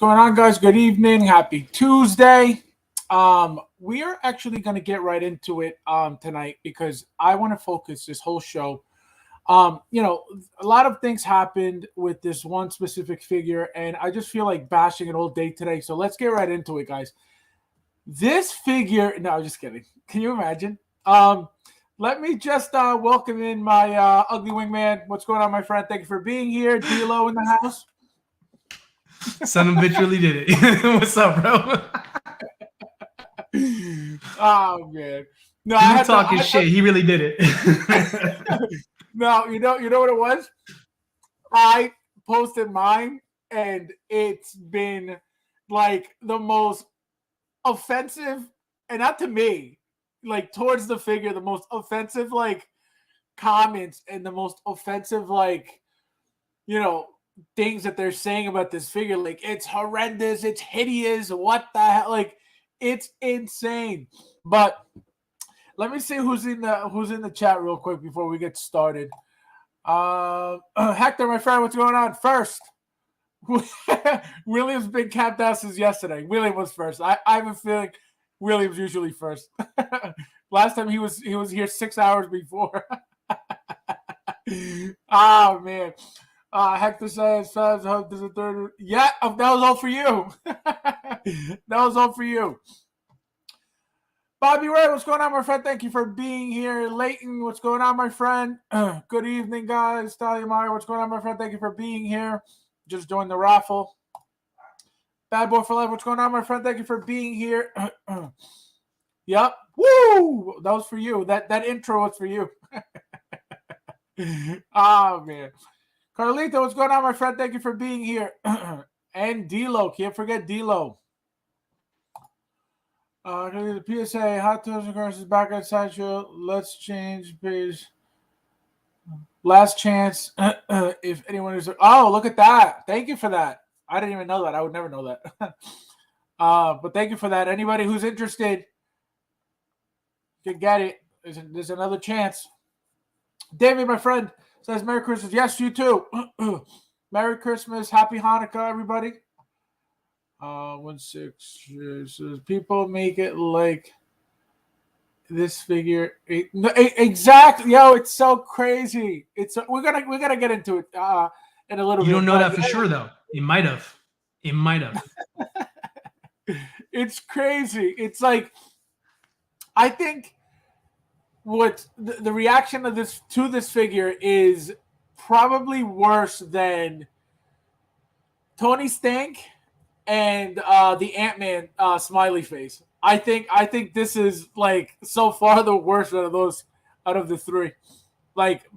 going on, guys? Good evening. Happy Tuesday. We are actually going to get right into it tonight because I want to focus this whole show. A lot of things happened with this one specific figure, and I just feel like bashing it all day today. So let's get right into it, guys. This figure, no, just kidding. Can you imagine? Let me just welcome in my ugly wingman. What's going on, my friend? Thank you for being here. D-Lo in the house. Son of a bitch really did it. What's up, bro? Oh man, no, You were talking shit. He really did it. No, you know what it was. I posted mine, and it's been like the most offensive, and not to me, like towards the figure, the most offensive like comments and the most offensive things that they're saying about this figure. Like, it's horrendous, it's hideous, what the hell, like it's insane. But let me see who's in the chat real quick before we get started. Hector, my friend, what's going on? First, William's been capped out since yesterday. William was first. I have a feeling William's usually first. Last time he was here 6 hours before. Oh man. Hector says, "Fans hope there's a third." Yeah, that was all for you. That was all for you. Bobby Ray, what's going on, my friend? Thank you for being here. Leighton, what's going on, my friend? Good evening, guys. Talia Meyer, what's going on, my friend? Thank you for being here. Just joined the raffle. Bad Boy for Life, what's going on, my friend? Thank you for being here. Yep. Woo! That was for you. That intro was for you. Oh, man. Carlito, what's going on, my friend? Thank you for being here. And D-Lo. Can't forget D-Lo. The PSA, Hot Toys and Cars is back at Sideshow. Let's change page. Last chance. If anyone is... Oh, look at that. Thank you for that. I didn't even know that. I would never know that. But thank you for that. Anybody who's interested can get it. There's another chance. David, my friend, says Merry Christmas. Yes, you too. Merry Christmas. Happy Hanukkah, everybody. 1-6 says people make it like this figure. Exactly. Yo, it's so crazy. We're gonna get into it in a little bit. You don't know that for sure, though. It might have. It's crazy. It's like, I think what the reaction of this figure is probably worse than Tony Stank and the Ant-Man smiley face. I think this is like so far the worst out of the three. Like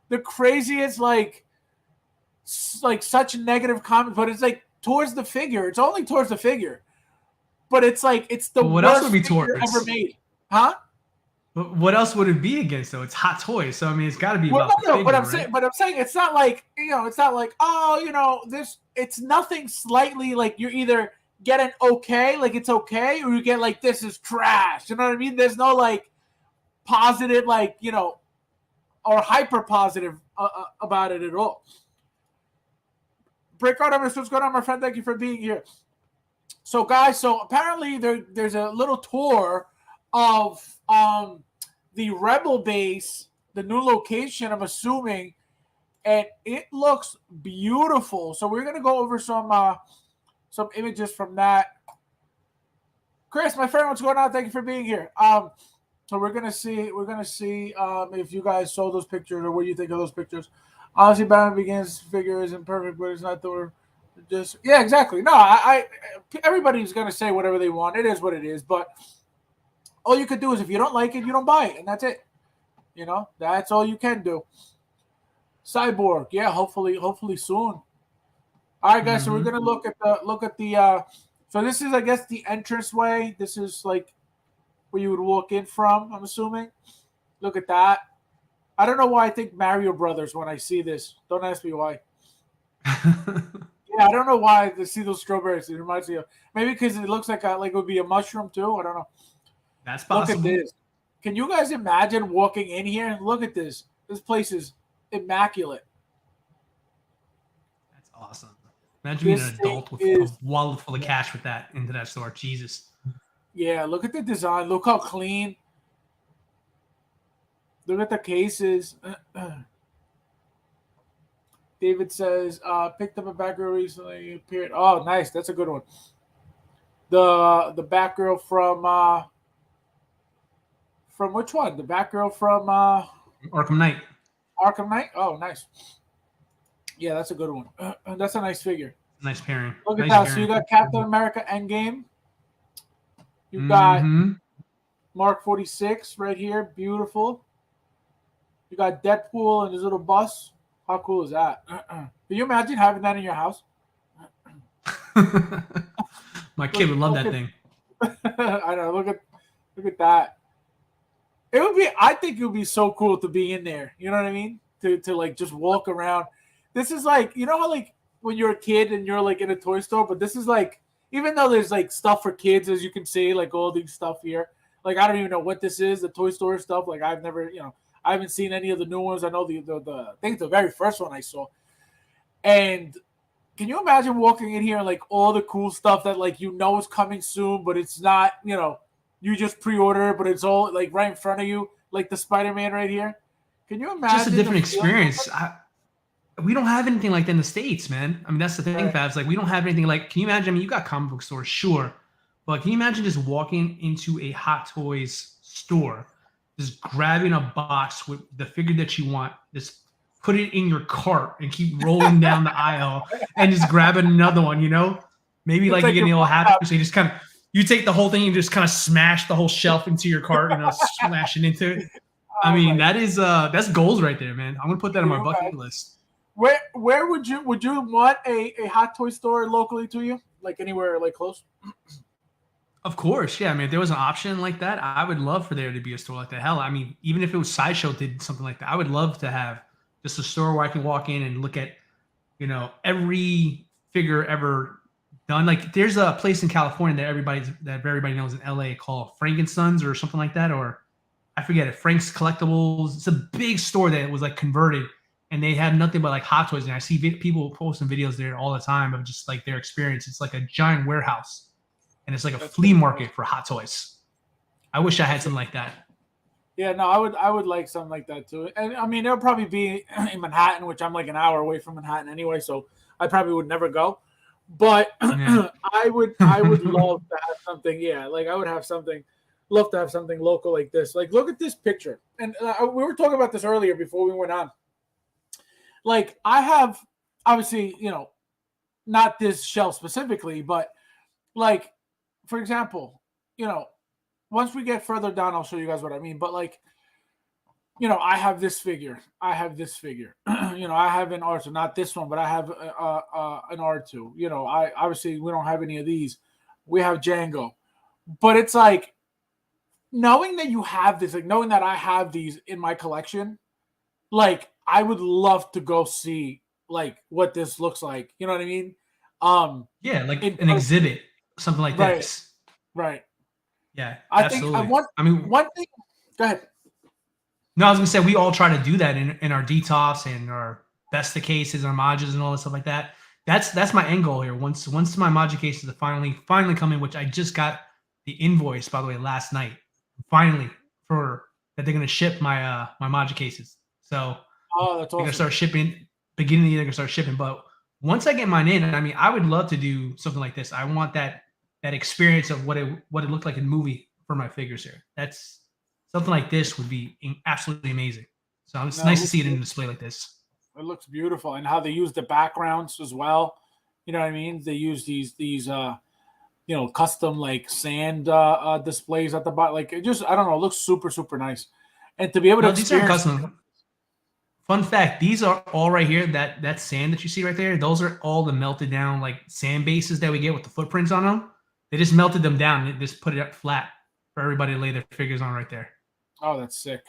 the craziest, like such negative comments, but it's like towards the figure. It's only towards the figure, but it's like it's the what worst else would be figure towards? ever made, huh? What else would it be against, though? It's Hot Toys, so I mean, it's got to be about the figure, but I'm right? saying it's not like, it's not like, this. It's nothing slightly like you either get an okay, like it's okay, or you get like this is trash. You know what I mean? There's no like positive, like or hyper positive about it at all. Breakout, what's going on, my friend? Thank you for being here. So, guys, apparently there's a little tour of the Rebel base, the new location, I'm assuming, and it looks beautiful. So we're gonna go over some images from that. Chris, my friend, what's going on? Thank you for being here. So we're gonna see if you guys saw those pictures or what you think of those pictures. Honestly, Batman Begins figure isn't perfect, but it's not the just exactly. No, I everybody's gonna say whatever they want. It is what it is, but all you could do is if you don't like it, you don't buy it, and that's it. That's all you can do. Cyborg, yeah, hopefully soon. All right, guys. So we're gonna look at the. So this is, I guess, the entranceway. This is like where you would walk in from, I'm assuming. Look at that. I don't know why I think Mario Brothers when I see this. Don't ask me why. Yeah, I don't know why I see those strawberries. It reminds me of, maybe because it looks like it would be a mushroom too. I don't know. That's possible. Look at this. Can you guys imagine walking in here and look at this? This place is immaculate. That's awesome. Imagine being This an thing adult with a is wallet full of cash with that into that store. Jesus. yeah. Look at the design. Look how clean. Look at the cases. David says, picked up a Batgirl recently. Appeared. Oh, nice. That's a good one. The Batgirl from which one? The Batgirl from Arkham Knight. Arkham Knight. Oh, nice. Yeah, that's a good one. That's a nice figure. Nice pairing. Look at Nice that. pairing. So you got Captain America Endgame. You got Mm-hmm. Mark 46 right here. Beautiful. You got Deadpool and his little bus. How cool is that? Can you imagine having that in your house? My kid would love that thing. I know. Look at that. It would be. I think it would be so cool to be in there. You know what I mean? To like just walk around. This is like, you know how like when you're a kid and you're like in a toy store, but this is like, even though there's like stuff for kids, as you can see, like all these stuff here. Like I don't even know what this is, the toy store stuff. Like I've never, I haven't seen any of the new ones. I know the I think the very first one I saw. And can you imagine walking in here and like all the cool stuff that like is coming soon, but it's not, you just pre-order, but it's all like right in front of you, like the Spider-Man right here. Can you imagine? Just a different experience. We don't have anything like that in the States, man. I mean, that's the thing, right. Fabs. Like, we don't have anything like, can you imagine? I mean, you got comic book stores, sure. But can you imagine just walking into a Hot Toys store, just grabbing a box with the figure that you want, just put it in your cart and keep rolling down the aisle and just grabbing another one, Maybe it's like you're getting a little happy. So you just kind of, you take the whole thing and just kind of smash the whole shelf into your cart and smash it into it. I mean, that's goals right there, man. I'm going to put that on my bucket list. Where would you want a Hot Toy store locally to you? Like anywhere like close? Of course, yeah. I mean, if there was an option like that, I would love for there to be a store like that. Hell, I mean, even if it was Sideshow did something like that, I would love to have just a store where I can walk in and look at, every figure ever done. Like, there's a place in California that everybody knows in LA called Frankenstein's or something like that, or I forget it. Frank's Collectibles. It's a big store that was like converted. And they have nothing but like Hot Toys. And I see people posting videos there all the time of just like their experience. It's like a giant warehouse. And it's like a flea market for Hot Toys. I wish I had something like that. Yeah, no, I would like something like that too. And I mean, it'll probably be in Manhattan, which I'm like an hour away from Manhattan anyway. So I probably would never go. But yeah. I would love to have something. Yeah, like I would love to have something local like this. Like, look at this picture. And we were talking about this earlier before we went on. Like, I have, obviously, not this shelf specifically, but like, for example, once we get further down, I'll show you guys what I mean. But like, I have this figure. I have this figure. I have an R2, not this one, but I have an R2. I obviously we don't have any of these. We have Django, but it's like knowing that you have this, like knowing that I have these in my collection, like I would love to go see like what this looks like. You know what I mean? Yeah, like an exhibit, something like this. Right. Yeah, absolutely. One thing. Go ahead. No, I was gonna say we all try to do that in our detox and our Besta cases, our Majas and all that stuff like that. That's my end goal here. Once my Maja cases are finally coming, which I just got the invoice, by the way, last night. Finally, for that they're gonna ship my my Maja cases. So that's awesome. They're gonna start shipping. Beginning of the year, they're gonna start shipping. But once I get mine in, I mean, I would love to do something like this. I want that experience of what it looked like in the movie for my figures here. That's something like this would be absolutely amazing. So it's nice to see it in a display like this. It looks beautiful, and how they use the backgrounds as well. You know what I mean? They use these custom like sand displays at the bottom. Like it just, I don't know, it looks super, super nice. And to be able to these are custom. Fun fact, these are all right here. That sand that you see right there, those are all the melted down like sand bases that we get with the footprints on them. They just melted them down and just put it up flat for everybody to lay their figures on right there. Oh, that's sick.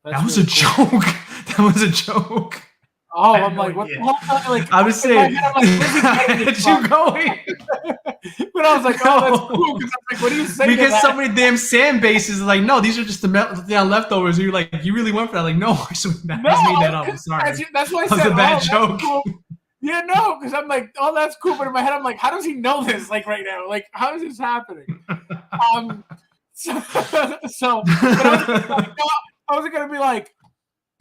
That was really a joke. That was a joke. Oh, I'm like, what the hell? Like, I was saying, where'd you going? But I was like, oh, that's cool. Because I'm like, what are you saying? Because so many damn sand bases, like, no, these are just the leftovers. You're like, you really went for that? Like, no, I just made that up. I'm sorry. That's why I said, that was a bad joke. Cool. Yeah, no, because I'm like, oh, that's cool. But in my head, I'm like, how does he know this? Like right now, like how is this happening? So, but I wasn't gonna be like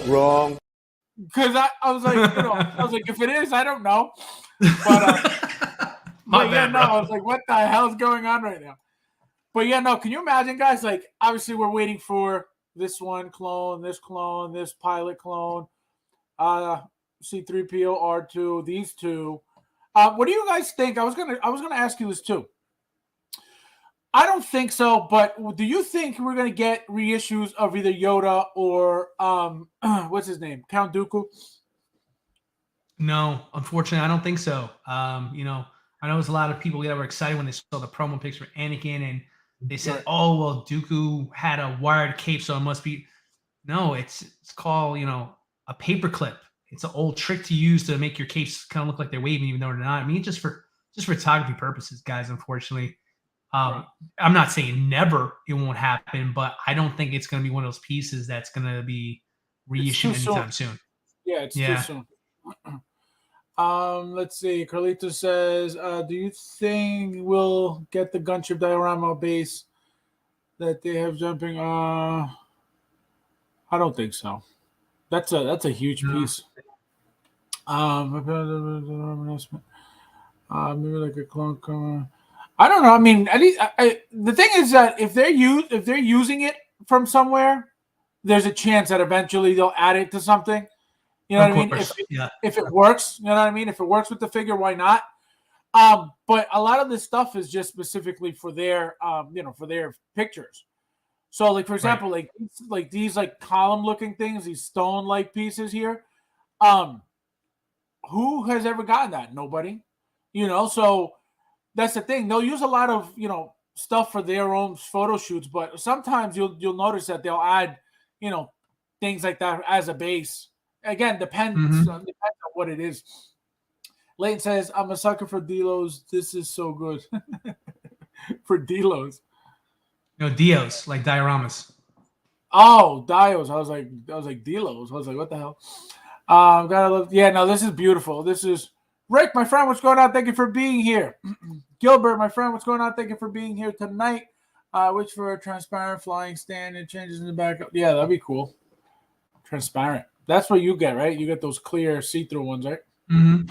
Wrong. because I was like, I was like, if it is, I don't know. But bad, no, bro. I was like, what the hell's going on right now? But yeah, no, can you imagine, guys? Like, obviously, we're waiting for this one clone, this pilot clone, C3PO, R2, these two. What do you guys think? I was gonna ask you this too. I don't think so, but do you think we're gonna get reissues of either Yoda or what's his name, Count Dooku? No, unfortunately, I don't think so. I know there's a lot of people that were excited when they saw the promo pics for Anakin, and they said, Right. "Oh, well, Dooku had a wired cape, so it must be." No, it's called a paperclip. It's an old trick to use to make your capes kind of look like they're waving, even though they're not. I mean, just for photography purposes, guys. Unfortunately, Right. I'm not saying never it won't happen, but I don't think it's going to be one of those pieces that's going to be reissued anytime soon. Yeah, it's too soon. Let's see. Carlito says, do you think we'll get the gunship diorama base that they have jumping? I don't think so. That's a huge piece. Maybe like a clone cover. I don't know. I mean, at least the thing is that if they're using it from somewhere, there's a chance that eventually they'll add it to something. You know what I mean? If it works, you know what I mean? If it works with the figure, why not? But a lot of this stuff is just specifically for their, for their pictures. So, like for example, like these like column looking things, these stone like pieces here. Who has ever gotten that? Nobody. So that's the thing. They'll use a lot of stuff for their own photo shoots, but sometimes you'll notice that they'll add things like that as a base. Again, depends on what it is. Leighton says, I'm a sucker for Delos. This is so good. For Delos. No, Dios, like dioramas. Oh, Dios. I was like Delos. I was like, what the hell? Gotta love. Yeah, no, this is beautiful. This is Rick, my friend. What's going on? Thank you for being here. Gilbert, my friend. What's going on? Thank you for being here tonight. Which for a transparent flying stand and changes in the back. Yeah, that'd be cool. Transparent. That's what you get, right? You get those clear see-through ones, right? Mm-hmm.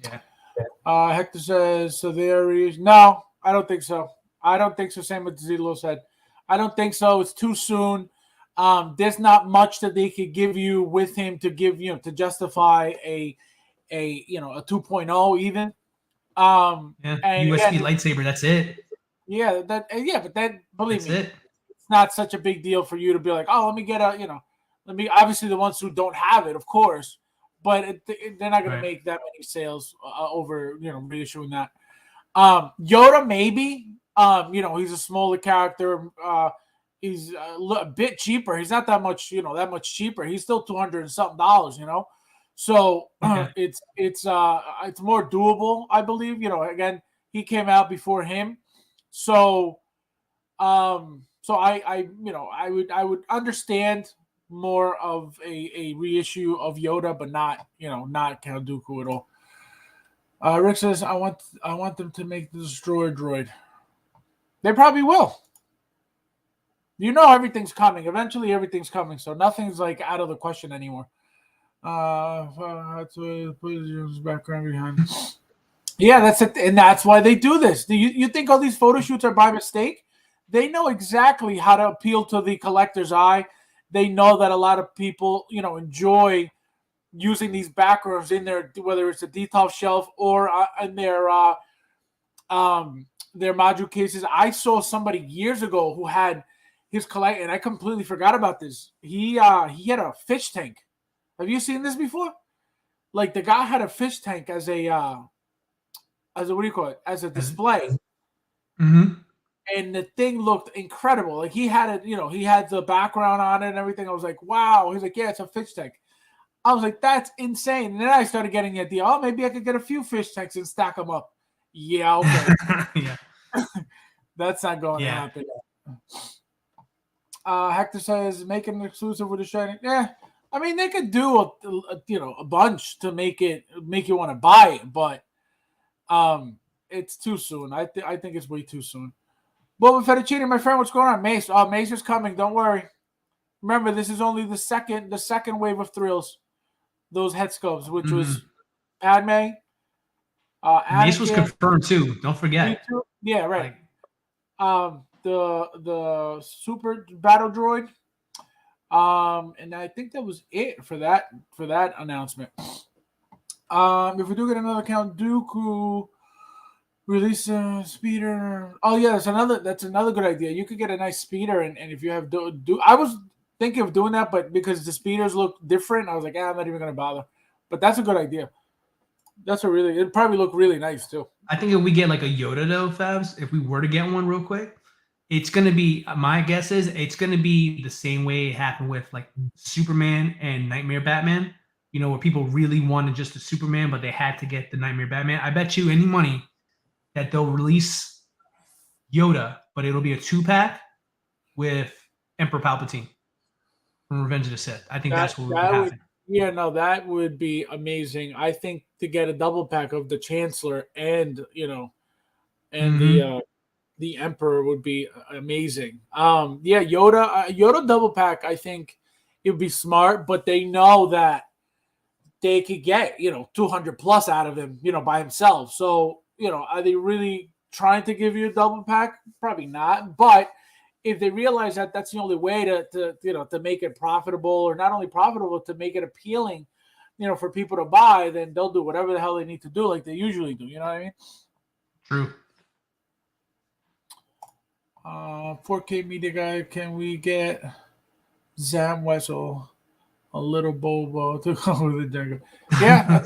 Yeah. Hector says, so there is no, I don't think so. I don't think so. Same with Zilo said. I don't think so. It's too soon. There's not much that they could give you with him to give to justify a 2.0 even. And USB again, lightsaber. That's it. Yeah, but then believe me, it's not such a big deal for you to be like, oh, let me get obviously the ones who don't have it, of course, but they're not going to make that many sales over reissuing that. Yoda maybe. He's a smaller character. He's a bit cheaper. He's not that much cheaper. He's still $200 and something. So it's more doable, I believe. Again, he came out before him, so I would understand more of a reissue of Yoda, but not Count Dooku at all. Rick says, I want them to make the destroyer droid. They probably will. Everything's coming. Eventually, everything's coming. So nothing's like out of the question anymore. That's background behind. Yeah, that's it, and that's why they do this. Do you think all these photo shoots are by mistake? They know exactly how to appeal to the collector's eye. They know that a lot of people, enjoy using these backgrounds in their, whether it's a detail shelf or in their module cases. I saw somebody years ago who had his collection, and I completely forgot about this. He had a fish tank. Have you seen this before? Like the guy had a fish tank as a what do you call it? As a display. Mm-hmm. And the thing looked incredible. Like he had it, he had the background on it and everything. I was like, wow. He's like, yeah, it's a fish tank. I was like, that's insane. And then I started getting the idea, oh, maybe I could get a few fish tanks and stack them up. Yeah, okay. Yeah. That's not going to happen. Hector says, make an exclusive with the Shining. Yeah, I mean, they could do a bunch to make you want to buy it, but it's too soon. I think it's way too soon. Well, with Fettuccine, my friend, what's going on? Mace. Oh, Mace is coming. Don't worry. Remember, this is only the second wave of thrills. Those head sculpts, which was Padme, Mace was Anakin, confirmed too. Don't forget. B2. Yeah, right. Like, The super battle droid. And I think that was it for that announcement. If we do get another Count Dooku release a speeder. Oh yeah, that's another good idea. You could get a nice speeder, and if you have I was thinking of doing that, but because the speeders look different, I was like, I'm not even gonna bother. But that's a good idea. It'd probably look really nice too. I think if we get like a Yoda though, Fabs, if we were to get one real quick, it's gonna be my guess is it's gonna be the same way it happened with like Superman and Nightmare Batman. You know, where people really wanted just the Superman, but they had to get the Nightmare Batman. I bet you any money that they'll release Yoda, but it'll be a 2-pack with Emperor Palpatine from Revenge of the Sith. I think that's what would happen. Yeah, no, that would be amazing. I think to get a double pack of the Chancellor and the Emperor would be amazing. Yeah, Yoda double pack. I think it would be smart, but they know that they could get 200 plus out of him by himself. So are they really trying to give you a double pack? Probably not. But if they realize that that's the only way to make it profitable, or not only profitable, to make it appealing, for people to buy, then they'll do whatever the hell they need to do, like they usually do. You know what I mean? True. 4K media guy, can we get Zam Wessel, a little Bobo to go with the jungle? Yeah,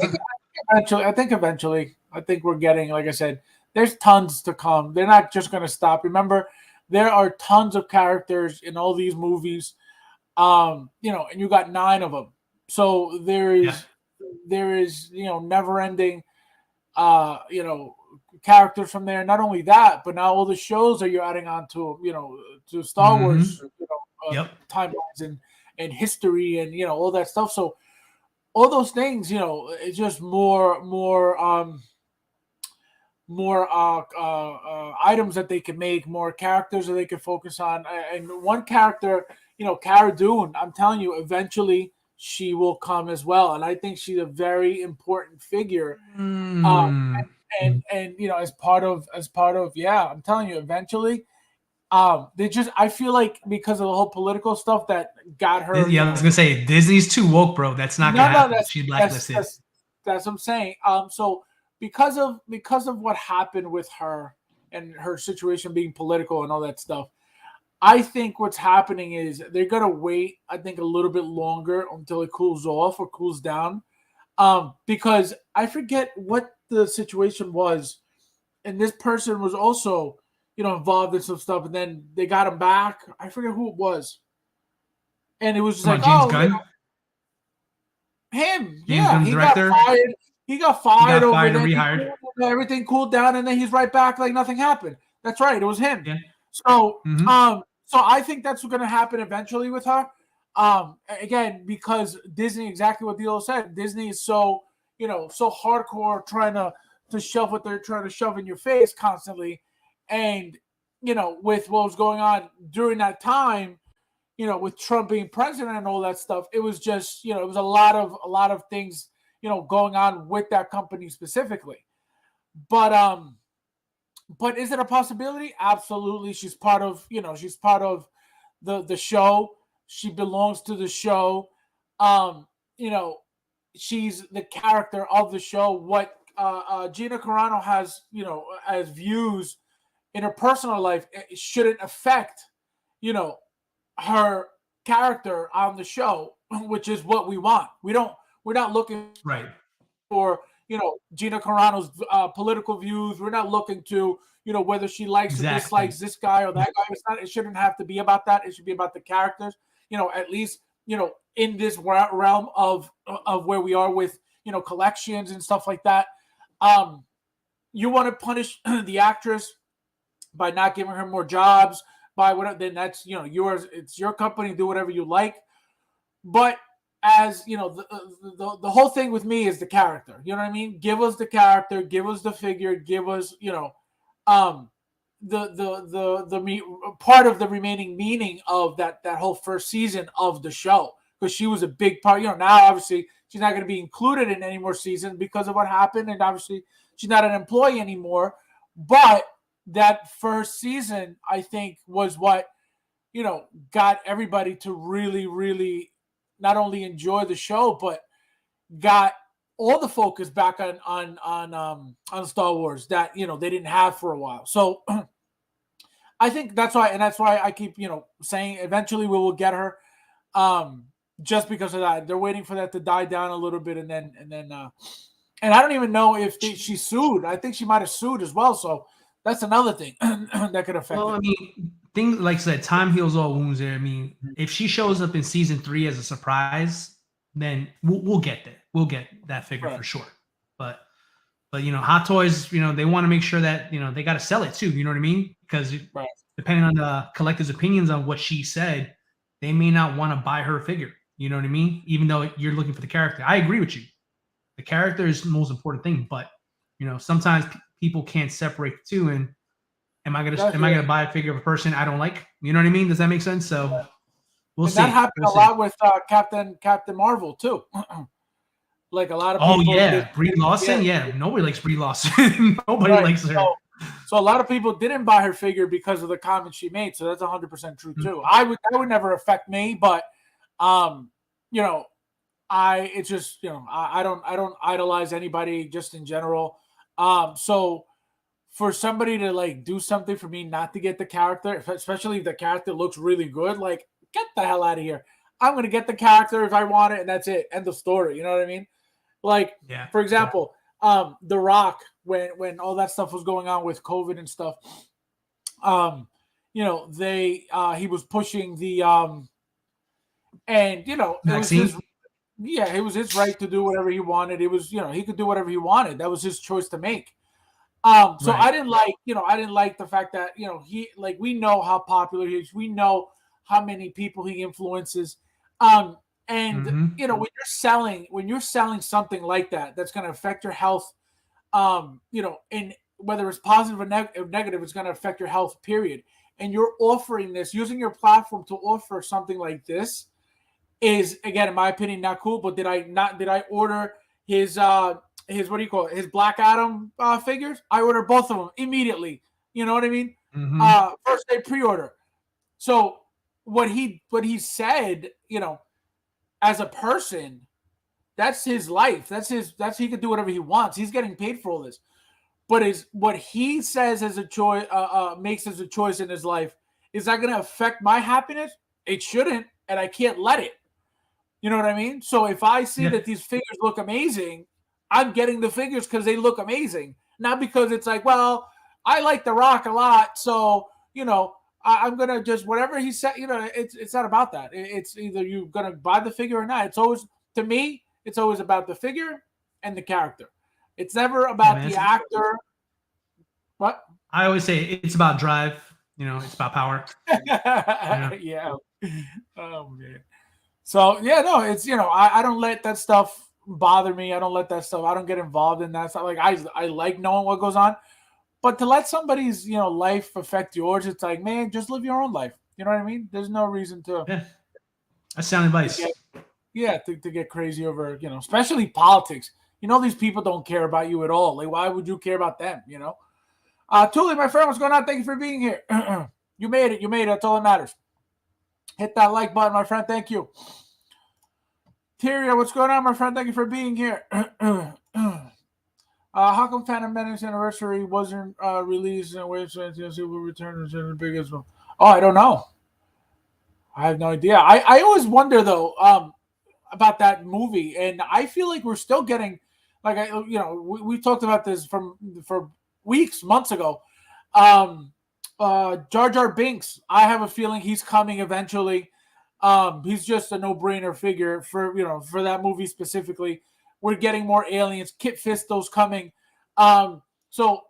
I think eventually. I think we're getting, like I said, there's tons to come. They're not just going to stop. Remember, there are tons of characters in all these movies, and you got 9 of them. So there is never ending, characters from there. Not only that, but now all the shows that you're adding on to Star Wars, timelines and history and all that stuff. So all those things, it's just more items that they can make, more characters that they can focus on. And one character, Cara Dune, I'm telling you, eventually she will come as well. And I think she's a very important figure. And as part of, I'm telling you, eventually, I feel like because of the whole political stuff that got her. Yeah, I was gonna say Disney's too woke, bro. That's not gonna happen. She's blacklisted. That's what I'm saying. So because of what happened with her and her situation being political and all that stuff, I think what's happening is they're gonna wait, I think, a little bit longer until it cools off or cools down. Because I forget what the situation was, and this person was also, involved in some stuff, and then they got him back. I forget who it was, and it was just James Gunn? Him. James Gunn's director. He got fired over there. Rehired. Everything cooled down, and then he's right back like nothing happened. That's right. It was him. Yeah. So, so I think that's going to happen eventually with her. Again, because Disney, exactly what Dilo said, Disney is so hardcore trying to shove what they're trying to shove in your face constantly. And, with what was going on during that time, with Trump being president and all that stuff, it was just, it was a lot of things, going on with that company specifically. But is it a possibility? Absolutely. She's part of the show. She belongs to the show. She's the character of the show. What Gina Carano has, as views in her personal life, it shouldn't affect, her character on the show, which is what we want. We're not looking for, Gina Carano's political views. We're not looking to, whether she likes or dislikes this guy or that guy. It shouldn't have to be about that. It should be about the characters, at least, in this realm of where we are with, collections and stuff like that. You want to punish the actress by not giving her more jobs, by whatever, then that's, yours. It's your company. Do whatever you like. But as you know, the whole thing with me is the character. You know what I mean? Give us the character, give us the figure, give us, the part of the remaining meaning of that whole first season of the show, because she was a big part. Now obviously she's not going to be included in any more seasons because of what happened, and obviously she's not an employee anymore. But that first season, I think, was what got everybody to really, really not only enjoy the show, but got all the focus back on Star Wars that they didn't have for a while. So I think that's why I keep saying eventually we will get her, just because of that. They're waiting for that to die down a little bit, and I don't even know if she sued. I think she might have sued as well. So that's another thing that could affect. Well, I mean, things like I said, time heals all wounds. There. I mean, if she shows up in season 3 as a surprise, then we'll get that. We'll get that figure for sure. But Hot Toys, they want to make sure that they got to sell it too. You know what I mean? Because depending on the collector's opinions on what she said, they may not want to buy her figure. You know what I mean? Even though you're looking for the character, I agree with you. The character is the most important thing, but sometimes people can't separate the two. And am I gonna buy a figure of a person I don't like? You know what I mean? Does that make sense? So we'll see. That happened a lot with Captain Marvel too. Like a lot of people. Oh yeah, Brie Larson. Yeah, nobody likes Brie Larson. Nobody likes her. So a lot of people didn't buy her figure because of the comments she made. So that's 100% true too. That would never affect me, but I don't idolize anybody just in general. So for somebody to like do something for me not to get the character, especially if the character looks really good, like get the hell out of here. I'm gonna get the character if I want it, and that's it. End of story. You know what I mean? Like, for example, The Rock, when all that stuff was going on with COVID and stuff, he was pushing the and vaccine. It was his right to do whatever he wanted. It was, he could do whatever he wanted. That was his choice to make. So I didn't like the fact that, we know how popular he is. We know how many people he influences. When you're selling something like that, that's going to affect your health, and whether it's positive or negative, it's going to affect your health, period. And you're offering this, using your platform to offer something like this is, again, in my opinion, not cool. But did I order his his Black Adam figures? I ordered both of them immediately. You know what I mean? First day pre-order. So what he said, as a person, that's his life. He can do whatever he wants. He's getting paid for all this. But is what he says as a choice, makes as a choice in his life, is that going to affect my happiness? It shouldn't, and I can't let it. You know what I mean? So if I see that these figures look amazing, I'm getting the figures because they look amazing, not because it's like, well, I like The Rock a lot, so I'm gonna just whatever he said. It's not about that. It's either you're gonna buy the figure or not. It's always, to me, it's always about the figure and the character. It's never about the actor. What? I always say it's about drive. It's about power. Yeah. Oh man. So it's I don't let that stuff bother me. I don't let that stuff. I don't get involved in that stuff. Like I like knowing what goes on. But to let somebody's, life affect yours, it's like, man, just live your own life. You know what I mean? There's no reason to. Yeah. That's sound advice. To get crazy over, especially politics. These people don't care about you at all. Like, why would you care about them? Tuli, my friend, what's going on? Thank you for being here. You made it. That's all that matters. Hit that like button, my friend. Thank you. Tyria, what's going on, my friend? Thank you for being here. How come Phantom Menace Anniversary wasn't released and Wave will return to the biggest one? Oh, I don't know. I have no idea. I always wonder though about that movie, and I feel like we're still getting we talked about this for weeks, months ago. Jar Jar Binks. I have a feeling he's coming eventually. He's just a no-brainer figure for that movie specifically. We're getting more aliens. Kit Fisto's coming. So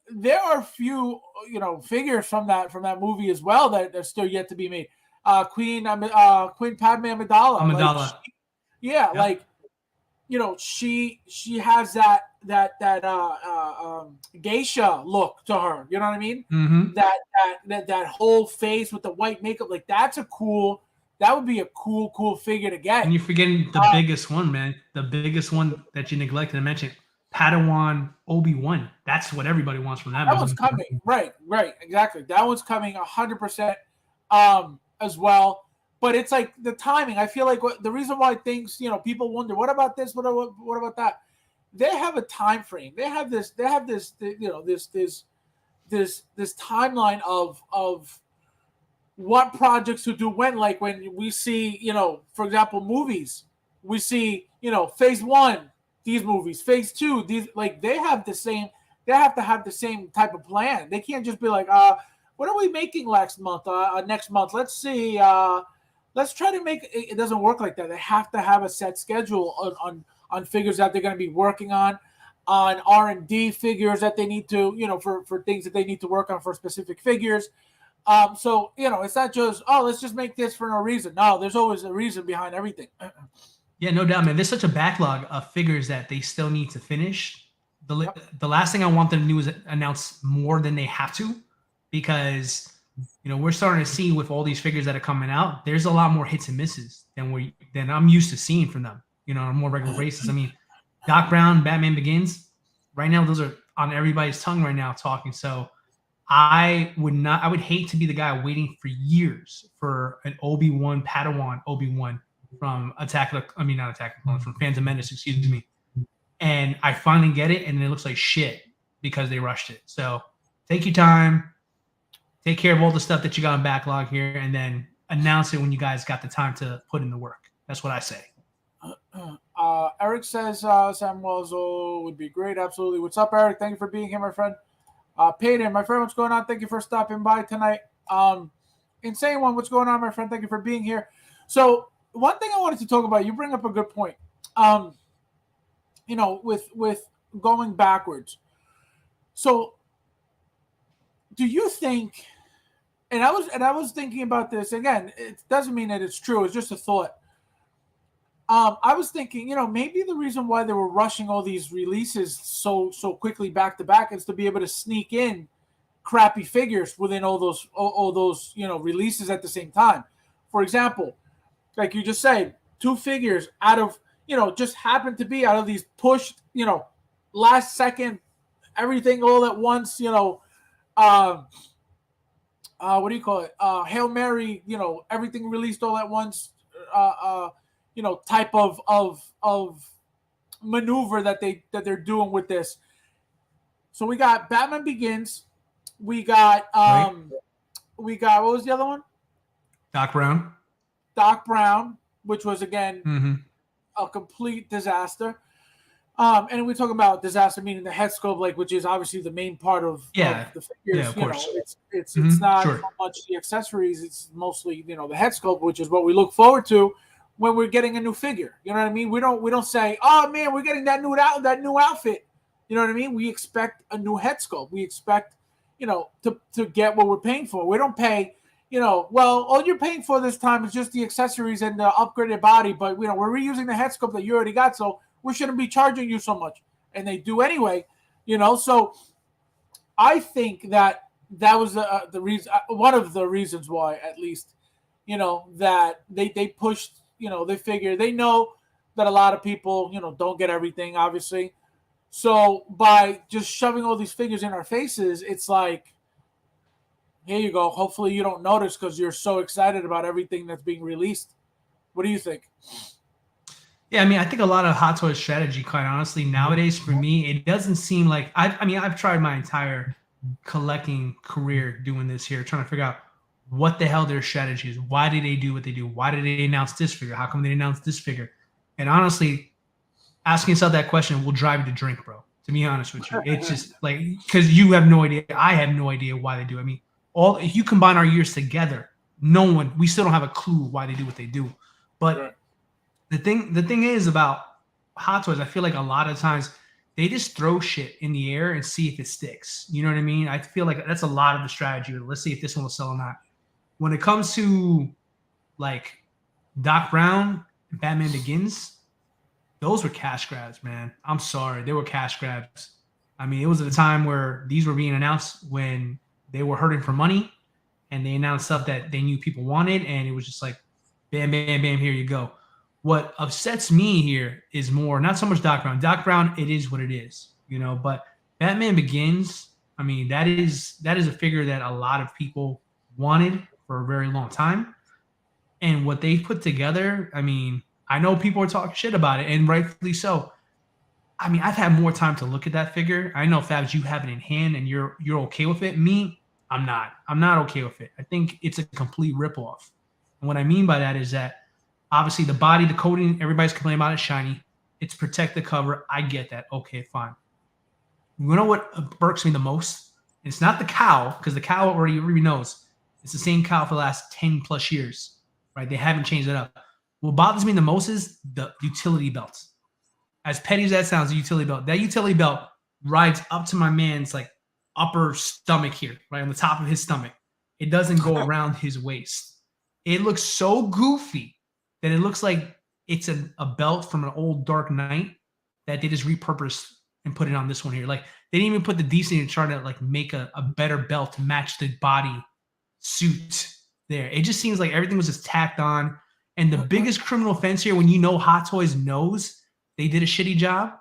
there are a few, figures from that movie as well that are still yet to be made. Queen Padme Amidala. Yeah, Yep. like she has that geisha look to her. You know what I mean? Mm-hmm. That whole face with the white makeup, like that would be a cool figure to And get. you're forgetting the biggest one, man. The biggest one that you neglected to mention, Padawan Obi-Wan. That's what everybody wants from that That one's movie. coming. Right, exactly. That one's coming 100% as well. But it's like the timing. I feel like the reason why things, people wonder, what about this? What about that? They have a time frame. They have this. This timeline of what projects to do when. Like when we see, for example, movies, we see, phase one, these movies, phase two, these, like they have the same. They have to have the same type of plan. They can't just be like, what are we making next month? Next month, let's see. Let's try to make it. It doesn't work like that. They have to have a set schedule on figures that they're going to be working on R&D figures that they need to, for things that they need to work on for specific figures. So it's not just, let's just make this for no reason. No, there's always a reason behind everything. Yeah, no doubt, man. There's such a backlog of figures that they still need to finish. The last thing I want them to do is announce more than they have to, because we're starting to see with all these figures that are coming out, there's a lot more hits and misses than I'm used to seeing from them, on a more regular basis. I mean, Doc Brown, Batman Begins, right now those are on everybody's tongue right now talking. So I would hate to be the guy waiting for years for an Padawan Obi-Wan from not Attack of the Clones, from Phantom Menace, excuse me. And I finally get it, and it looks like shit because they rushed it. So take your time, take care of all the stuff that you got in backlog here, and then announce it when you guys got the time to put in the work. That's what I say. Eric says Sam Wells would be great. Absolutely. What's up, Eric? Thank you for being here, my friend. Payton, my friend, what's going on? Thank you for stopping by tonight. Insane One, what's going on, my friend? Thank you for being here. So one thing I wanted to talk about, you bring up a good point. With going backwards. So do you think, and I was thinking about this again, it doesn't mean that it's true, it's just a thought. I was thinking, maybe the reason why they were rushing all these releases so quickly back to back is to be able to sneak in crappy figures within all those releases at the same time. For example, like you just said, 2 figures out of just happened to be out of these pushed last second everything all at once. What do you call it? Hail Mary. Everything released all at once. Type of maneuver that they're doing with this. So we got Batman Begins. We got we got, what was the other one? Doc Brown. Doc Brown, which was again a complete disaster. And we're talking about disaster meaning the head sculpt, like, which is obviously the main part of the figures. Yeah, of course. It's not so much the accessories; it's mostly the head sculpt, which is what we look forward to when we're getting a new figure. You know what I mean? We don't say, "Oh man, we're getting that new outfit." You know what I mean? We expect a new head sculpt. We expect to get what we're paying for. We don't pay. Well, all you're paying for this time is just the accessories and the upgraded body, but we're reusing the head sculpt that you already got, so we shouldn't be charging you so much. And they do anyway, So I think that was the reason, one of the reasons why, at least, that they pushed. They figure they know that a lot of people, don't get everything, obviously. So by just shoving all these figures in our faces, it's like, here you go. Hopefully you don't notice because you're so excited about everything that's being released. What do you think? Yeah, I think a lot of Hot Toys strategy, quite honestly, nowadays for me, it doesn't seem like I've tried my entire collecting career doing this here, trying to figure out what the hell their strategy is. Why did they do what they do? Why did they announce this figure? How come they announced this figure? And honestly, asking yourself that question will drive you to drink, bro. To be honest with you, it's just like, because you have no idea. I have no idea why they do. If you combine our years together, we still don't have a clue why they do what they do. But the thing is about Hot Toys, I feel like a lot of times they just throw shit in the air and see if it sticks. You know what I mean? I feel like that's a lot of the strategy. Let's see if this one will sell or not. When it comes to like Doc Brown, Batman Begins, those were cash grabs, man. I'm sorry. They were cash grabs. I mean, it was at a time where these were being announced when they were hurting for money, and they announced stuff that they knew people wanted, and it was just like, bam, bam, bam, here you go. What upsets me here is more, not so much Doc Brown. Doc Brown, it is what it is, but Batman Begins, I mean, that is a figure that a lot of people wanted for a very long time. And what they put together, I mean, I know people are talking shit about it, and rightfully so. I mean, I've had more time to look at that figure. I know, Fabs, you have it in hand and you're okay with it. Me, I'm not. I'm not okay with it. I think it's a complete ripoff. And what I mean by that is that obviously the body, the coating, everybody's complaining about it shiny. It's protect the cover. I get that. Okay, fine. You know what irks me the most? It's not the cowl, because the cowl already knows. It's the same cowl for the last 10 plus years, right? They haven't changed it up. What bothers me the most is the utility belts. As petty as that sounds, the utility belt. That utility belt rides up to my man's like upper stomach here, right on the top of his stomach. It doesn't go around his waist. It looks so goofy that it looks like it's a belt from an old Dark Knight that they just repurposed and put it on this one here. Like, they didn't even put the decency to try to like make a better belt to match the body suit there. It just seems like everything was just tacked on. And the biggest criminal offense here, when Hot Toys knows they did a shitty job,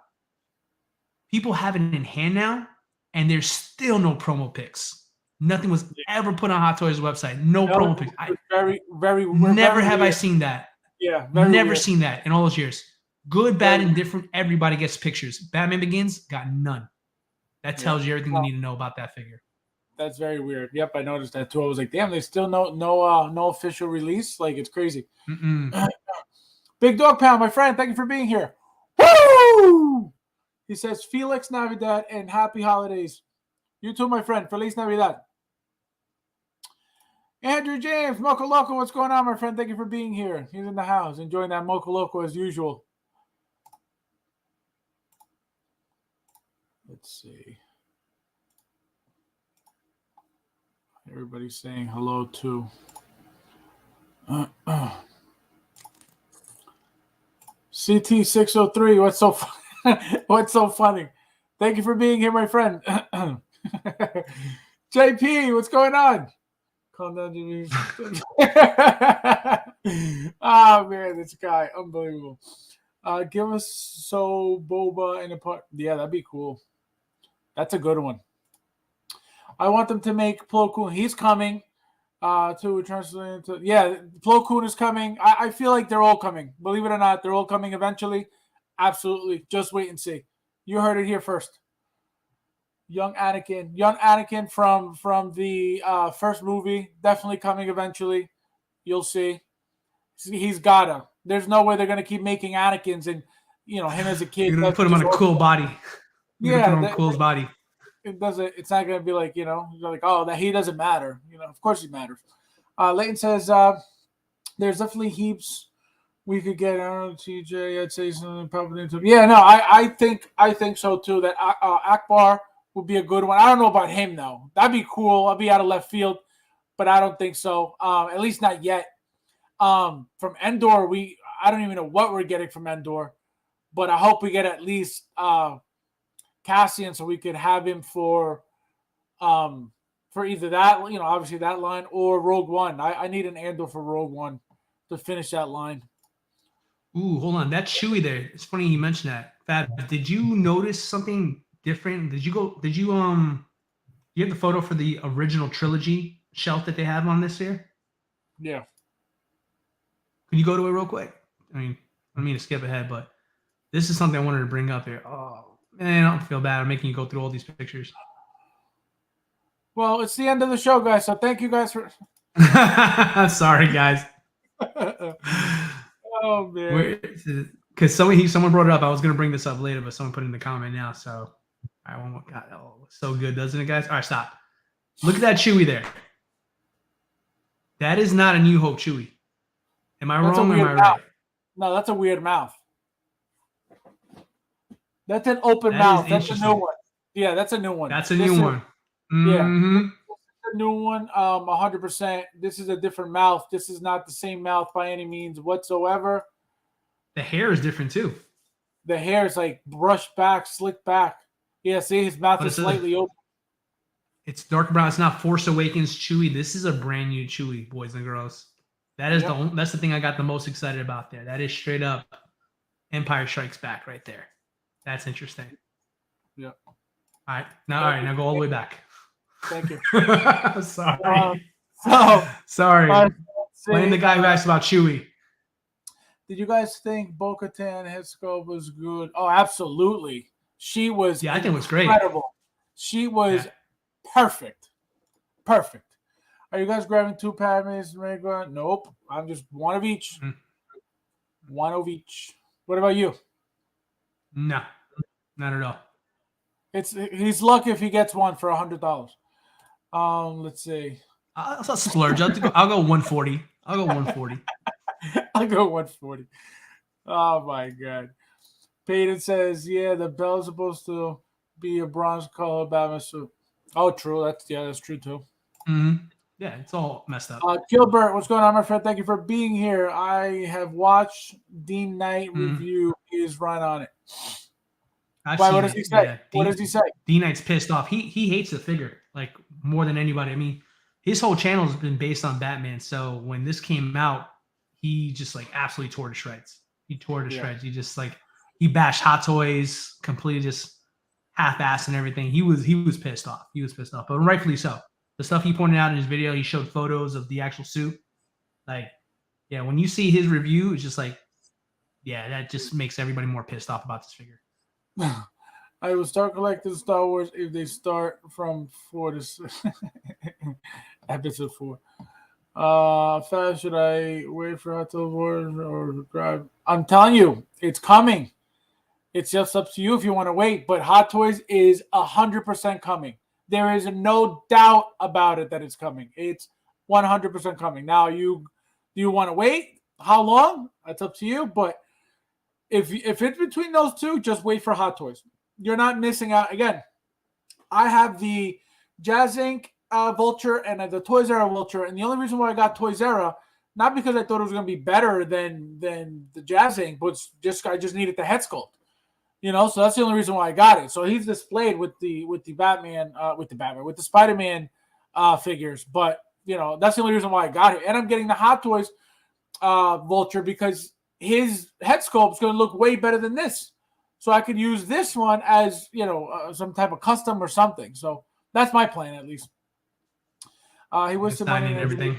people have it in hand now, and there's still no promo pics. Nothing was ever put on Hot Toys' website. No promo pics. Never have I seen that. Yeah, never seen that in all those years. Good, bad, and different. Everybody gets pictures. Batman Begins got none. That tells you everything you need to know about that figure. That's very weird. Yep, I noticed that too. I was like, damn, there's still no official release. Like, it's crazy. Big Dog Pound, my friend, thank you for being here. Woo! He says, Felix Navidad and happy holidays. You too, my friend. Feliz Navidad. Andrew James, Moco Loco, what's going on, my friend? Thank you for being here. He's in the house, enjoying that Moco Loco as usual. Let's see. Everybody's saying hello too. CT603, what's so what's so funny? Thank you for being here, my friend. JP, what's going on? Calm down, Jimmy. Oh man, this guy, unbelievable. Give us so Boba in a part. Yeah, that'd be cool. That's a good one. I want them to make Plo Koon. He's coming to translate. Yeah, Plo Koon is coming. I feel like they're all coming. Believe it or not, they're all coming eventually. Absolutely. Just wait and see. You heard it here first. Young Anakin from the first movie, definitely coming eventually. You'll see. He's gotta. There's no way they're gonna keep making Anakins and him as a kid. You're gonna put him on a cool body. Yeah, put him on a cool body. It doesn't. It's not gonna be like like, oh, that he doesn't matter. Of course he matters. Leighton says there's definitely heaps we could get. I don't know, TJ. I'd say something probably. Yeah, no, I think so too. That Akbar would be a good one. I don't know about him though. That'd be cool. I'll be out of left field, but I don't think so. At least not yet. From Endor, I don't even know what we're getting from Endor, but I hope we get at least Cassian, so we could have him for either that, obviously that line, or Rogue One. I need an Andor for Rogue One to finish that line. Ooh, hold on. That's Chewie there. It's funny you mentioned that. Fab, did you notice something different? You have the photo for the original trilogy shelf that they have on this here? Yeah. Can you go to it real quick? I mean, I don't mean to skip ahead, but this is something I wanted to bring up here. Oh, man, I don't feel bad. I'm making you go through all these pictures. Well, it's the end of the show, guys, so thank you guys for... Sorry, guys. Oh, man. Because someone brought it up. I was going to bring this up later, but someone put it in the comment now, so... All right, God, oh, so good, doesn't it, guys? All right, stop. Look at that Chewie there. That is not a New Hope Chewie. Am I wrong or am I right? No, that's a weird mouth. That's an open mouth. That's a new one. Yeah, that's a new one. That's a new one. Mm-hmm. Yeah. A new one, 100%. This is a different mouth. This is not the same mouth by any means whatsoever. The hair is different too. The hair is like brushed back, slicked back. Yeah, see, his mouth But is slightly open. it's dark brown. It's not Force Awakens Chewie. This is a brand new Chewie, boys and girls. That's the thing I got the most excited about there. That is straight up Empire Strikes Back right there. That's interesting. Yeah. All right, now go all the way back. Thank you. Sorry. Sorry. Blame the guy who asked about Chewie. Did you guys think Bo-Katan head sculpt was good? Oh, absolutely. She was I think it was great. Incredible. She was perfect. Perfect. Are you guys grabbing 2 Padmes? Nope. I'm just one of each. One of each. What about you? No, not at all. He's lucky if he gets one for $100. Let's see. I'll splurge. I'll go 140. I'll go 140. I'll go 140. Oh my god. Peyton says, yeah, the bell's supposed to be a bronze color Batman suit. Oh, true. That's true too. Mm-hmm. Yeah, it's all messed up. Gilbert, what's going on, my friend? Thank you for being here. I have watched Dean Knight review. He is right on it. Why? What does he say? Yeah. What does he say? Dean Knight's pissed off. He hates the figure like more than anybody. I mean, his whole channel has been based on Batman. So when this came out, he just like absolutely tore to shreds. He tore to shreds. He just like he bashed Hot Toys, completely just half-assed and everything. He was pissed off. He was pissed off, but rightfully so. The stuff he pointed out in his video, he showed photos of the actual suit. Like, yeah, when you see his review, it's just like, yeah, that just makes everybody more pissed off about this figure. I will start collecting Star Wars if they start from 4 to episode 4. Fast, should I wait for Hot Toys Wars or grab? I'm telling you, it's coming. It's just up to you if you want to wait. But Hot Toys is 100% coming. There is no doubt about it that it's coming. It's 100% coming. Now, do you want to wait? How long? That's up to you. But if it's between those two, just wait for Hot Toys. You're not missing out. Again, I have the Jazz Inc. Vulture and the Toys R Us Vulture. And the only reason why I got Toys R Us, not because I thought it was going to be better than the Jazz Inc., but I just needed the head sculpt. So that's the only reason why I got it. So he's displayed with the Spider-Man figures. But that's the only reason why I got it. And I'm getting the Hot Toys Vulture because his head sculpt is going to look way better than this. So I could use this one as some type of custom or something. So that's my plan at least. He was the money and everything.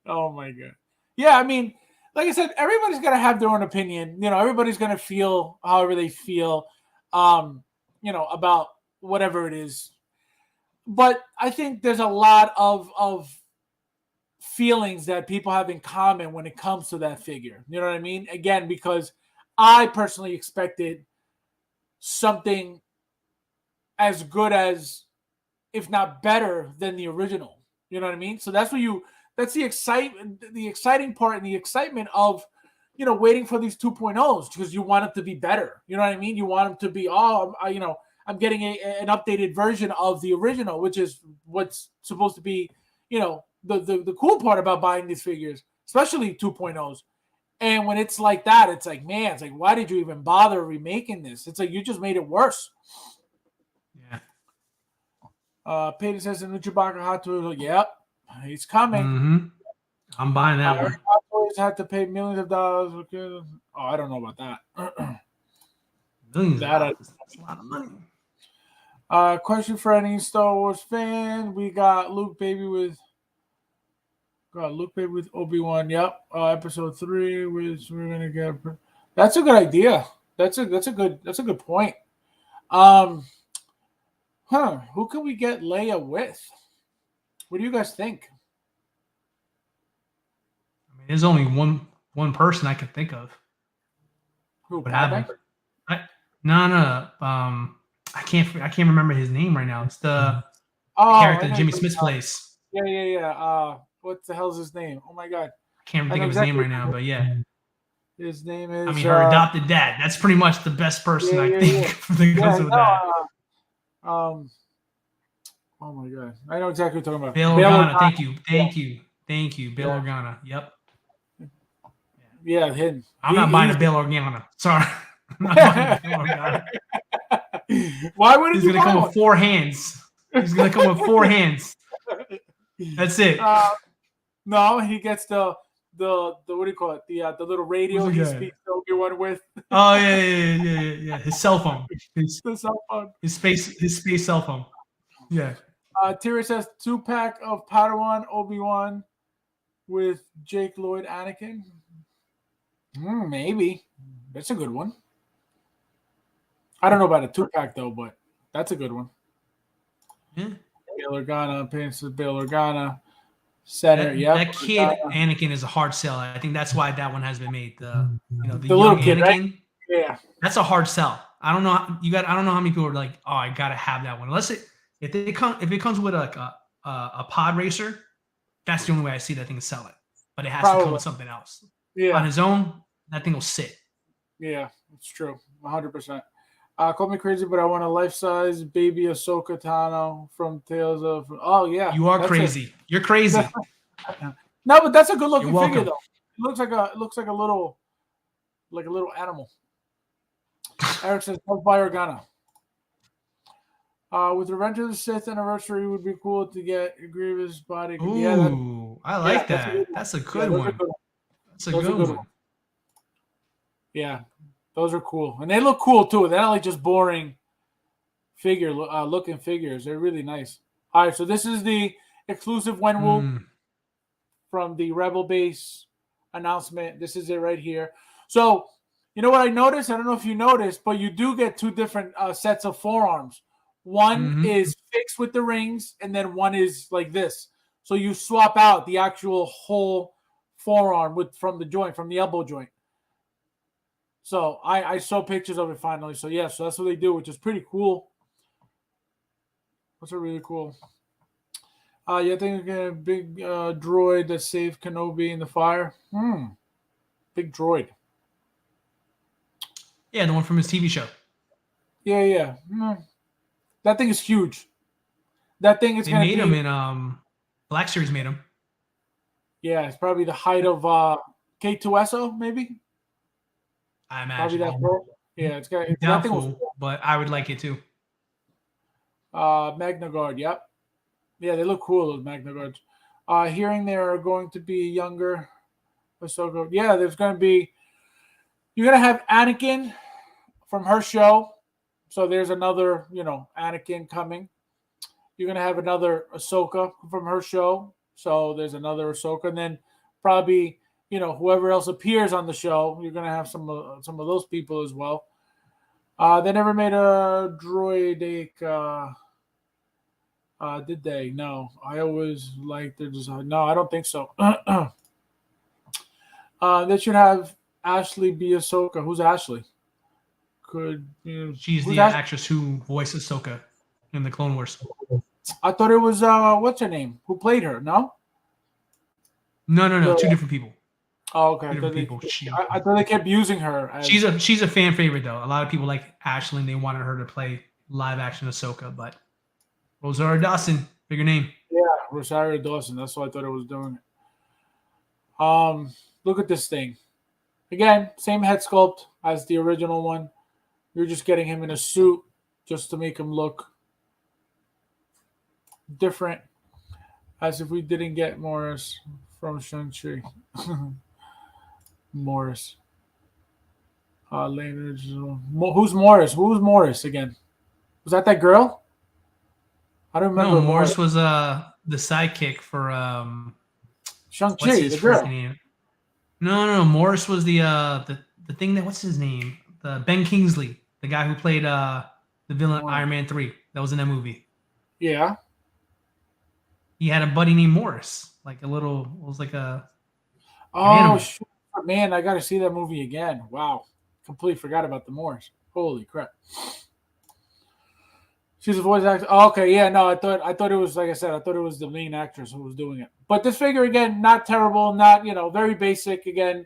Oh my god. Yeah, I mean, like I said, everybody's gonna have their own opinion. Everybody's gonna feel however they feel, about whatever it is. But I think there's a lot of feelings that people have in common when it comes to that figure. You know what I mean? Again, because I personally expected something as good as, if not better than the original. You know what I mean? So that's the exciting part and the excitement of, waiting for these 2.0s because you want it to be better. You know what I mean? You want them to be, I'm getting an updated version of the original, which is what's supposed to be, the cool part about buying these figures, especially 2.0s. And when it's like that, it's like, man, it's like, why did you even bother remaking this? It's like, you just made it worse. Yeah. Peyton says the new Chewbacca Hot Toys. Yep, he's coming. Mm-hmm. I'm buying that one. Hot Toys had to pay millions of dollars. Oh, I don't know about that. Millions of dollars. That's a lot of money. Question for any Star Wars fan. We got Luke Baby with Obi-Wan. Yep. Episode 3, which we're gonna get. That's a good idea. That's a good point. Who can we get Leia with? What do you guys think? I mean, there's only one person I can think of. Who? What happened? No. I can't remember his name right now. It's the character Jimmy Smith plays. Yeah. What the hell's his name? Oh my god. I can't think of his name right now, but yeah. His name is. I mean, her adopted dad. That's pretty much the best person I think that goes with that. Oh my god, I know exactly what you're talking about. Bail Organa. Thank you. Bail Organa. Yep. Yeah, him. I'm not buying a Bail Organa. Sorry. I'm not buying a Bail Organa. Why wouldn't He's you going to buy come one? with 4 hands. He's going to come with 4 hands. That's it. No, he gets the what do you call it? The little radio Who's he the guy? speaks to everyone with. Oh yeah. His cell phone. The cell phone. His space cell phone. Yeah. Tyra says 2-pack of Padawan Obi-Wan with Jake Lloyd Anakin. Maybe. That's a good one. I don't know about a 2-pack though, but that's a good one. Yeah. Bail Organa, Princess Bail Organa, Center. That kid Anakin is a hard sell. I think that's why that one has been made. The young little kid, Anakin. right? Yeah. That's a hard sell. I don't know. I don't know how many people are like, oh, I gotta have that one. Unless if it comes with like a pod racer, that's the only way I see that thing sell it. But it has to come with something else. Yeah. On his own, that thing will sit. Yeah, it's true. 100%. Call me crazy, but I want a life-size baby Ahsoka Tano from Tales of. Oh yeah, you are crazy. You're crazy. No, but that's a good-looking You're figure welcome. though. It looks like a little animal. Eric says, "Don't buy Organa." With Revenge of the Sith anniversary, would be cool to get Grievous body. Ooh, I like that. That's a good one. That's a good one. Yeah, those are cool, and they look cool too. They're not like just boring looking figures. They're really nice. All right, so this is the exclusive Wenwu from the Rebel Base announcement. This is it right here. So, you know what I noticed? I don't know if you noticed, but you do get 2 different sets of forearms. One is fixed with the rings, and then one is like this. So you swap out the actual whole forearm from the elbow joint. So I saw pictures of it finally. So yeah, so that's what they do, which is pretty cool. That's really cool. Yeah, I think a big droid that saved Kenobi in the fire. Big droid. Yeah, the one from his TV show. Yeah. That thing is huge. That thing is going to be. They made him in Black Series. Made him. Yeah, it's probably the height of K2SO, maybe. I imagine. Probably that. Yeah, it's got. Doubtful, but I would like it too. Magna Guard. Yep. Yeah, they look cool, those Magna Guards. Hearing there are going to be younger Ahsoka. Yeah, there's going to be. You're going to have Anakin from her show. So there's another, Anakin coming. You're going to have another Ahsoka from her show. So there's another Ahsoka. And then probably, whoever else appears on the show, you're going to have some of those people as well. They never made a droidic. Did they? No. I always liked their design. No, I don't think so. They should have Ashley be Ahsoka. Who's Ashley? She's the actress who voiced Ahsoka in the Clone Wars. I thought it was what's her name? Who played her? No. 2 different people. Oh, okay. I thought they kept using her. She's a fan favorite though. A lot of people like Ashley and they wanted her to play live action Ahsoka, but Rosario Dawson, bigger name. Yeah, Rosario Dawson. That's what I thought it was doing. Look at this thing. Again, same head sculpt as the original one. You're just getting him in a suit just to make him look different, as if we didn't get Morris from Shang-Chi. Morris. Who's Morris? Who was Morris again? Was that girl? I don't remember. No, Morris was the sidekick for Shang-Chi, the girl. Name? No. Morris was the thing that, what's his name? The Ben Kingsley, the guy who played the villain Iron Man 3. That was in that movie. Yeah. He had a buddy named Morris, like a little. It was like a. Oh man, I got to see that movie again. Wow, completely forgot about the Morris. Holy crap. She's a voice actor. Oh, okay, yeah, no, I thought it was, like I said, I thought it was the main actress who was doing it. But this figure again, not terrible, not very basic. Again,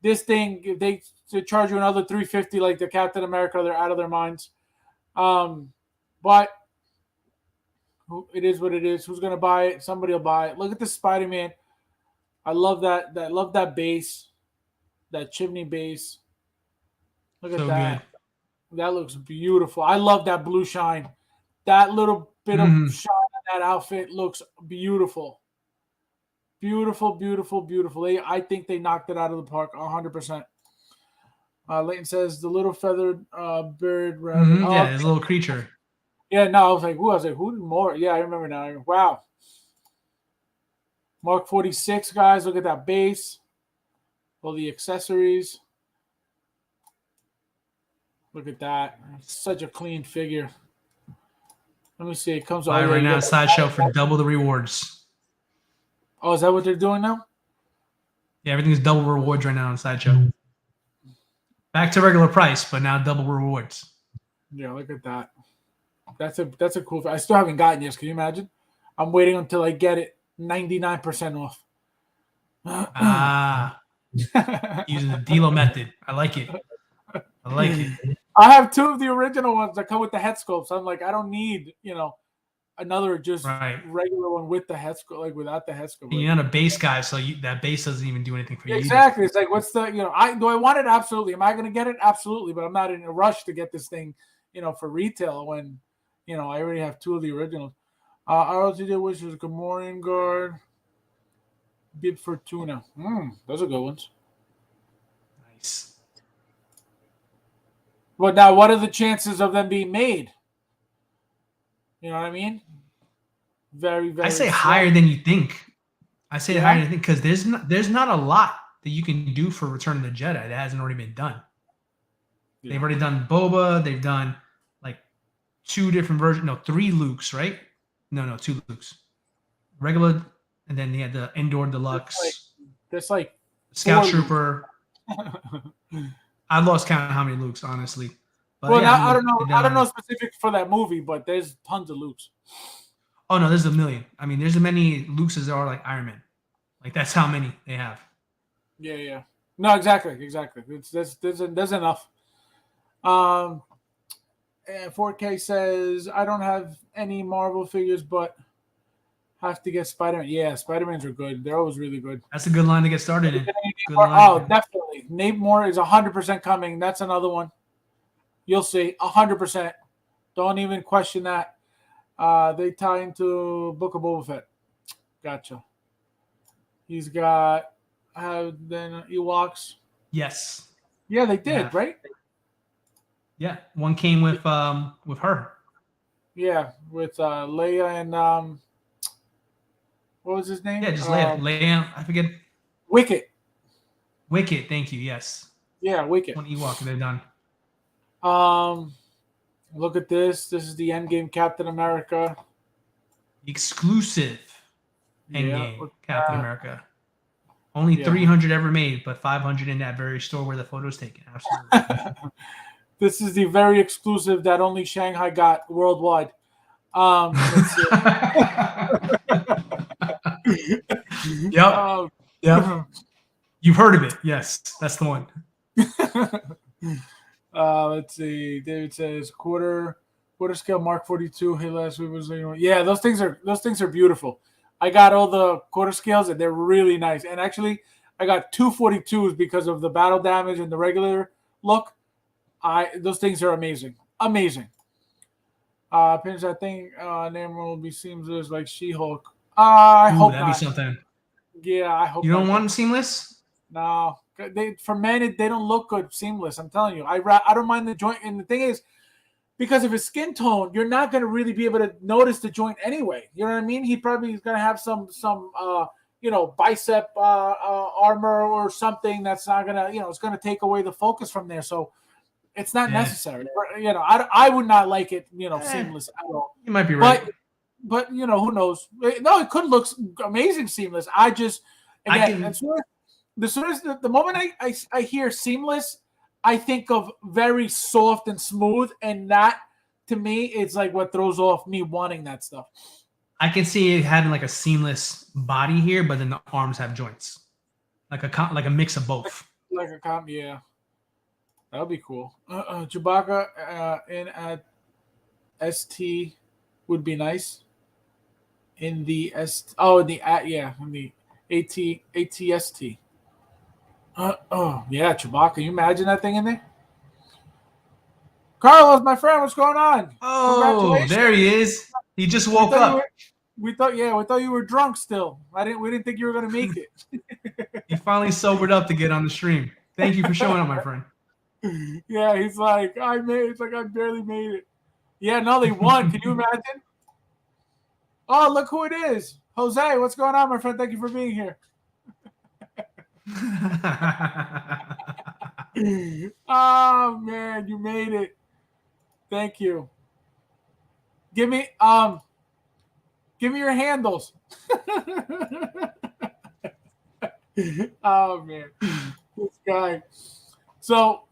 this thing, if they charge you another $350 like the Captain America, they're out of their minds. But it is what it is. Who's gonna buy it? Somebody will buy it. Look at the Spider-Man. I love that. Love that base. That chimney base. Look at So good. that. That looks beautiful. I love that blue shine. That little bit of Mhm. shine on that outfit looks beautiful. Beautiful, beautiful, beautiful. I think they knocked it out of the park 100%. Leighton says the little feathered bird rabbit. Oh, Yeah, his little creature. yeah, no, I was like, who? I was like, who more? Yeah, I remember now. Wow. Mark 46, guys. Look at that base. All the accessories. Look at that. Such a clean figure. Let me see. It comes. Oh Buy yeah, right you now got at that. Sideshow for double the rewards. Oh, is that what they're doing now? Yeah, everything's double rewards right now on Sideshow. Back to regular price, but now double rewards. Yeah, look at that. That's a cool. I still haven't gotten yours. Can you imagine? I'm waiting until I get it 99% off. Ah, using the Delo method. I like it. I like it. I have two of the original ones that come with the head sculpts. I'm like, I don't need, another just Right. regular one with the head sculpt, like without the head sculpt. And you're not a base guy, so that base doesn't even do anything for you. Exactly. It's like, what's the, do I want it? Absolutely. Am I going to get it? Absolutely. But I'm not in a rush to get this thing, for retail when, I already have two of the originals. I also did wish was Gamorrean Guard, Bib Fortuna. Those are good ones. Nice. But now, what are the chances of them being made? You know what I mean? Very, very. I say slight. higher than you think. I say Yeah? higher than you think because there's not a lot that you can do for Return of the Jedi that hasn't already been done. Yeah. They've already done Boba. They've done like 2 different versions. No, 3 Lukes, right? No, 2 Lukes. Regular, and then they had the Indoor Deluxe. There's like Scout 4 Trooper. I lost count of how many Lukes, honestly. But well, yeah, I don't know. I don't know done. specific for that movie, but there's tons of Lukes. Oh no, there's a million. I mean, there's as many Lukes as there are like Iron Man. Like that's how many they have. Yeah. No, exactly. There's enough. And 4K says I don't have any Marvel figures, but have to get Spider-Man. Yeah, Spider-Mans are good. They're always really good. That's a good line to get started in. Good Oh, definitely. Nate Moore is 100% coming. That's another one. You'll see. 100%. Don't even question that. They tie into Book of Boba Fett. Gotcha. He's got then Ewoks. Yes. Yeah, they did, right? Yeah, one came with her. Yeah, with Leia and what was his name? Yeah, just Leia. Leia, I forget. Wicket. Wicket, thank you. Yes. Yeah, Wicket. One Ewok they've done. Look at this. This is the Endgame Captain America. Exclusive Endgame Captain America. Only 300 ever made, but 500 in that very store where the photo's taken. Absolutely. This is the very exclusive that only Shanghai got worldwide. Let's see. Yep. You've heard of it. Yes, that's the one. Let's see. David says quarter scale Mark 42. Hey, last week was yeah. Those things are beautiful. I got all the quarter scales and they're really nice. And actually, I got 2 42s because of the battle damage and the regular look. Those things are amazing. Amazing. Pins, I think name will be seamless like She-Hulk. I hope that'd not. Be something. Yeah, I hope you don't not. want seamless. No, for men they don't look good seamless. I'm telling you, I don't mind the joint. And the thing is, because of his skin tone, you're not going to really be able to notice the joint anyway. You know what I mean? He probably is going to have some bicep armor or something that's not going to it's going to take away the focus from there. So it's not necessary. I would not like it seamless at all. You might be right. But who knows? No, it could look amazing seamless. I just as soon as the moment I hear seamless, I think of very soft and smooth, and that to me it's like what throws off me wanting that stuff. I can see it having like a seamless body here, but then the arms have joints, like a mix of both. Like a yeah, that would be cool. Chewbacca in at ST would be nice. In the ATST. Oh yeah, Chewbacca. Can you imagine that thing in there? Carlos, my friend, what's going on? Oh, Congratulations. there he is. He just We woke thought you up. were. We thought you were drunk still. We didn't think you were gonna make it. He finally sobered up to get on the stream. Thank you for showing up, my friend. Yeah, he's like, I made. It's like I barely made it. Yeah, no, they won. Can you imagine? Oh, look who it is, Jose. What's going on, my friend? Thank you for being here. Oh man, you made it. Thank you. Give me your handles. Oh man, this guy. So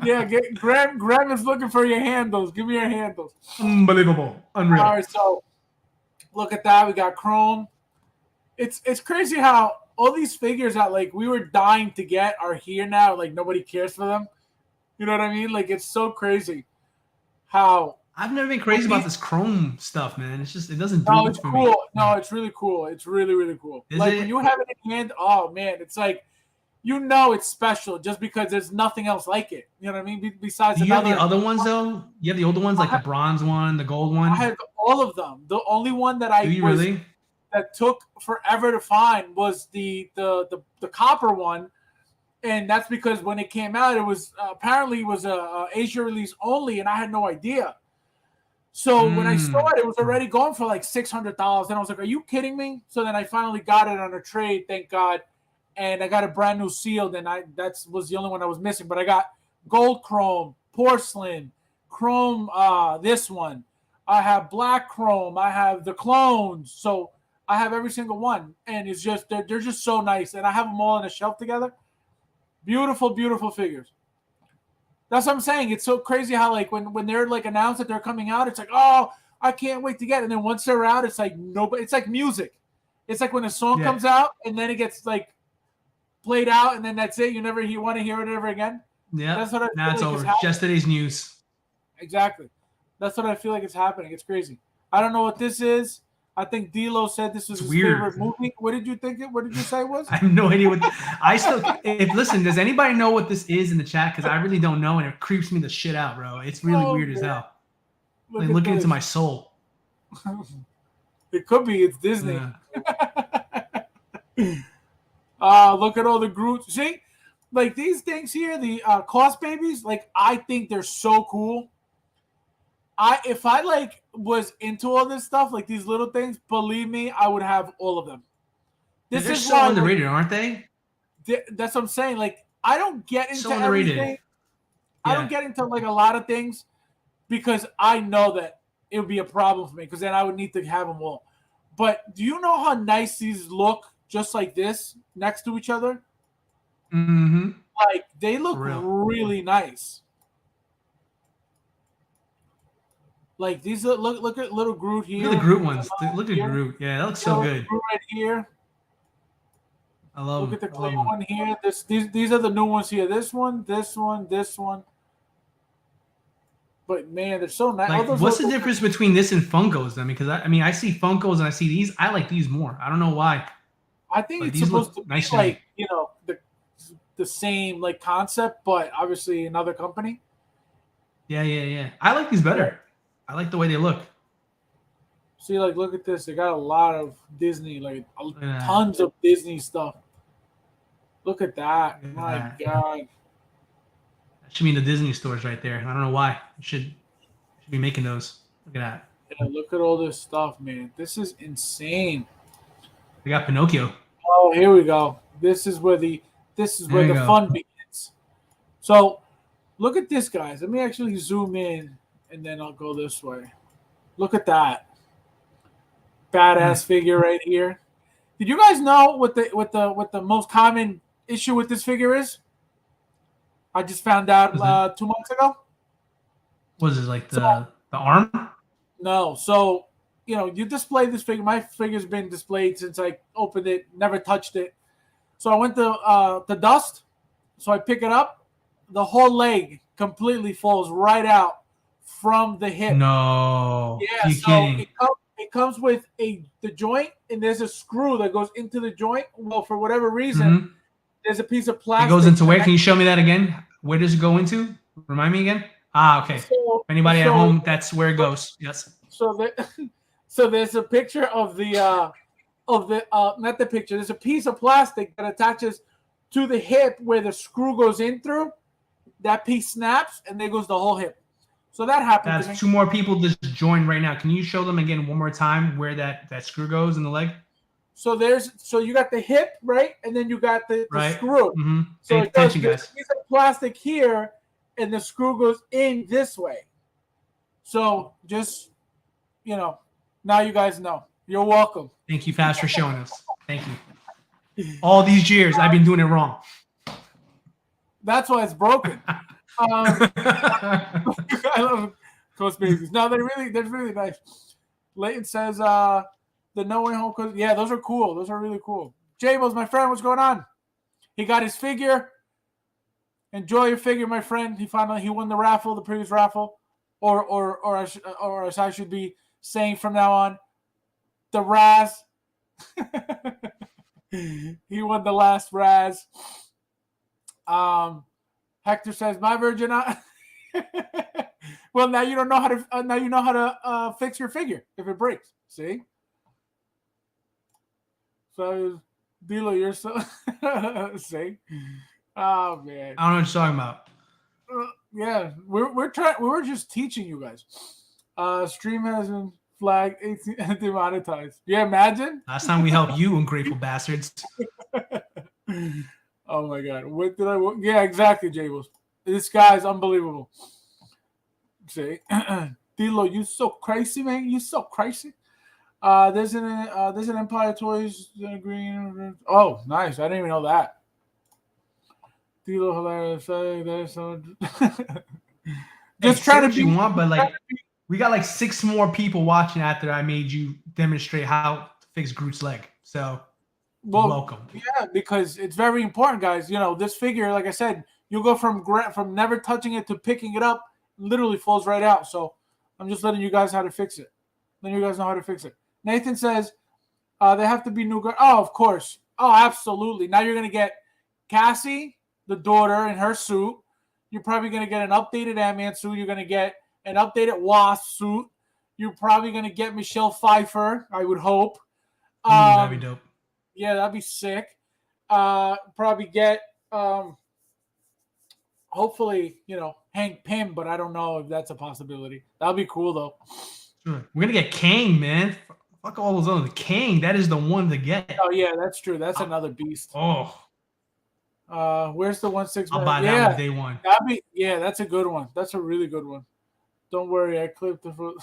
yeah, Graham is looking for your handles. Give me your handles. Unbelievable. Unreal. All right, so look at that. We got Chrome. It's crazy how all these figures that like we were dying to get are here now. Like nobody cares for them. You know what I mean? Like it's so crazy how. I've never been crazy about this Chrome stuff, man. It's just, it doesn't do No, it it's for cool. me. No, it's really cool. It's really, really cool. Is like it? when you have it in hand, oh man, it's like you know it's special just because there's nothing else like it. You know what I mean? Besides Do you another. have the other ones though? You have the older ones, like the bronze one, the gold one. I have all of them. The only one that Do you really? that took forever to find was the copper one, and that's because when it came out, it was apparently it was a Asia release only, and I had no idea. So when I saw it, it was already going for like $600, and I was like, "Are you kidding me?" So then I finally got it on a trade, thank God, and I got a brand new sealed, and that was the only one I was missing. But I got gold chrome, porcelain, chrome. This one, I have black chrome. I have the clones. So I have every single one, and it's just they're just so nice, and I have them all on a shelf together. Beautiful, beautiful figures. That's what I'm saying. It's so crazy how like when they're like announced that they're coming out, it's like, oh, I can't wait to get it. And then once they're out, it's like nobody. It's like music. It's like when a song comes out and then it gets like played out, and then that's it. You want to hear it ever again. Yeah, that's what I now it's over. Yesterday's news. Exactly. That's what I feel like it's happening. It's crazy. I don't know what this is. I think D'Lo said this was his favorite movie. What did you think? What did you say it was? I have no idea what. I still. Listen, does anybody know what this is in the chat? Because I really don't know, and it creeps me the shit out, bro. It's really weird as hell. Like looking into my soul. It could be. It's Disney. Look at all the Groots. See, like these things here, the Cost Babies. Like I think they're so cool. If I like was into all this stuff, like these little things, believe me, I would have all of them. They're so underrated, aren't they? That's what I'm saying. Like I don't get into everything. Yeah. I don't get into like a lot of things because I know that it would be a problem for me because then I would need to have them all. But do you know how nice these look just like this next to each other? Mm-hmm. Like they look really nice. Like these look at little Groot here. Look at the Groot ones. Look at Groot. Yeah, that looks so good. Groot right here. I love. Look at the clear one here. These are the new ones here. This one. But man, they're so nice. Like, what's the difference between this and Funkos then? Because I see Funkos and I see these. I like these more. I don't know why. I think it's supposed to be like the same like concept, but obviously another company. Yeah. I like these better. I like the way they look. See, like, look at this. They got a lot of Disney, like tons of Disney stuff. Look at that. My God. That should be in the Disney stores right there. I don't know why. It should be making those. Look at that. Yeah, look at all this stuff, man. This is insane. They got Pinocchio. Oh, here we go. This is where the fun begins. So, look at this, guys. Let me actually zoom in, and then I'll go this way. Look at that. Badass figure right here. Did you guys know what the most common issue with this figure is? I just found out 2 months ago. Was it like the arm? No. So, you display this figure. My figure's been displayed since I opened it, never touched it. So I went to the dust. So I pick it up. The whole leg completely falls right out from the hip. No. Yeah. You're kidding. it comes with the joint, and there's a screw that goes into the joint. Well, for whatever reason, Mm-hmm. there's a piece of It plastic. goes into where? Can you show me that again? Where does it go into? Remind me again. Okay. So, Anybody at home, that's where it goes. Yes. So so there's a picture of the not the picture. There's a piece of plastic that attaches to the hip where the screw goes in through. That piece snaps, and there goes the whole hip. So that happened to me. That's 2 more people just joined right now. Can you show them again one more time where that screw goes in the leg? So you got the hip, right? And then you got the screw. Mm-hmm. So Pay attention, guys. There's a piece of plastic here, and the screw goes in this way. So just, now you guys know. You're welcome. Thank you, Fast, for showing us. Thank you. All these years, I've been doing it wrong. That's why it's broken. I love Coast Babies. No, they're really nice. Leighton says the No Way Home Coast. Yeah, those are cool. Those are really cool. Jables, my friend, what's going on? He got his figure. Enjoy your figure, my friend. He won the previous raffle, or as I should be saying from now on, the Raz. He won the last Raz. Hector says, "My Virgin." Well, now you don't know how to. Now you know how to fix your figure if it breaks. See. So, Dilo, you're so. See. Oh man. I don't know what you're talking about. Yeah, we're trying. We were just teaching you guys. Stream has been flagged demonetized. Yeah, imagine. Last time we helped you, ungrateful bastards. Oh my god! What did I? Yeah, exactly, Jables. This guy's unbelievable. See, Dilo, you so crazy, man. You so crazy. There's an Empire Toys green. Oh, nice. I didn't even know that. Dilo, hilarious. There's so. Just trying to be. You want, but like, we got like 6 more people watching after I made you demonstrate how to fix Groot's leg. So. Well, welcome. Yeah, because it's very important, guys. This figure, like I said, you go from never touching it to picking it up, literally falls right out. So I'm just letting you guys how to fix it. Letting you guys know how to fix it. Nathan says they have to be new. Oh, of course. Oh, absolutely. Now you're gonna get Cassie, the daughter, in her suit. You're probably gonna get an updated Ant-Man suit. You're gonna get an updated Wasp suit. You're probably gonna get Michelle Pfeiffer. I would hope. That'd be dope. Yeah, that'd be sick. Probably get, hopefully, Hank Pym, but I don't know if that's a possibility. That'd be cool, though. Sure. We're going to get Kang, man. Fuck all those others. Kang, that is the one to get. Oh, yeah, that's true. That's another beast. Oh. Where's the 1/6? I'll buy that one day one. That's a good one. That's a really good one. Don't worry, I clipped the foot.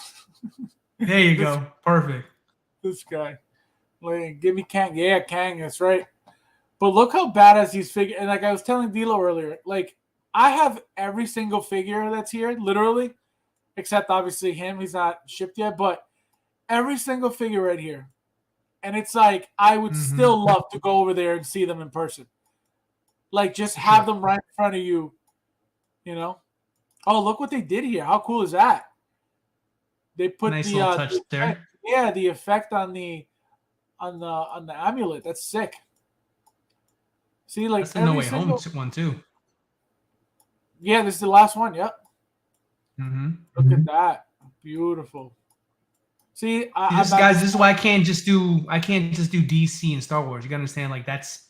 There you go. Perfect. This guy. Give me Kang. Yeah, Kang. That's right. But look how badass these figures. And like I was telling Dilo earlier, like I have every single figure that's here, literally, except obviously him. He's not shipped yet, but every single figure right here. And it's like I would still love to go over there and see them in person. Like just have them right in front of you. Oh, look what they did here. How cool is that? They put nice little touch there. Yeah, the effect on the amulet. That's sick. See, like that's the No Way Home one too. Yeah, this is the last one. Yep. Look at that, beautiful. See, guys, this is why I can't just do DC and Star Wars. You gotta understand, like that's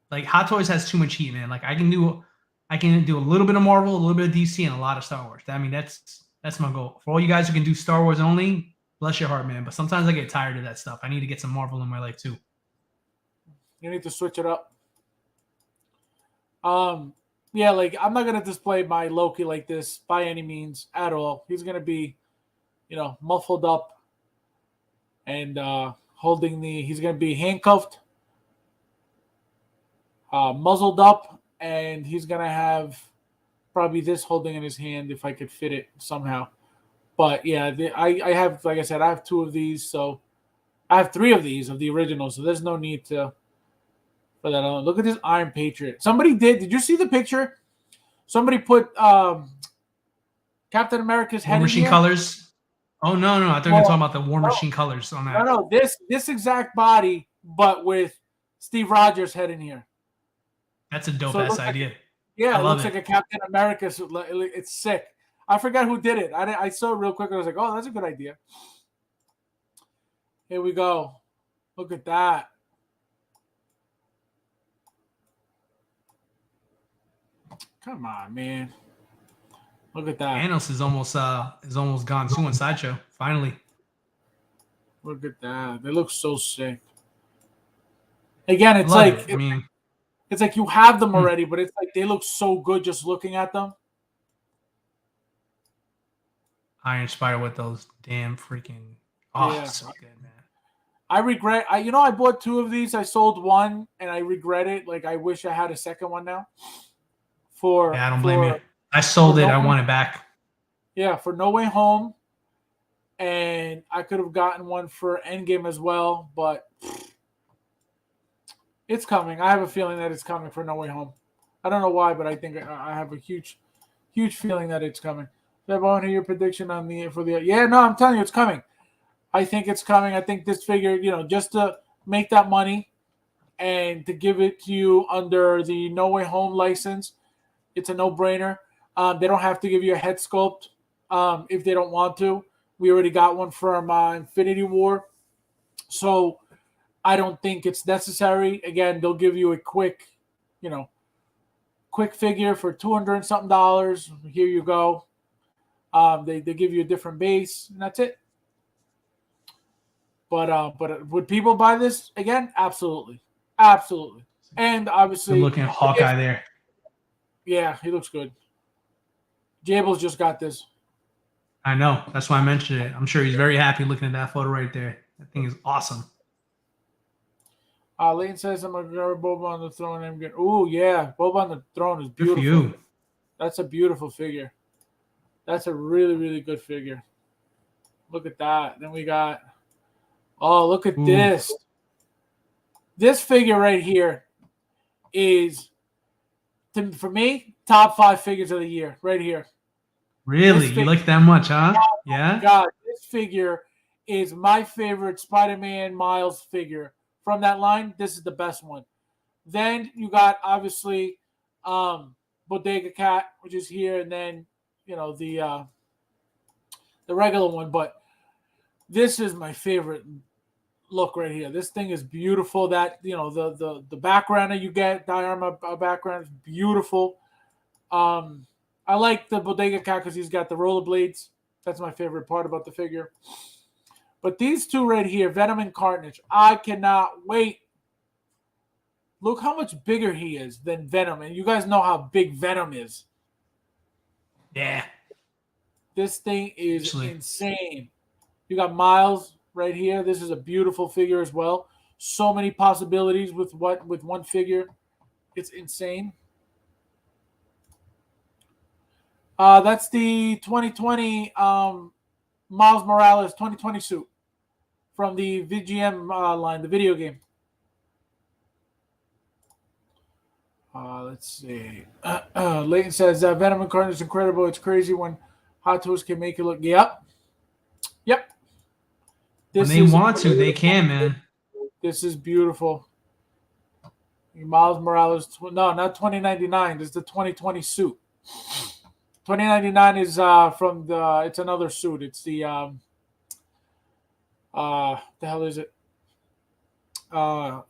like Hot Toys has too much heat, man. Like I can do a little bit of Marvel, a little bit of DC, and a lot of Star Wars. I mean, that's my goal. For all you guys who can do Star Wars only, bless your heart, man. But sometimes I get tired of that stuff. I need to get some Marvel in my life too. You need to switch it up. Yeah, like I'm not gonna display my Loki like this by any means at all. He's gonna be, muffled up and he's gonna be handcuffed, muzzled up, and he's gonna have probably this holding in his hand if I could fit it somehow. But yeah, I have, like I said, I have 2 of these, so I have 3 of these of the original, so there's no need for that on. Look at this Iron Patriot. Somebody did you see the picture? Somebody put Captain America's head in Machine here. colors. Oh no, I thought you were talking about the War Machine colors on that. No, this exact body, but with Steve Rogers' head in here. That's a dope ass idea. It looks like a Captain America suit. It's sick. I forgot who did it. I saw it real quick and I was like, oh, that's a good idea. Here we go. Look at that. Come on, man. Look at that. Thanos is almost gone too in Sideshow. Finally. Look at that. They look so sick. Again, it's like you have them already, but it's like they look so good just looking at them. Iron Spider with those damn freaking so good, man. I regret I bought 2 of these. I sold one and I regret it. Like I wish I had a second one now. I don't blame you. I sold it. I want it back. Yeah, for No Way Home. And I could have gotten one for Endgame as well, but it's coming. I have a feeling that it's coming for No Way Home. I don't know why, but I think I have a huge feeling that it's coming. I want to hear your prediction on Yeah, no, I'm telling you, it's coming. I think it's coming. I think this figure, just to make that money and to give it to you under the No Way Home license, it's a no-brainer. They don't have to give you a head sculpt if they don't want to. We already got one from Infinity War. So I don't think it's necessary. Again, they'll give you a quick figure for $200 and something. Here you go. They give you a different base, and that's it. But would people buy this again? Absolutely. And obviously, you're looking at Hawkeye there. Yeah, he looks good. Jables just got this. I know. That's why I mentioned it. I'm sure he's very happy looking at that photo right there. That thing is awesome. Leighton says I'm gonna grab Boba on the throne and get. Oh yeah, Boba on the throne is beautiful. Good for you. That's a beautiful figure. That's a really, really good figure. Look at that. Then we got. Oh, look at this. This figure right here is, for me, top 5 figures of the year. Right here. Really? You like that much, huh? Yeah. God, this figure is my favorite Spider-Man Miles figure from that line. This is the best one. Then you got obviously Bodega Cat, which is here, and then the regular one. But this is my favorite look right here. This thing is beautiful. That the background that you get, diorama background is beautiful. I like the Bodega Cat because he's got the rollerblades. That's my favorite part about the figure. But these two right here, Venom and Carnage, I cannot wait. Look how much bigger he is than Venom. And you guys know how big Venom is. Yeah. This thing is insane. You got Miles right here. This is a beautiful figure as well. So many possibilities with one figure. It's insane. That's the 2020 Miles Morales 2020 suit from the VGM line, the video game. Let's see. Leighton says Venom and Carnage is incredible. It's crazy when Hot Toys can make it look. Yep. When they want to, they can, man. This is beautiful. Miles Morales. No, not 2099. This is the 2020 suit. 2099 is from the. It's another suit. It's the. The hell is it?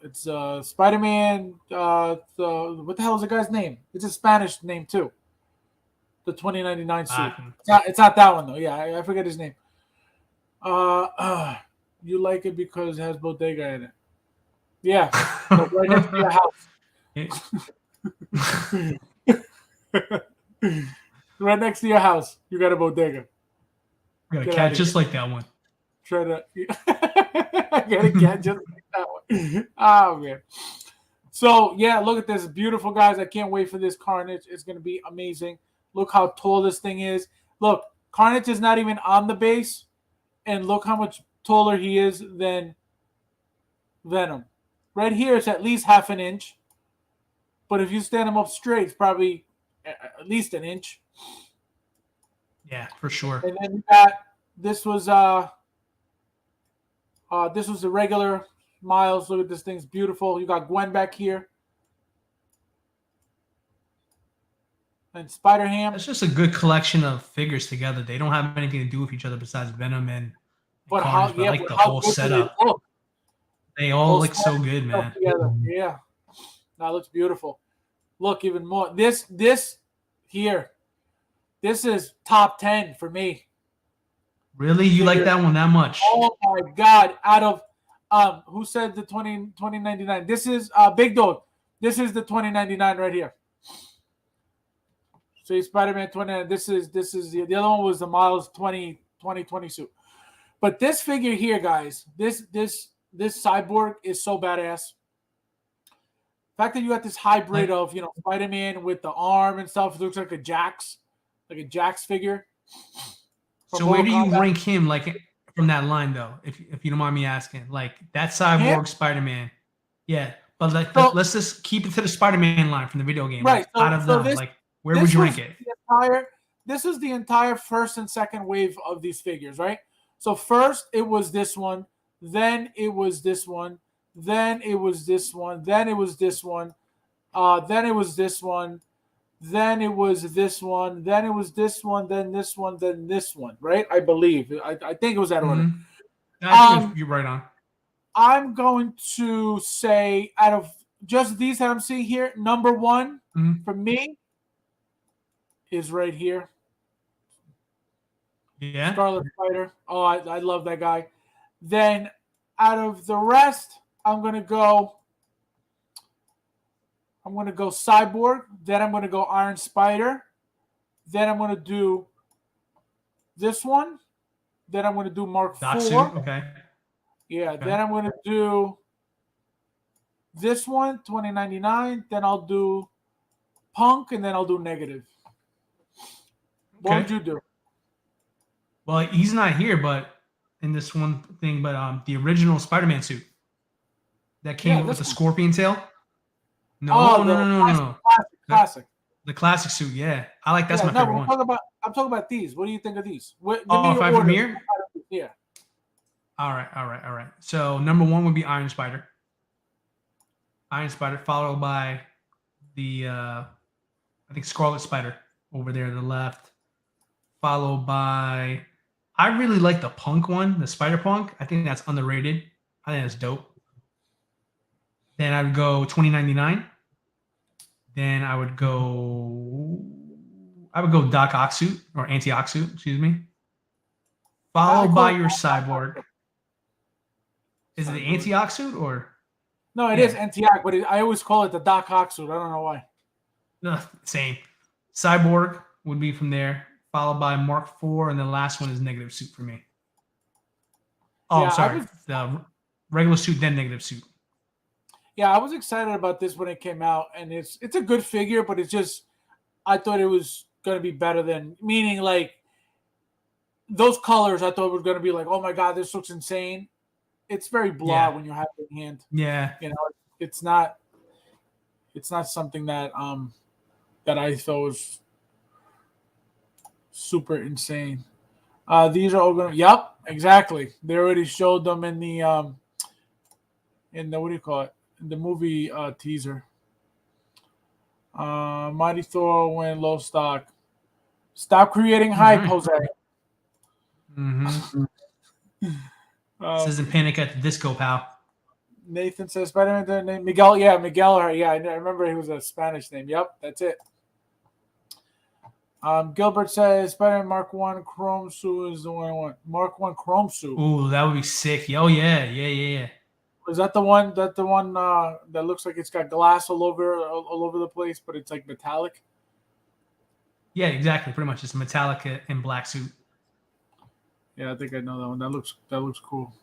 It's Spider-Man. What the hell is the guy's name? It's a Spanish name too. The 2099 suit. It's not that one though. Yeah, I forget his name. You like it because it has Bodega in it. Yeah, right next to your house. Right next to your house, you got a Bodega. Got a cat just like that one. Try to. I got a cat just like that one. Oh man. So yeah, look at this, beautiful guys. I can't wait for this Carnage. It's gonna be amazing. Look how tall this thing is. Look, Carnage is not even on the base, and look how much taller he is than Venom. Right here, it's at least half an inch. But if you stand him up straight, it's probably at least an inch. Yeah, for sure. And then you got this was the regular Miles. Look at this thing's beautiful. You got Gwen back here. And Spider-Ham. It's just a good collection of figures together. They don't have anything to do with each other besides Venom and But Carnage. But I like the whole good do they setup. look? They all look so Spider-Man good, man. together. Yeah. That looks beautiful. Look, even more. This here. This is top 10 for me. Really? You like that one that much? Oh my God. Out of who said the 2099? This is Big Dog. This is the 2099 right here. So Spider-Man 20. This is the other one was the Miles 2020 suit. But this figure here, guys, this cyborg is so badass. The fact that you got this hybrid of Spider-Man with the arm and stuff, it looks like a Jax figure. So where do you rank him, like from that line, though? If you don't mind me asking, like that cyborg Spider-Man, yeah. But let's just keep it to the Spider-Man line from the video game, right? Like, out of them, like where would you rank it? This is the entire first and second wave of these figures, right? So first it was this one, then it was this one, then it was this one, then it was this one, then it was this one, then it was this one, then it was this one, then this one, then this one, right? I believe. I think it was that order. I think you're right on. I'm going to say out of just these that I'm seeing here, number one for me is right here. Yeah. Scarlet Spider. Oh, I love that guy. Then out of the rest, I'm gonna go Cyborg. Then I'm gonna go Iron Spider. Then I'm gonna do this one. Then I'm gonna do Mark IV. Okay. Yeah. Okay. Then I'm gonna do this one, 2099. Then I'll do Punk, and then I'll do Negative. What would you do? Well, he's not here, but in this one thing, but the original Spider-Man suit that came with the scorpion tail. No. Classic. The classic suit, yeah. I like that's my favorite one. I'm talking about these. What do you think of these? Give me if I'm from here? Yeah. All right. So number one would be Iron Spider. Followed by the I think Scarlet Spider over there to the left. Followed by, I really like the Punk one, the Spider Punk. I think that's underrated. I think that's dope. Then I would go 2099. Then I would go Doc Ock suit or Anti-Ock suit, excuse me. Followed by your Cyborg. Is it the Anti-Ock suit or? No, it is Anti-Ock, but I always call it the Doc Ock suit. I don't know why. No, same. Cyborg would be from there, followed by Mark IV, and the last one is Negative suit for me. Oh, yeah, sorry. The regular suit, then Negative suit. Yeah, I was excited about this when it came out, and it's a good figure, but it's just I thought it was going to be better than, meaning like those colors I thought were going to be like, oh my God, this looks insane. It's very blah when you have it in hand. Yeah. It's not something that that I thought was super insane. These are all going to, yep, exactly. They already showed them in the what do you call it? In the movie teaser. Mighty Thor went low stock. Stop creating hype, Jose. Mm-hmm. This isn't Panic at the Disco, pal. Nathan says Spider-Man name Miguel. Yeah, Miguel. Yeah, I remember he was a Spanish name. Yep, that's it. Gilbert says Spider-Man Mark 1 Chrome suit is the one I want. Mark 1 Chrome suit. Ooh, that would be sick. Oh yeah. Is that the one? That looks like it's got glass all over the place, but it's like metallic. Yeah, exactly. Pretty much, it's metallic and black suit. Yeah, I think I know that one. That looks cool.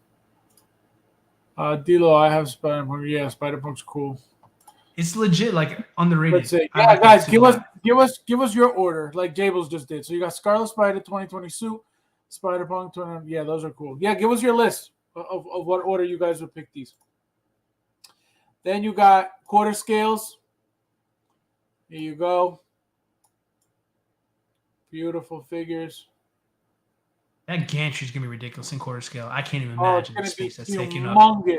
Dilo, I have Spider-Punk. Yeah, Spider-Punk's cool. It's legit, like underrated. Let's see. Yeah, guys, give us your order, like Jables just did. So you got Scarlet Spider 2020 suit, Spider-Punk 20. Yeah, those are cool. Yeah, give us your list of what order you guys would pick these. Then you got quarter scales. Here you go. Beautiful figures. That gantry is gonna be ridiculous in quarter scale. I can't even Oh, it's imagine the gonna be space that's taking up. humongous.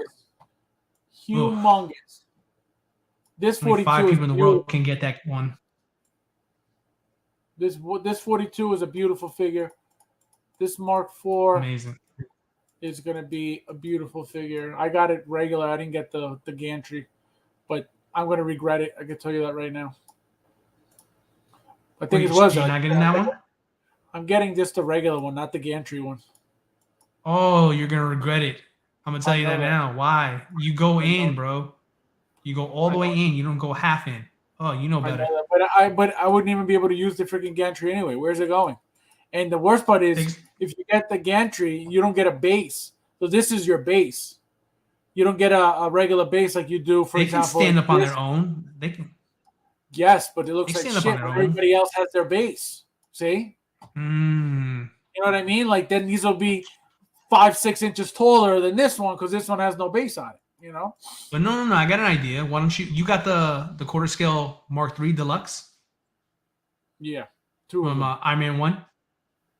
Oof. Humongous. This Only 5 42 is people in the beautiful. world can get that one. This 42 is a beautiful figure. This Mark IV Amazing. is going to be a beautiful figure. I got it regular. I didn't get the gantry, but I'm going to regret it. I can tell you that right now. I think it was. You're not getting that one? I'm getting just the regular one, not the gantry one. Oh, you're gonna regret it. I'm gonna tell you that now. Why? You go in, bro. You go all the way in. You don't go half in. Oh, you know better. But I wouldn't even be able to use the freaking gantry anyway. Where's it going? And the worst part is, if you get the gantry, you don't get a base. So this is your base. You don't get a regular base like you do, for example. They can stand up on their own. They can. Yes, but it looks like shit when everybody else has their base. See? You know what I mean? Like, then these will be 5-6 inches taller than this one because this one has no base on it. You know? But no. I got an idea. Why don't you got the quarter scale Mark III Deluxe? Yeah, from Iron Man 1.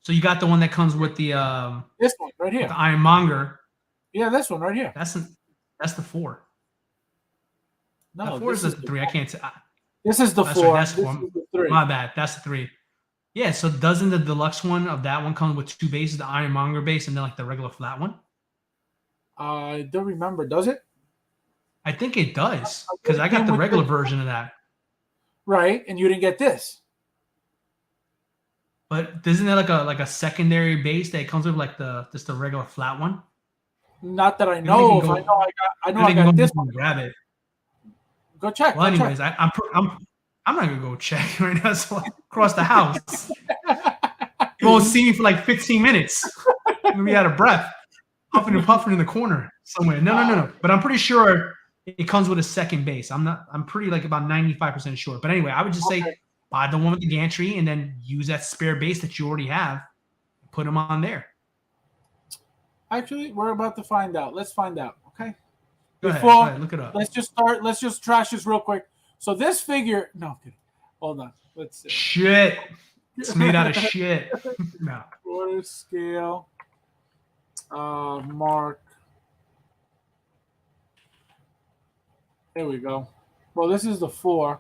So you got the one that comes with the this one right here, the Ironmonger. Yeah, this one right here. That's the 4. No, the 4 is the 3. I can't say. This is the 4. Right, that's this 4. is the 3. My bad. That's the 3. Yeah. So doesn't the deluxe one of that one come with 2 bases, the Ironmonger base and then like the regular flat one? I don't remember. Does it? I think it does because I got the regular version of that. Right, and you didn't get this. But isn't there like a secondary base that comes with like just the regular flat one? Not that I know. I got this one. Grab it. Go check. Well, anyways, I'm not gonna go check right now. So across the house, you won't see me for like 15 minutes. I'm gonna be out of breath, huffing and puffing in the corner somewhere. No. But I'm pretty sure it comes with a second base. I'm pretty like about 95% sure. But anyway, I would just say buy the one with the gantry and then use that spare base that you already have. Put them on there. Actually, we're about to find out. Let's find out. Okay. Go ahead, look it up. Let's just trash this real quick. So this figure, no, hold on. Let's see. Shit. It's made out of shit. No. Quarter scale. Mark. There we go. Well, this is the 4.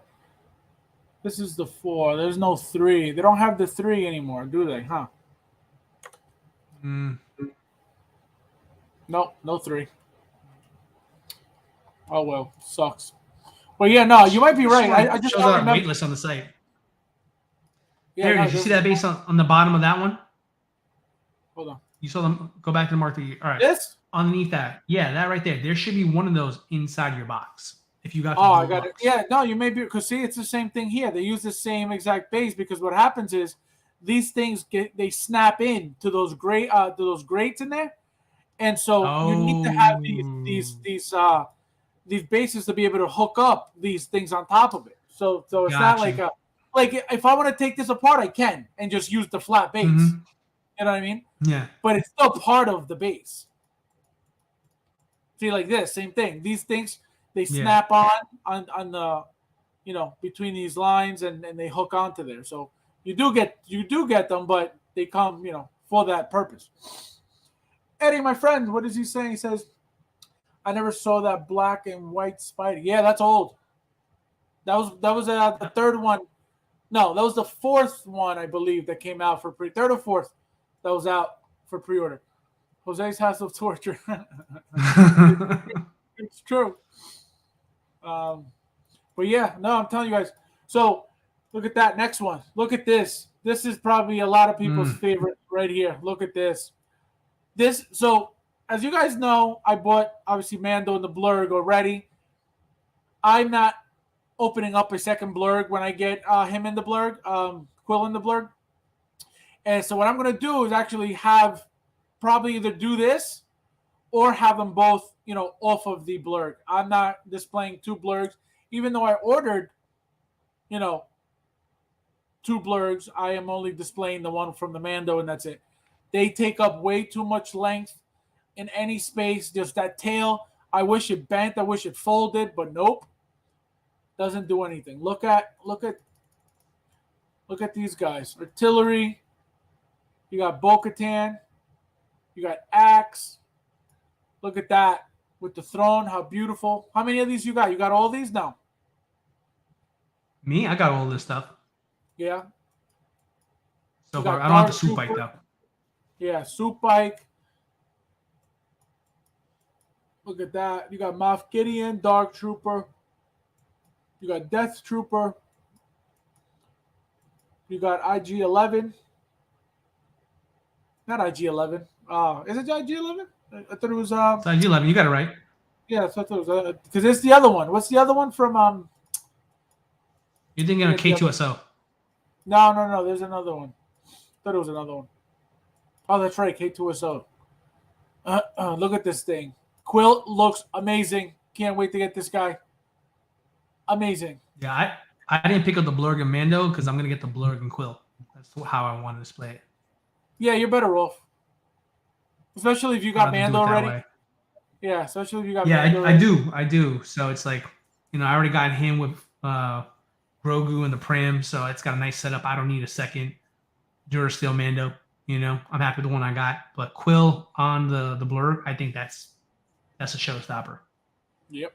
This is the 4. There's no 3. They don't have the 3 anymore, do they? Huh? No 3. Oh well, sucks. Well, yeah, no, you might be right. I just shows don't our remember. wait list on the site. Yeah, did you see that base on the bottom of that one? Hold on. You saw them. Go back to the Mark III. All right. This? Underneath that. Yeah, that right there. There should be one of those inside your box. If you got I got it. Yeah, no, you may be, because see, it's the same thing here. They use the same exact base because what happens is these things they snap in to those grates in there, and so you need to have these bases to be able to hook up these things on top of it. So it's not like if I want to take this apart, I can and just use the flat base. You know what I mean? Yeah. But it's still part of the base. See, like this, same thing. These things they snap on the, between these lines and they hook onto there. So you do get them, but they come, for that purpose. Eddie, my friend, what is he saying? He says, I never saw that black and white Spidey. Yeah, that's old. That was the third one. No, that was the 4th one, I believe, that came out for third or 4th that was out for pre-order. Jose's House of Torture. It's true. But yeah, no, I'm telling you guys. So look at that next one. Look at this. This is probably a lot of people's favorite right here. Look at this. So as you guys know, I bought obviously Mando and the Blurg already. I'm not opening up a second Blurg when I get him in the Blurg, Quill in the Blurg. And so what I'm going to do is actually have probably either do this or have them both, off of the Blurg. I'm not displaying 2 Blurgs. Even though I ordered, 2 Blurgs, I am only displaying the one from the Mando, and that's it. They take up way too much length in any space. Just that tail, I wish it bent. I wish it folded, but nope. Doesn't do anything. Look at these guys. Artillery. You got Bo-Katan. You got Axe. Look at that with the throne. How beautiful. How many of these you got? You got all these now? Me, I got all this stuff Yeah. so You far. got I don't have the Dark suit bike Trooper. though. Yeah, Suit Bike. Look at that. You got Moff Gideon, Dark Trooper. You got Death Trooper. You got IG-11. Not IG-11. Is it IG-11? I thought it was So IG-11, you got it right. yeah, I thought it was because it's the other one. What's the other one from You're thinking of K2SO. No. There's another one. I thought it was another one. Oh, that's right, K2SO. Look at this thing. Quill looks amazing. Can't wait to get this guy. Amazing. Yeah, I didn't pick up the Blurg and Mando because I'm gonna get the Blurg and Quill. That's how I want to display it. Yeah, you're better off. Especially if you got Mando already. Way. Yeah, especially if you got yeah, Mando I do. So it's like, I already got him with Grogu and the Prim, so it's got a nice setup. I don't need a second Durasteel Mando. I'm happy with the one I got. But Quill on the Blurg, I think that's a showstopper. Yep.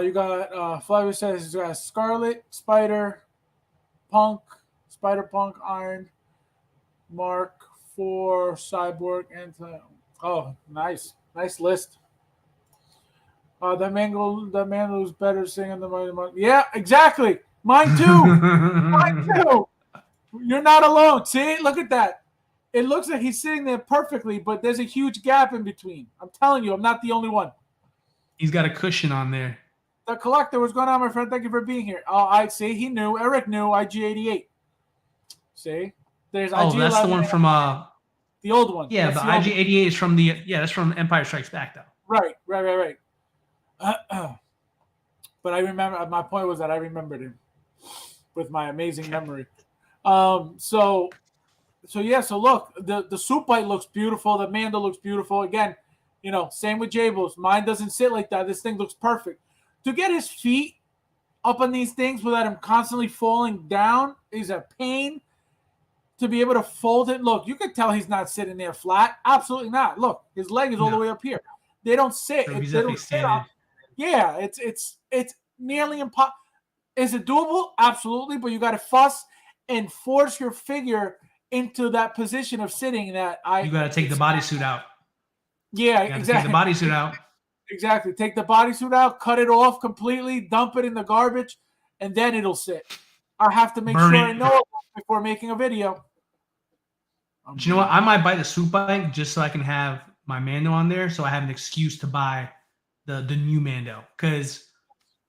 You got Flavio says you got Scarlet, Spider, Punk, Spider-Punk, Iron, Mark 4, Cyborg, and nice list. The Mango's better singing than mine. Yeah, exactly. Mine too. Mine too. You're not alone. See, look at that. It looks like he's sitting there perfectly, but there's a huge gap in between. I'm telling you, I'm not the only one. He's got a cushion on there. The Collector, what's going on, my friend? Thank you for being here. Oh, I see. He knew. Eric knew. IG-88. See? There's IG-11. That's the one from the old one. Yeah, that's the IG-88 is from that's from Empire Strikes Back, though. Right. But I remember. My point was that I remembered him with my amazing memory. So look, the suit bite looks beautiful. The Mando looks beautiful. Again, same with Jables. Mine doesn't sit like that. This thing looks perfect. To get his feet up on these things without him constantly falling down is a pain. To be able to fold it. Look, you can tell he's not sitting there flat. Absolutely not. Look, his leg is all the way up here. They don't sit. So they don't sit up. Yeah, it's nearly impossible. Is it doable? Absolutely, but you got to fuss and force your figure into that position of sitting. You got to take the bodysuit out. Yeah, exactly. Take the bodysuit out. Exactly. Take the bodysuit out, cut it off completely, dump it in the garbage, and then it'll sit. I have to make sure I know it before making a video. But you know what? I might buy the suit bike just so I can have my Mando on there, so I have an excuse to buy the new Mando. Because,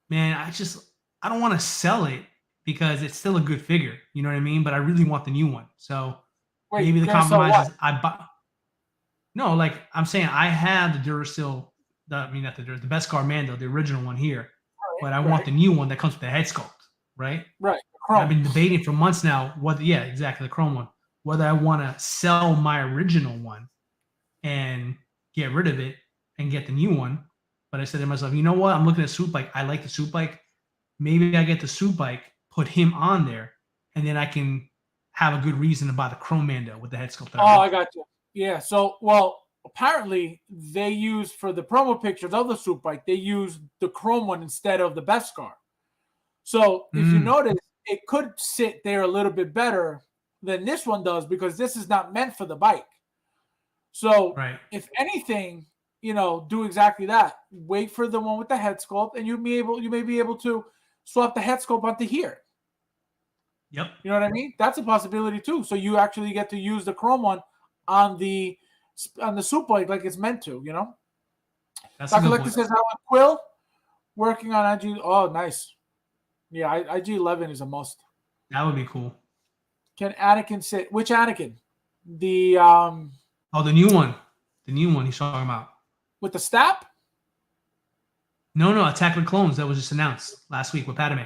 man, I don't want to sell it because it's still a good figure. You know what I mean? But I really want the new one. So maybe the compromise is I buy. No, like I'm saying, I have the Duracell. Not the Beskar Mando, the original one here, but I want the new one that comes with the head sculpt, right? Right. I've been debating for months now the chrome one, whether I want to sell my original one and get rid of it and get the new one. But I said to myself, you know what? I'm looking at suit bike. I like the suit bike. Maybe I get the suit bike, put him on there, and then I can have a good reason to buy the chrome Mando with the head sculpt. I got you. Yeah. So, apparently they use for the promo pictures of the suit bike, they use the chrome one instead of the Beskar. So if you notice, it could sit there a little bit better than this one does because this is not meant for the bike. So if anything, do exactly that. Wait for the one with the head sculpt, and you may be able to swap the head sculpt onto here. Yep. You know what I mean? That's a possibility too. So you actually get to use the chrome one on the suit bike like it's meant to, Dr. Collector says, "How with Quill working on IG." Oh, nice. Yeah, IG-11 is a must. That would be cool. Can Anakin sit? Which Anakin? The the new one. The new one he's talking about. With the stap? No, Attack of the Clones that was just announced last week with Padme.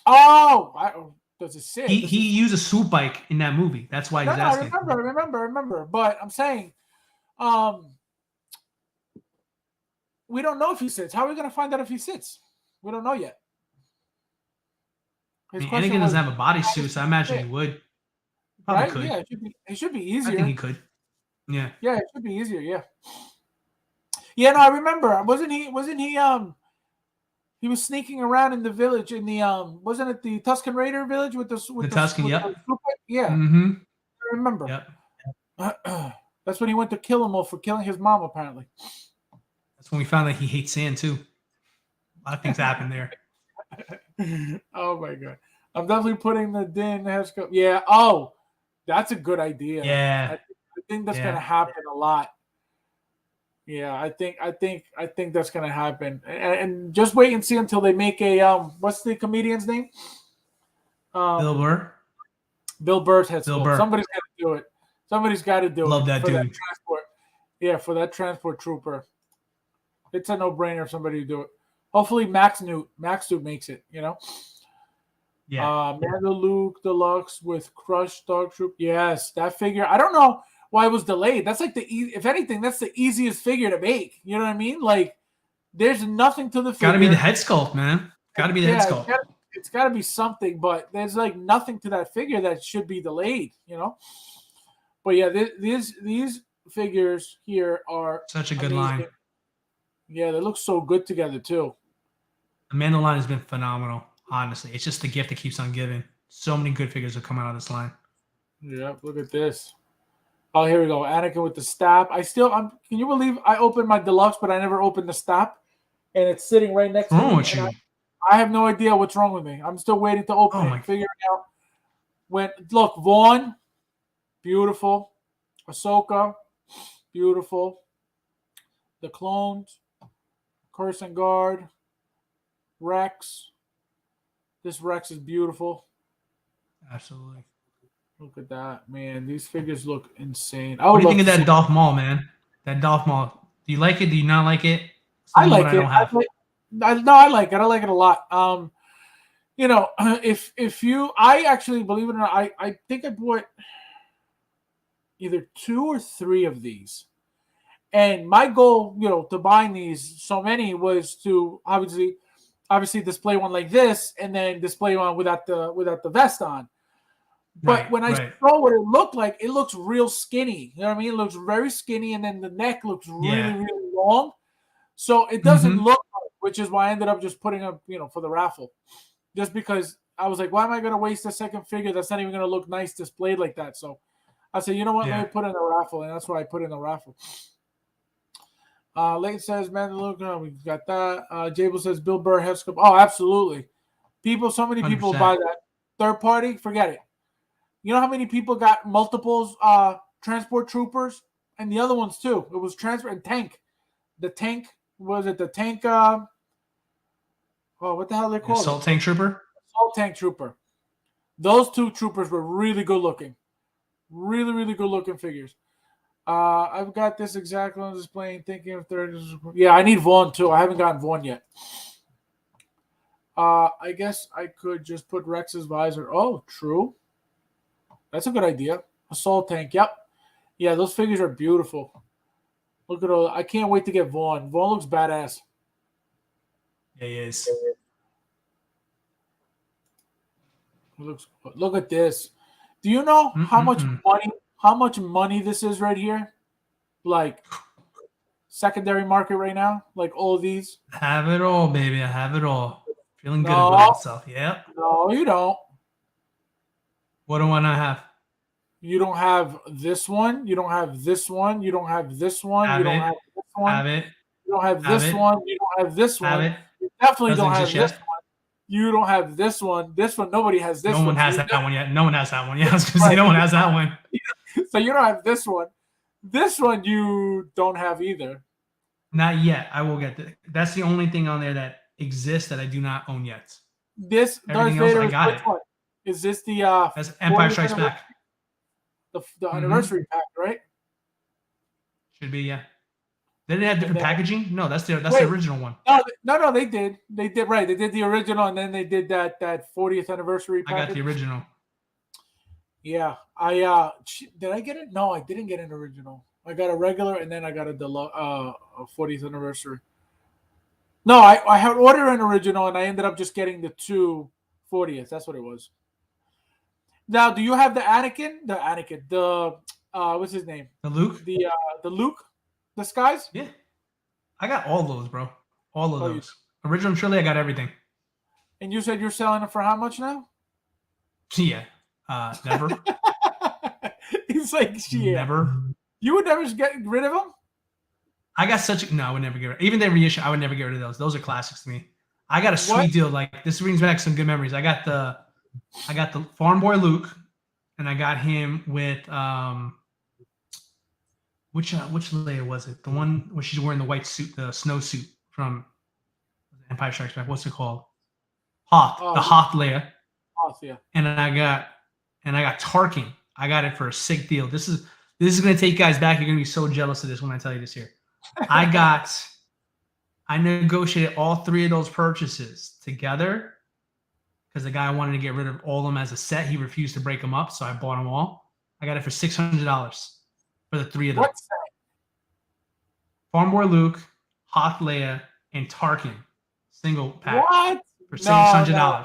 Oh, does it sit? He used a suit bike in that movie. That's why he's asking. I remember. But I'm saying, we don't know if he sits. How are we going to find out if he sits? We don't know yet. Anakin doesn't have a bodysuit, so I imagine he would. Probably right? could. Yeah, it should be I easier. think he could. Yeah. Yeah, it should be easier. Yeah. Yeah, no, I remember. He was sneaking around in the village in the wasn't it the Tuscan Raider village with The Tuscan. with Yep. the yeah, Mm-hmm. I remember. Yep. That's when he went to kill him for killing his mom, apparently. That's when we found that he hates sand too. A lot of things happen there. Oh my god. I'm definitely putting the Din Hesco. Yeah. Oh, that's a good idea. Yeah. I think that's gonna happen a lot. Yeah, I think that's gonna happen. And just wait and see until they make a what's the comedian's name? Bill Burr. Bill Burr's head Bill sculpt. Burr. Somebody's got to do it. Somebody's got to do Love it that for dude. that transport. Yeah, for that transport trooper. It's a no-brainer for somebody to do it. Hopefully Max Newt makes it, you know? Yeah. Mando Luke Deluxe with Crushed Dog Troop. Yes, that figure. I don't know why it was delayed. That's like if anything, that's the easiest figure to make. You know what I mean? Like, there's nothing to the figure. Got to be the head sculpt, man. Got to be the head sculpt. It's got to be something, but there's like nothing to that figure that should be delayed, you know? But yeah, these figures here are such a good amazing. line. Yeah, they look so good together too. The Mando line has been phenomenal, honestly. It's just the gift that keeps on giving. So many good figures are coming out of this line. Yeah, look at this. Oh, here we go. Anakin with the stap. Can you believe I opened my deluxe, but I never opened the stap? And it's sitting right next to me. What's wrong with you? I have no idea what's wrong with me. I'm still waiting to open it, figure it out. Look, Vaughn, beautiful. Ahsoka, beautiful. The clones, Coruscant Guard, Rex. This Rex is beautiful. Absolutely. Look at that, man. These figures look insane. What do you think of that Darth Maul, man? That Darth Maul. Do you like it? Do you not like it? I like it. I like it. I like it a lot. You know, I actually, believe it or not, I think I bought either 2 or 3 of these. And my goal, you know, to buying these so many was to obviously display one like this and then display one without the vest on. But when I saw what it looked like, it looks real skinny. You know what I mean? It looks very skinny, and then the neck looks really, really long. So it doesn't look like, which is why I ended up just putting up, you know, for the raffle. Just because I was like, why am I going to waste a second figure that's not even going to look nice displayed like that? So I said, you know what? Let me put in the raffle, and that's why I put in the raffle. Leighton says, man, look, we got that. Jable says, Bill Burr head sculpt. Oh, absolutely. So many people 100%. buy that. Third party, forget it. You know how many people got multiples transport troopers? And the other ones too. It was transport and tank. The tank, was it the tank? What the hell are they called? Assault tank trooper? Assault tank trooper. Those 2 troopers were really good looking. Really, really good looking figures. I've got this exactly on display. Thinking if there's, yeah, I need Vaughn too. I haven't gotten Vaughn yet. I guess I could just put Rex's visor. Oh, true. That's a good idea. Assault tank. Yep. Yeah, those figures are beautiful. Look at all. I can't wait to get Vaughn. Vaughn looks badass. Yeah, he is. Look at this. Do you know how much money this is right here? Like secondary market right now? Like all of these? Have it all, baby. I have it all. Feeling good about myself. Yep. No, you don't. What do I not have? You don't have this one. You don't have this one. You don't have this one. You don't have this one. Have it. You don't have this one. You don't have this one. Have it. You definitely don't have this one. You don't have this one. This one, nobody has this one. No one has that one yet. No one has that one. Yeah, I was going to say no one has that one. So you don't have this one. This one you don't have either. Not yet. I will get that. That's the only thing on there that exists that I do not own yet. This Everything Darth Vader, else, I got it. One? Is this the That's Empire Strikes Back. The anniversary pack, right? Should be, yeah. Did it have different packaging? No, that's the original one. No, they did. They did, right. They did the original, and then they did that 40th anniversary package. I got the original. Yeah. Did I get it? No, I didn't get an original. I got a regular, and then I got a 40th anniversary. No, I had ordered an original, and I ended up just getting the 2 40th. That's what it was. Now, do you have the Anakin? The what's his name? The Luke? The Luke disguise? Yeah. I got all those, bro. All of Oh, you those. Original trilogy, I got everything. and you said you're selling it for how much now? Yeah. Never. He's like, yeah. Never. You would never get rid of them? I got such a no, I would never get rid. Even the reissue, I would never get rid of those. Those are classics to me. I got a sweet What? deal. Like this brings back some good memories. I got the Farm Boy Luke, and I got him with which Leia was it? The one where she's wearing the white suit, the snow suit from Empire Strikes Back. What's it called? Hoth. The Hoth Leia. Hoth, yeah. And I got Tarkin. I got it for a sick deal. This is gonna take you guys back. You're gonna be so jealous of this when I tell you this here. I negotiated all three of those purchases together because the guy wanted to get rid of all of them as a set. He refused to break them up, so I bought them all. I got it for $600 for the three of them. What set? Farm Boy Luke, Hoth Leia, and Tarkin. Single pack. What? For $600. No.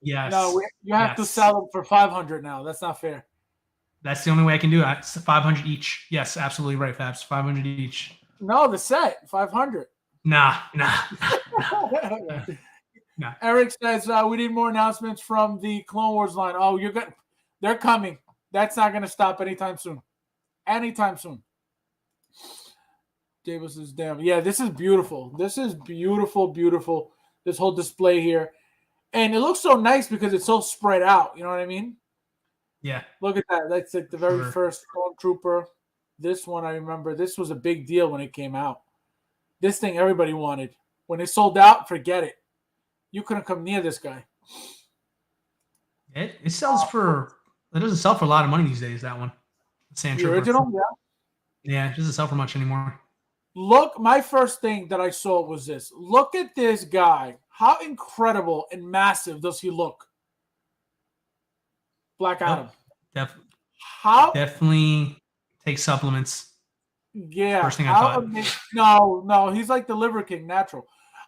Yes. No, you have to sell them for $500 now. That's not fair. That's the only way I can do it. It's $500 each. Yes, absolutely right, Fabs. $500 each. No, the set, $500. Nah. Eric says we need more announcements from the Clone Wars line. Oh, they're coming. That's not going to stop anytime soon. Davis is damn. Yeah, this is beautiful. This whole display here. And it looks so nice because it's so spread out. You know what I mean? Yeah. Look at that. That's like the very first Stormtrooper. This one, I remember. This was a big deal when it came out. This thing everybody wanted. When it sold out, forget it. You couldn't come near this guy. It sells for. It doesn't sell for a lot of money these days. That one, the original, yeah. Yeah, it doesn't sell for much anymore. Look, my first thing that I saw was this. Look at this guy. How incredible and massive does he look? Black Adam. Definitely take supplements. Yeah. First thing I thought. No, he's like the Liver King, natural.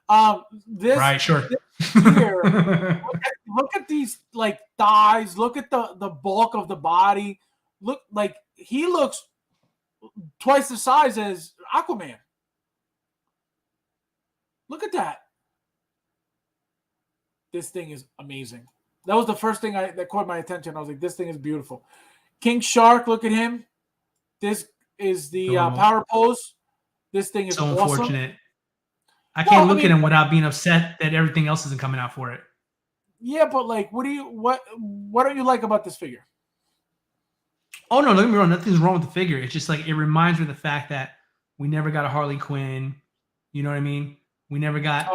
Right, sure. Here, look at these like thighs. Look at the bulk of the body. Look like he looks twice the size as Aquaman. Look at that. This thing is amazing. That was the first thing that caught my attention. I was like, this thing is beautiful. King Shark, look at him. This is the power pose. This thing is so awesome. Unfortunate. I can't look at him without being upset that everything else isn't coming out for it. Yeah, but like, what don't you like about this figure? Oh no, don't get me wrong. Nothing's wrong with the figure. It's just like it reminds me of the fact that we never got a Harley Quinn. You know what I mean? We never got.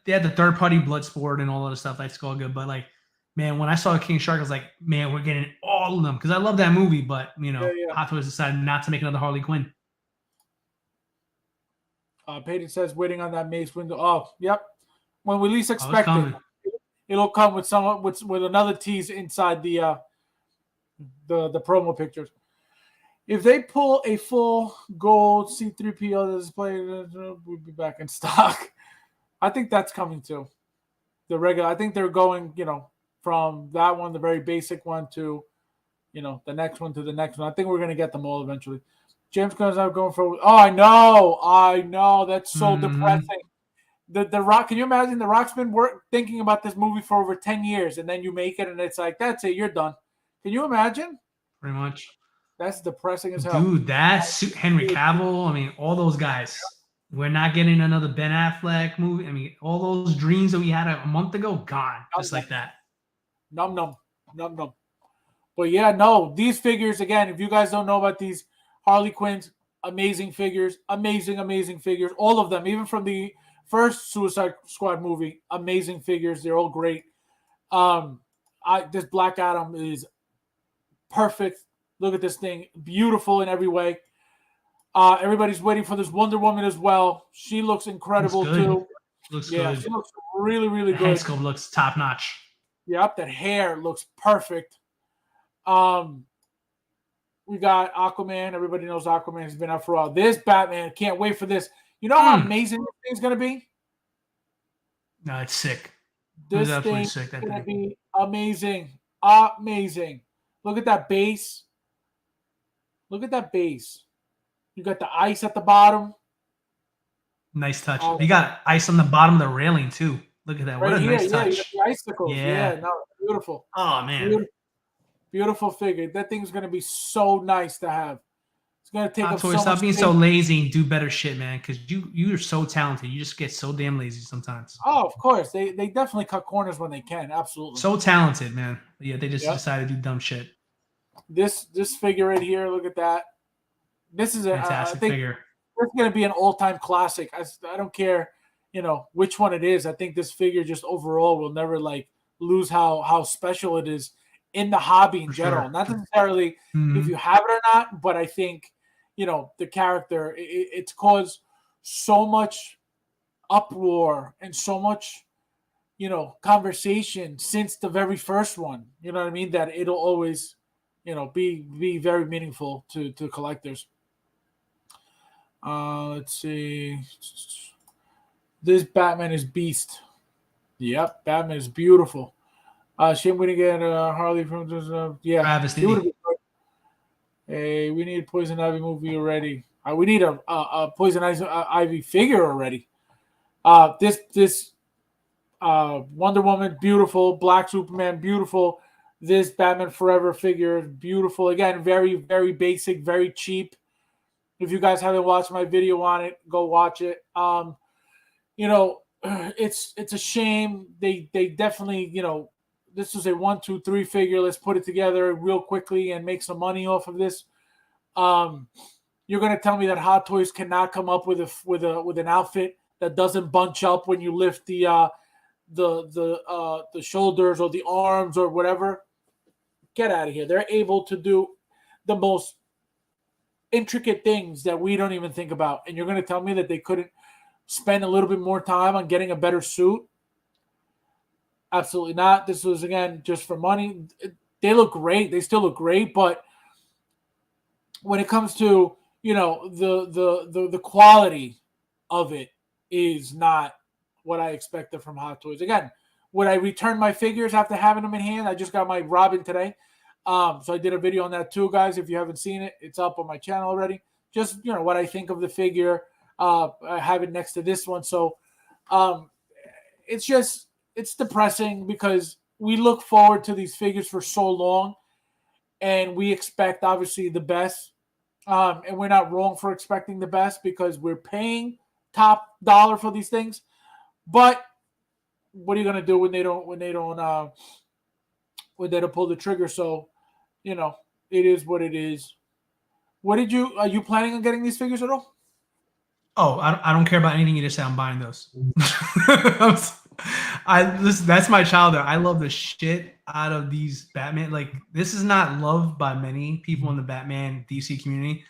They had the third-party Bloodsport and all of the stuff. That's all good, but like, man, when I saw King Shark, I was like, man, we're getting all of them because I love that movie. But Hot Toys decided not to make another Harley Quinn. Peyton says waiting on that Mace window. Oh, yep. When we least expect it, it'll come with with another tease inside the promo pictures. If they pull a full gold C-3PO display, we'll be back in stock. I think that's coming too. The regular. I think they're going, from that one, the very basic one, to, the next one to the next one. I think we're going to get them all eventually. James Gunn's not going for. Oh, I know. That's so depressing. The Rock. Can you imagine? The Rock's been thinking about this movie for over 10 years, and then you make it, and it's like, that's it, you're done. Can you imagine? Pretty much. That's depressing as hell. Dude, that's Henry Cavill. I mean, all those guys. We're not getting another Ben Affleck movie. I mean, all those dreams that we had a month ago, gone. Just like that. Num. But yeah, no, these figures, again, if you guys don't know about these Harley Quinns, amazing figures, amazing figures. All of them, even from the first Suicide Squad movie, amazing figures. They're all great. This Black Adam is perfect. Look at this thing, beautiful in every way. Everybody's waiting for this Wonder Woman as well. She looks incredible too. Looks good. She looks really good. Head sculpt looks top notch. Yep, that hair looks perfect. We got Aquaman. Everybody knows Aquaman has been out for a while. This Batman, can't wait for this. You know how amazing this thing's going to be? No, it's sick. This it's thing sick, is going to be amazing. Look at that base. Look at that base. You got the ice at the bottom. Nice touch. Oh, You got ice on the bottom of the railing too. Look at that. What right a here. nice Yeah, you got touch. the icicles. Yeah. Yeah, no, beautiful. Oh man. Beautiful, beautiful figure. That thing's gonna be so nice to have. It's gonna take Hot up Toys, so stop much being space. so lazy and do better shit, man. Because you're so talented. You just get so damn lazy sometimes. Oh, of course. They definitely cut corners when they can. Absolutely. So talented, man. But yeah, they just Yep. decided to do dumb shit. This figure right here. Look at that. This is a Fantastic I think figure. it's gonna be an all-time classic. I don't care, which one it is. I think this figure just overall will never like lose how special it is in the hobby in For general. sure. Not necessarily if you have it or not, but I think the character it's caused so much uproar and so much conversation since the very first one. You know what I mean? That it'll always be very meaningful to collectors. Let's see. This Batman is beast. Yep, Batman is beautiful. Shame we didn't get Harley from this. Yeah, Travesty. it would have been good. Hey, we need Poison Ivy movie already. We need a Poison Ivy figure already. This Wonder Woman, beautiful. Black Superman, beautiful. This Batman Forever figure, beautiful. Again, very, very basic, very cheap. If you guys haven't watched my video on it, go watch it. It's a shame. They definitely, this was a 1, 2, 3 figure. Let's put it together real quickly and make some money off of this. You're gonna tell me that Hot Toys cannot come up with an outfit that doesn't bunch up when you lift the shoulders or the arms or whatever? Get out of here. They're able to do the most intricate things that we don't even think about. And you're going to tell me that they couldn't spend a little bit more time on getting a better suit? Absolutely not. This was, again, just for money. They look great. They still look great. But when it comes to, the quality of it is not what I expected from Hot Toys. Again, would I return my figures after having them in hand? I just got my Robin today. So I did a video on that too, guys. If you haven't seen it, it's up on my channel already. Just, what I think of the figure. I have it next to this one. So it's depressing because we look forward to these figures for so long and we expect obviously the best. And we're not wrong for expecting the best because we're paying top dollar for these things. But what are you gonna do when they don't pull the trigger? So, it is what it is. Are you planning on getting these figures at all? Oh, I don't care about anything you just said. I'm buying those. That's my childhood. I love the shit out of these Batman. Like, this is not loved by many people in the Batman DC community,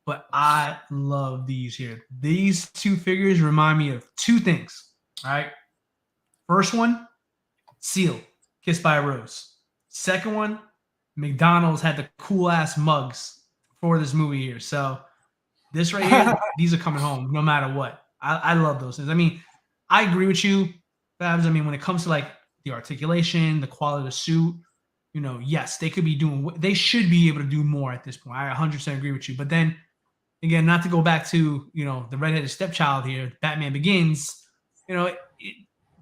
but I love these here. These two figures remind me of two things. All right. First one, Seal, Kissed by a Rose. Second one, McDonald's had the cool ass mugs for this movie here. So this right here, these are coming home no matter what. I love those things. I mean, I agree with you, Babs. I mean, when it comes to like the articulation, the quality of the suit, yes, they should be able to do more at this point. I 100% agree with you. But then again, not to go back to, the redheaded stepchild here, Batman Begins,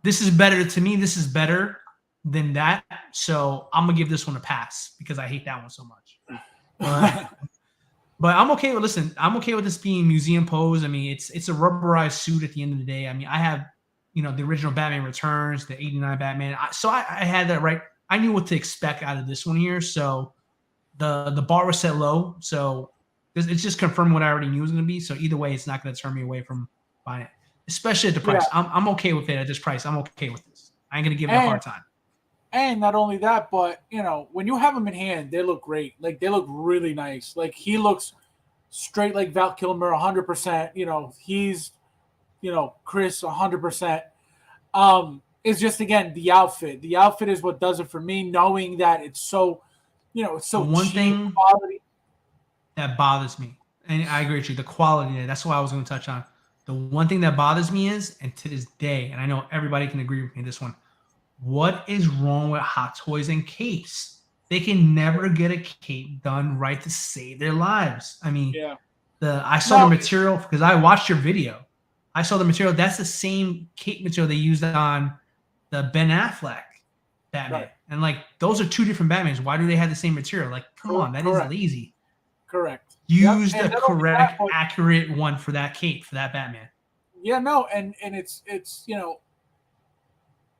this is better to me. This is better than that. So I'm going to give this one a pass because I hate that one so much. But I'm okay with, I'm okay with this being museum pose. I mean, it's a rubberized suit at the end of the day. I mean, I have, the original Batman Returns, the 89 Batman. So I had that right. I knew what to expect out of this one here. So the bar was set low. So it's just confirmed what I already knew was going to be. So either way, it's not going to turn me away from buying it, especially at the price. Yeah. I'm okay with it at this price. I'm okay with this. I ain't going to give it a hard time. And not only that, but, when you have them in hand, they look great. Like, they look really nice. Like, he looks straight like Val Kilmer, 100%. He's, Chris, 100%. It's just, again, the outfit. The outfit is what does it for me, knowing that it's so, it's so one cheap thing quality. That bothers me, and I agree with you, the quality there. That's what I was going to touch on. The one thing that bothers me is, and to this day, and I know everybody can agree with me this one, what is wrong with Hot Toys and capes? They can never get a cape done right to save their lives. I mean, Yeah. I saw the material because I watched your video. I saw the material. That's the same cape material they used on the Ben Affleck Batman. Right. And like those are two different Batmans. Why do they have the same material? Like, come on, that is Correct. lazy. Correct. Use Yep. the correct, accurate one for that cape for that Batman. Yeah, no, and it's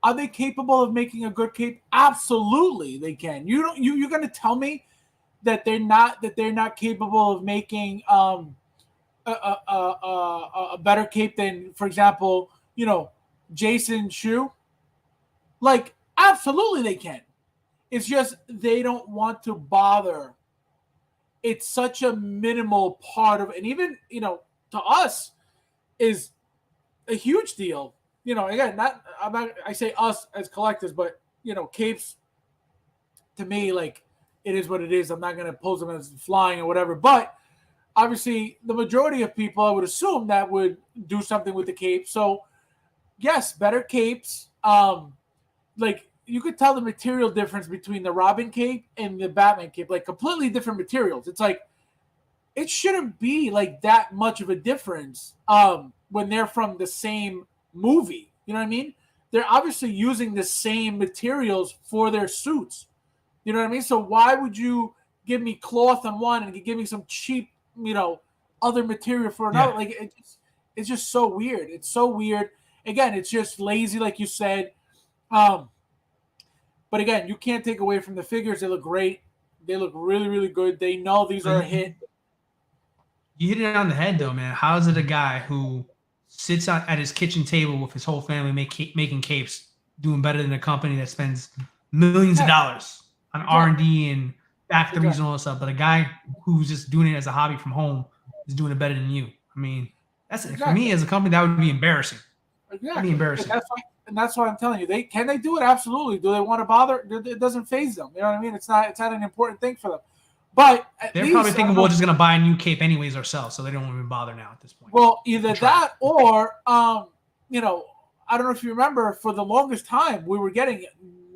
are they capable of making a good cape? Absolutely, they can. You're going to tell me that they're not capable of making a better cape than, for example, Jason Shu? Like, absolutely they can. It's just they don't want to bother. It's such a minimal part of, and even to us is a huge deal. Again, I say us as collectors, but capes to me, like, it is what it is. I'm not going to pose them as flying or whatever, but obviously the majority of people, I would assume, that would do something with the cape. So yes, better capes. Like, you could tell the material difference between the Robin cape and the Batman cape, like completely different materials. It's like, it shouldn't be like that much of a difference when they're from the same movie. You know what I mean? They're obviously using the same materials for their suits. You know what I mean? So why would you give me cloth on one and give me some cheap, other material for another? Yeah. Like, it's just so weird. It's so weird. Again, it's just lazy, like you said. But again, you can't take away from the figures. They look great. They look really, really good. They know these are a hit. You hit it on the head, though, man. How is it a guy who sits at his kitchen table with his whole family making capes doing better than a company that spends millions of dollars on R&D and factories and all that stuff, but a guy who's just doing it as a hobby from home is doing it better than you? I mean, for me as a company, that would be embarrassing. Exactly. That'd be embarrassing. And that's why I'm telling you, can they do it? Absolutely. Do they want to bother? It doesn't phase them. You know what I mean? It's not an important thing for them. But they're probably thinking we're just going to buy a new cape anyways ourselves, so they don't even bother now at this point. Well, either that or, I don't know if you remember, for the longest time, we were getting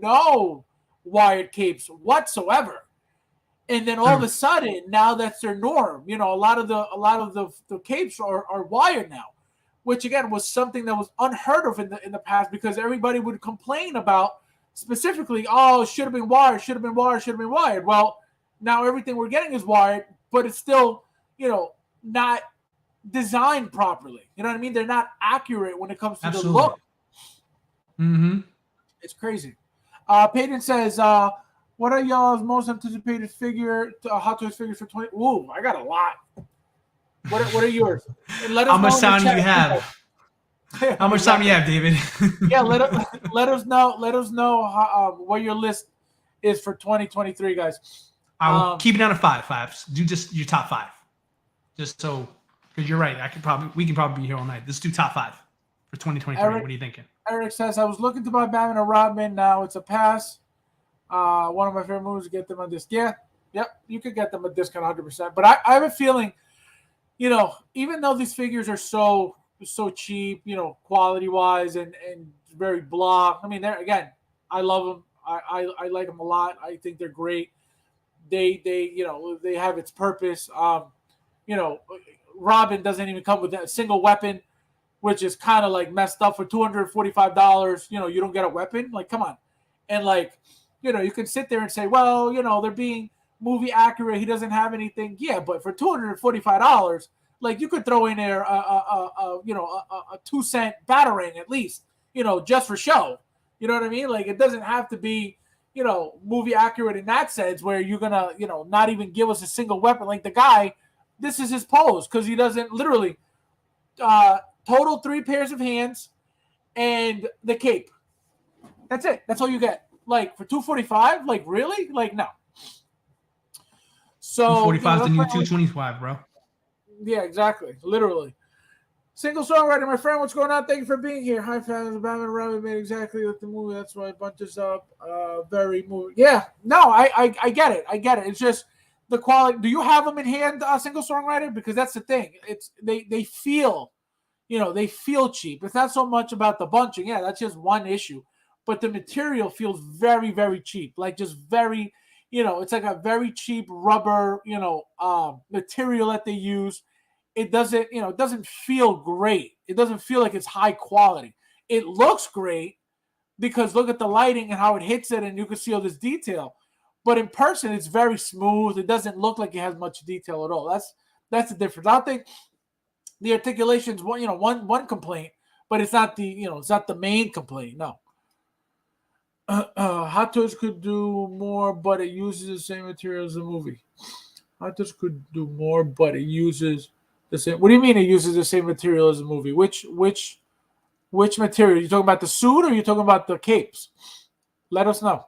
no wired capes whatsoever. And then all of a sudden, now that's their norm. A lot of the capes are wired now, which again was something that was unheard of in the past, because everybody would complain about specifically, oh, should have been wired. Well, now everything we're getting is wired, but it's still, not designed properly. You know what I mean? They're not accurate when it comes to the look. Mm-hmm. It's crazy. Peyton says, what are y'all's most anticipated Hot Toys figures for 20? Ooh, I got a lot. What are yours? And let us How much time do you have? How much time do you have, David? Yeah, let us know. Let us know how, what your list is for 2023, guys. I'll keep it down to five. Do just your top five, just so, because you're right. We can probably be here all night. Let's do top five for 2023. What are you thinking? Eric says, I was looking to buy Batman and Robin. Now it's a pass. One of my favorite movies to get them on disc. Yeah, yep, you could get them a discount 100%. But I have a feeling, even though these figures are so cheap, quality wise and very blah. I mean, I love them. I like them a lot. I think they're great. They have its purpose. Robin doesn't even come with a single weapon, which is kind of like messed up. For $245, you don't get a weapon. Like, come on. And like, you can sit there and say, well, they're being movie accurate. He doesn't have anything. Yeah, but for $245, like, you could throw in there a 2-cent Batarang at least, just for show. You know what I mean? Like, it doesn't have to be, movie accurate in that sense, where you're gonna, not even give us a single weapon. Like, the guy, this is his pose, because he doesn't literally total 3 pairs of hands and the cape. That's it. That's all you get. Like, for $245, like, really? Like, no. So $245 is the new $225, bro. Yeah, exactly. Literally. Single songwriter, my friend, what's going on? Thank you for being here. Hi, fans. Batman and Robin made exactly like the movie. That's why I bumped this up. Very movie. Yeah. No, I get it. I get it. It's just the quality. Do you have them in hand, single songwriter? Because that's the thing. It's they feel, they feel cheap. It's not so much about the bunching. Yeah, that's just one issue. But the material feels very, very cheap. Like, just very, it's like a very cheap rubber, material that they use. It doesn't, it doesn't feel great. It doesn't feel like it's high quality. It looks great because look at the lighting and how it hits it, and you can see all this detail. But in person, it's very smooth. It doesn't look like it has much detail at all. That's the difference. I think the articulation's one complaint, but it's not the main complaint. No. Hot Toys could do more, but it uses the same material as the movie. Hot Toys could do more, but it uses the same. What do you mean it uses the same material as the movie? Which material? Are you talking about the suit or are you talking about the capes? Let us know.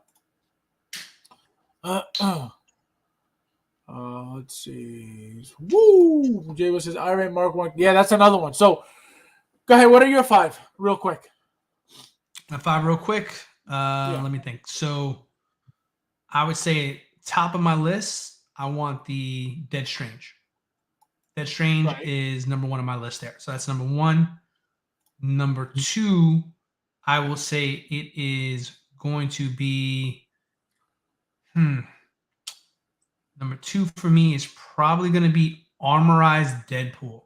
Let's see. Woo! Jay says Iron Mark 1. Yeah, that's another one. So go ahead. What are your 5? Real quick. My 5 real quick. Let me think. So I would say top of my list, I want the Dead Strange. Dead Strange is number 1 on my list there. So that's number 1. Number 2, I will say it is going to be number 2 for me is probably going to be Armorized Deadpool.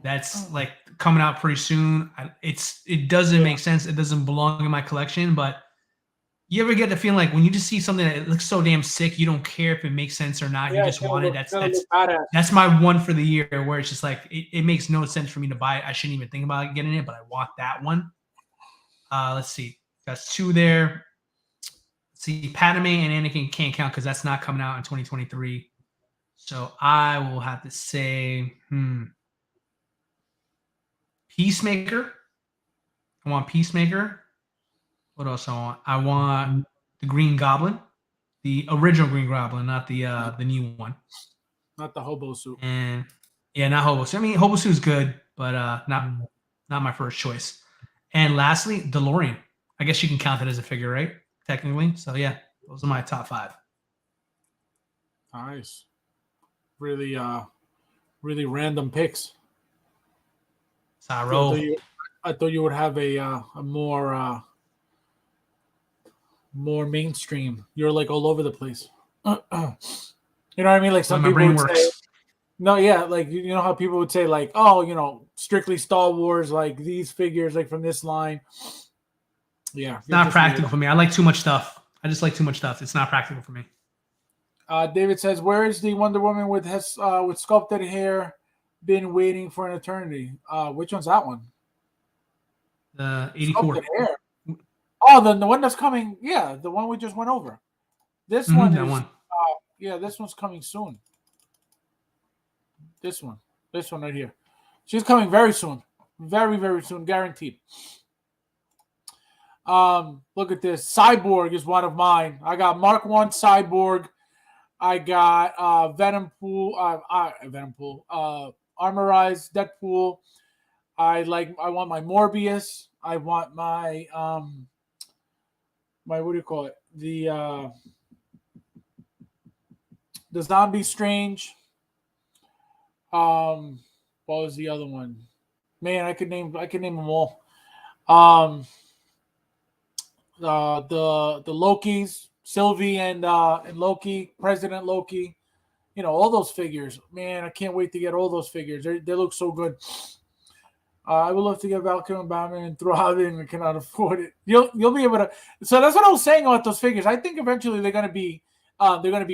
That's like coming out pretty soon. It doesn't make sense. It doesn't belong in my collection, but you ever get the feeling like when you just see something that looks so damn sick, you don't care if it makes sense or not. You just want it. That's my one for the year where it's just like it makes no sense for me to buy it. I shouldn't even think about getting it, but I want that one. Let's see. That's 2 there. Let's see, Padme and Anakin can't count because that's not coming out in 2023. So I will have to say, Peacemaker. I want Peacemaker. What else I want? I want the Green Goblin, the original Green Goblin, not the new one. Not the hobo suit. And not hobo suit. I mean, hobo suit is good, but not my first choice. And lastly, DeLorean. I guess you can count that as a figure, right? Technically. So yeah, those are my top 5. Nice. Really, really random picks. I thought you would have a more mainstream. You're like all over the place. You know what I mean? Like some people would say, no, yeah, like you know how people would say like, oh, strictly Star Wars, like these figures, like from this line. Yeah, it's not practical for me. I like too much stuff. I just like too much stuff. It's not practical for me. David says, "Where is the Wonder Woman with sculpted hair? Been waiting for an eternity." Which one's that one? The 84. Hair. Oh, the one that's coming. Yeah, the one we just went over. This one is. One. This one's coming soon. This one right here. She's coming very soon, very very soon, guaranteed. Look at this. Cyborg is one of mine. I got Mark 1 Cyborg. I got Venompool, Armorized Deadpool. I want my Morbius. I want my what do you call it? The Zombie Strange. What was the other one? Man, I could name them all. The Lokis, Sylvie and Loki, President Loki, all those figures. Man, I can't wait to get all those figures. They look so good. I would love to get Valkyrie and Batman and Throbbing. I cannot afford it. You'll be able to. So that's what I was saying about those figures. I think eventually they're gonna be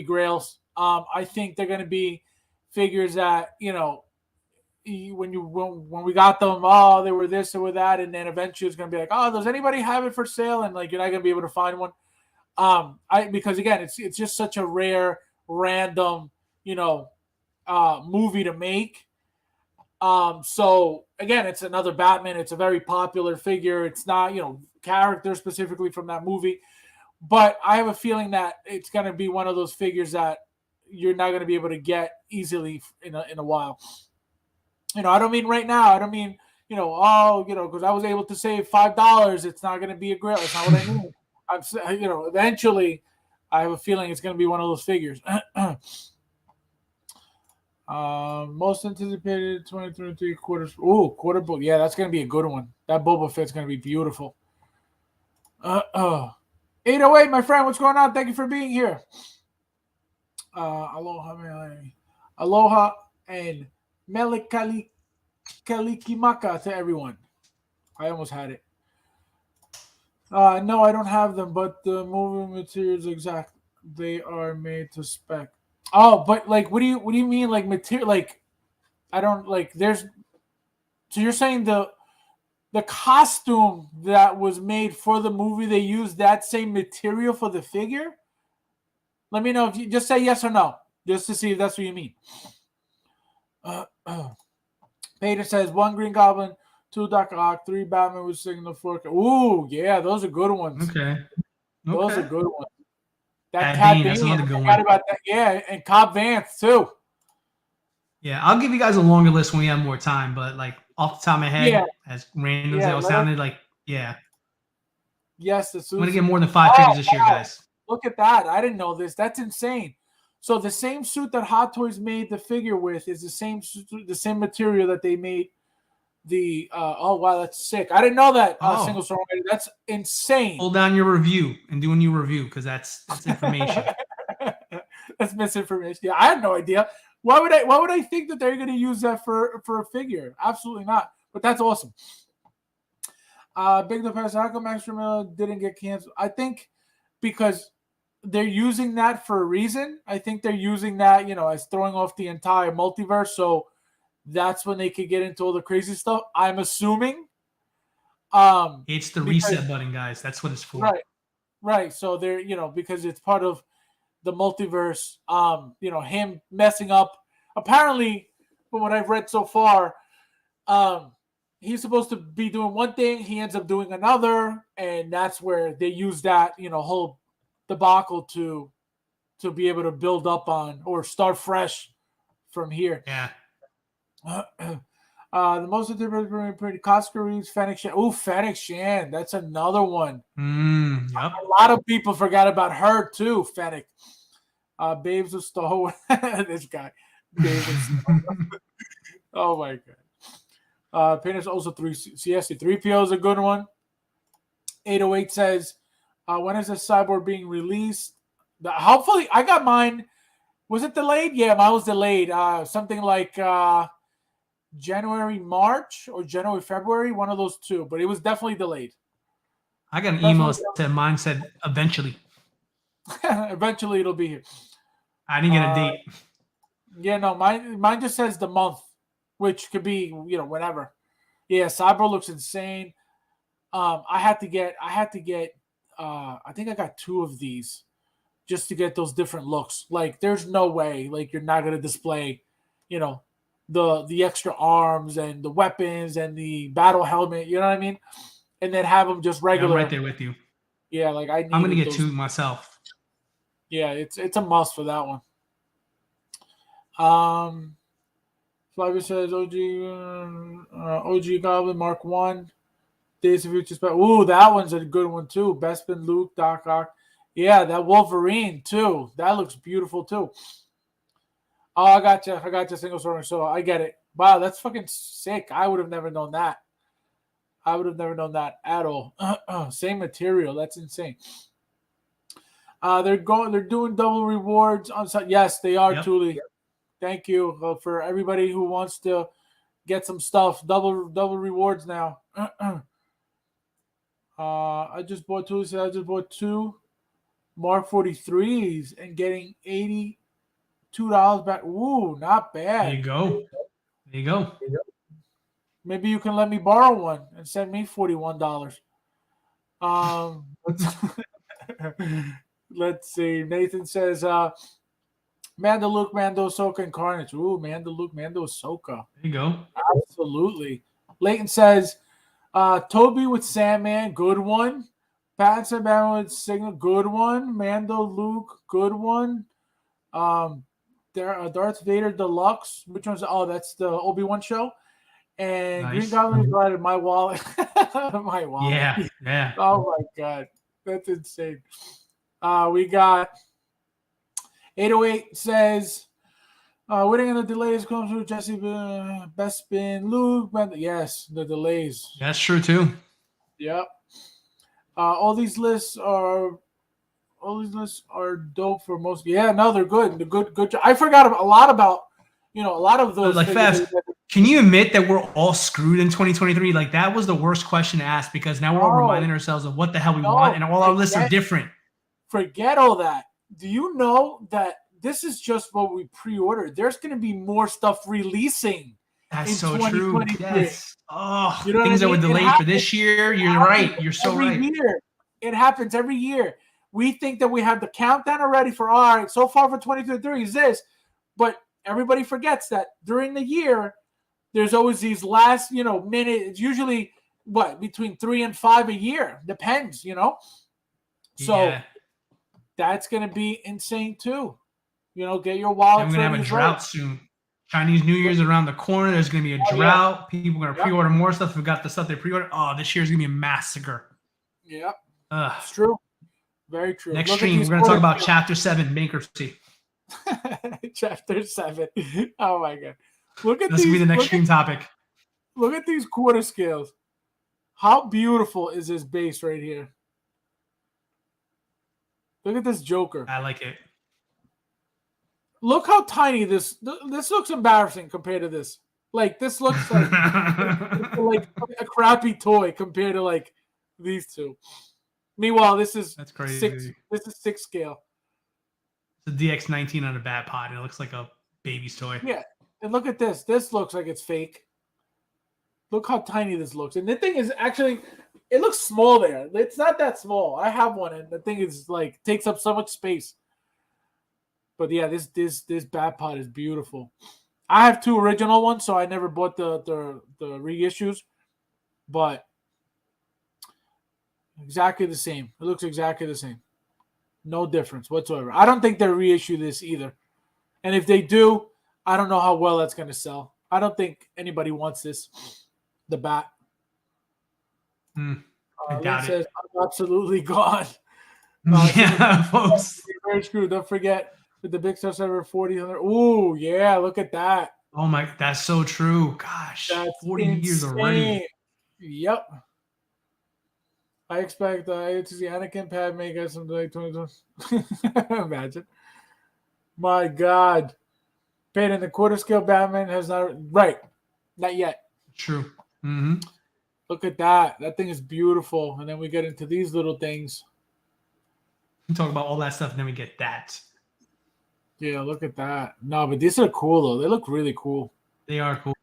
grails. I think they're gonna be figures that when we got them, they were this or that, and then eventually it's gonna be like, does anybody have it for sale? And like you're not gonna be able to find one. Because again, it's just such a rare, random, movie to make. So again, it's another Batman. It's a very popular figure. It's not, character specifically from that movie, but I have a feeling that it's gonna be one of those figures that you're not gonna be able to get easily in a while. I don't mean right now. I don't mean, because I was able to save $5. It's not going to be a grail. That's not what I mean. Eventually, I have a feeling it's going to be one of those figures. Most anticipated 2023 quarters. Ooh, quarter book. Yeah, that's going to be a good one. That Boba Fett's going to be beautiful. 808, my friend, what's going on? Thank you for being here. Aloha and Melikalikimaka to everyone. I almost had it. No, I don't have them, but the moving materials exact. They are made to spec. Oh, but like, what do you mean like material? Like, I don't like. There's so you're saying the costume that was made for the movie, they used that same material for the figure? Let me know if you just say yes or no, just to see if that's what you mean. Peter says 1 Green Goblin, 2 Doc Ock, 3 Batman with Signal 4. Ooh, yeah, those are good ones. Okay. Those are good ones. That Cat Cat Bane, Bane, that's another I good forgot one. about that. Yeah, and Cobb Vance too. Yeah, I'll give you guys a longer list when we have more time, but like off the top of my Yeah, head, as random as yeah. it sounded, like, yeah. Yes, the I'm gonna Susan. get more than 5 Oh, figures this year, wow. guys. Look at that. I didn't know this. That's insane. So the same suit that Hot Toys made the figure with is the same material that they made the oh wow, that's sick. I didn't know that single Oh, story. That's insane. hold down your review and do a new review because that's information. That's misinformation. Yeah, I had no idea. Why would I think that they're gonna use that for a figure? Absolutely not. But that's awesome. Big the Pass, how come Extra Miller didn't get canceled? I think because they're using that for a reason. I think they're using that, as throwing off the entire multiverse. So that's when they could get into all the crazy stuff. I'm assuming. It's the Because reset button, guys. That's what it's for. right, right. So they're, because it's part of the multiverse. Him messing up. Apparently, from what I've read so far, um, he's supposed to be doing one thing, he ends up doing another, and that's where they use that, whole debacle to be able to build up on or start fresh from here. Yeah. The most pretty Costco Reeves, Fennec Shan. Ooh, Fennec Shan. That's another one. Yep. A lot of people forgot about her too, Fennec. Babes of Stowe. This guy. Babes of Stowe. Oh my god. Penis also 3PO is a good one. 808 says, when is the cyborg being released? Hopefully, I got mine. Was it delayed? Yeah, mine was delayed. Something like January, March, or January, February, one of those two. But it was definitely delayed. I got an email that said mine said eventually. Eventually, it'll be here. I didn't get a date. Yeah, no, mine just says the month, which could be whenever. Yeah, Cyber looks insane. I had to get. I think I got 2 of these just to get those different looks. Like, there's no way like you're not gonna display, the extra arms and the weapons and the battle helmet. You know what I mean? And then have them just Yeah, I'm regular. right there with you. Yeah, like I need. I'm gonna get 2 myself. Yeah, it's a must for that one. Flavio says OG Goblin Mark 1. Days of Future Special. Ooh, that one's a good one too. Bespin, Luke, Doc Ock. Yeah, that Wolverine too. That looks beautiful too. Oh, I got you. Single story. So I get it. Wow, that's fucking sick. I would have never known that. I would have never known that at all. Same material. That's insane. They're doing double rewards on. Yes, they are. Yep. Truly. Thank you for everybody who wants to get some stuff. Double rewards now. I just bought 2. So I just bought 2 Mark 43s and getting $82 back. Ooh, not bad. There you go. There you go. Maybe you can let me borrow one and send me $41. Let's see. Nathan says, Mando Luke, Mando Ahsoka, and Carnage. Ooh, Mando Luke, Mando Ahsoka. There you go. Absolutely. Leighton says, Toby with Sandman, good one. Pattinson Batman with Signal, good one. Mando Luke, good one. Darth Vader Deluxe. Which one's? Oh, that's the Obi-Wan show. And nice. Green Goblin provided my wallet. My wallet. Yeah. Oh my god, that's insane. We got 808 says, waiting on the delays comes through Jesse Bespin, Luke. Yes, the delays. That's true too. Yep. All these lists are all these lists are dope for most. Yeah, no, they're good. They're good. I forgot a lot about, a lot of those. Like fast. Can you admit that we're all screwed in 2023? Like that was the worst question to ask because now we're all reminding ourselves of what the hell we want, and all our lists are different. Forget all that. Do you know that this is just what we pre-ordered? There's going to be more stuff releasing. That's so true. Yes. Oh, you know things that were delayed for this year. You're right. You're so right. Year. It happens every year. We think that we have the countdown already for all right. So far for 2023 is this, but everybody forgets that during the year, there's always these last, minute. It's usually between 3 and 5 a year. Depends, So that's going to be insane too. Get your wallet. And we're going to have a drought soon. Chinese New Year's around the corner. There's going to be a drought. Yeah. People are going to pre-order more stuff. We've got the stuff they pre-ordered. Oh, this year's going to be a massacre. Yep. It's true. Very true. Next stream, we're going to talk about Chapter 7 bankruptcy. Chapter 7. Oh, my God. Look at That's going to be the next stream topic. Look at these quarter scales. How beautiful is this base right here? Look at this Joker. I like it. Look how tiny this looks embarrassing compared to this. Like this looks like a crappy toy compared to like these two. Meanwhile, that's crazy. 6. This is 6 scale. It's a DX19 on a bat pod. It looks like a baby's toy. Yeah, and look at this. This looks like it's fake. Look how tiny this looks. And the thing is actually, it looks small there. It's not that small. I have one, and the thing is like takes up so much space. But yeah, this bat pod is beautiful. I have 2 original ones, so I never bought the reissues. But exactly the same. It looks exactly the same. No difference whatsoever. I don't think they'll reissue this either. And if they do, I don't know how well that's going to sell. I don't think anybody wants this. The bat. I doubt it. I'm absolutely gone. Yeah, folks. Very screwed. Don't forget with the Big Star Server 40. Ooh, yeah, look at that. Oh my, that's so true. Gosh, that's 40 years already. Yep. I expect to see Anakin Padme get something like 2020. Imagine. My God. Peyton, the quarter scale Batman has not yet. True. Mm-hmm. Look at that. That thing is beautiful. And then we get into these little things. We talk about all that stuff, and then we get that. Yeah, look at that. No, but these are cool, though. They look really cool. They are cool.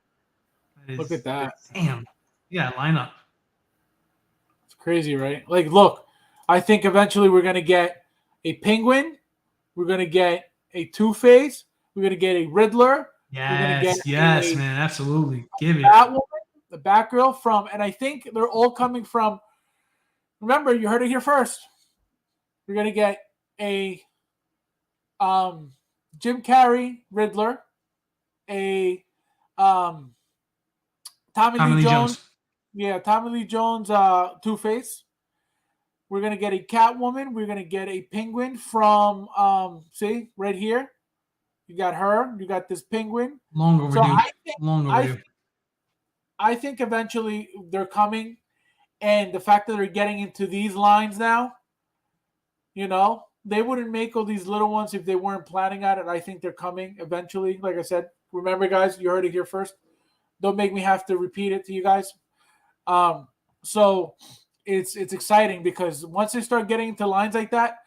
Look at that. Damn. Yeah, lineup. It's crazy, right? Like, look, I think eventually we're going to get a Penguin. We're going to get a Two-Face. We're going to get a Riddler. Yes, man. Absolutely. Give it. Batwoman, the Batgirl from, and I think they're all coming from, remember, you heard it here first. We're going to get a Jim Carrey Riddler, a Tommy Lee Jones. Yeah, Tommy Lee Jones Two-Face. We're going to get a Catwoman. We're going to get a Penguin from, see, right here. You got her. You got this Penguin. Long overdue. I think eventually they're coming. And the fact that they're getting into these lines now, they wouldn't make all these little ones if they weren't planning on it. I think they're coming eventually. Like I said, remember, guys, you heard it here first. Don't make me have to repeat it to you guys. So it's exciting because once they start getting into lines like that,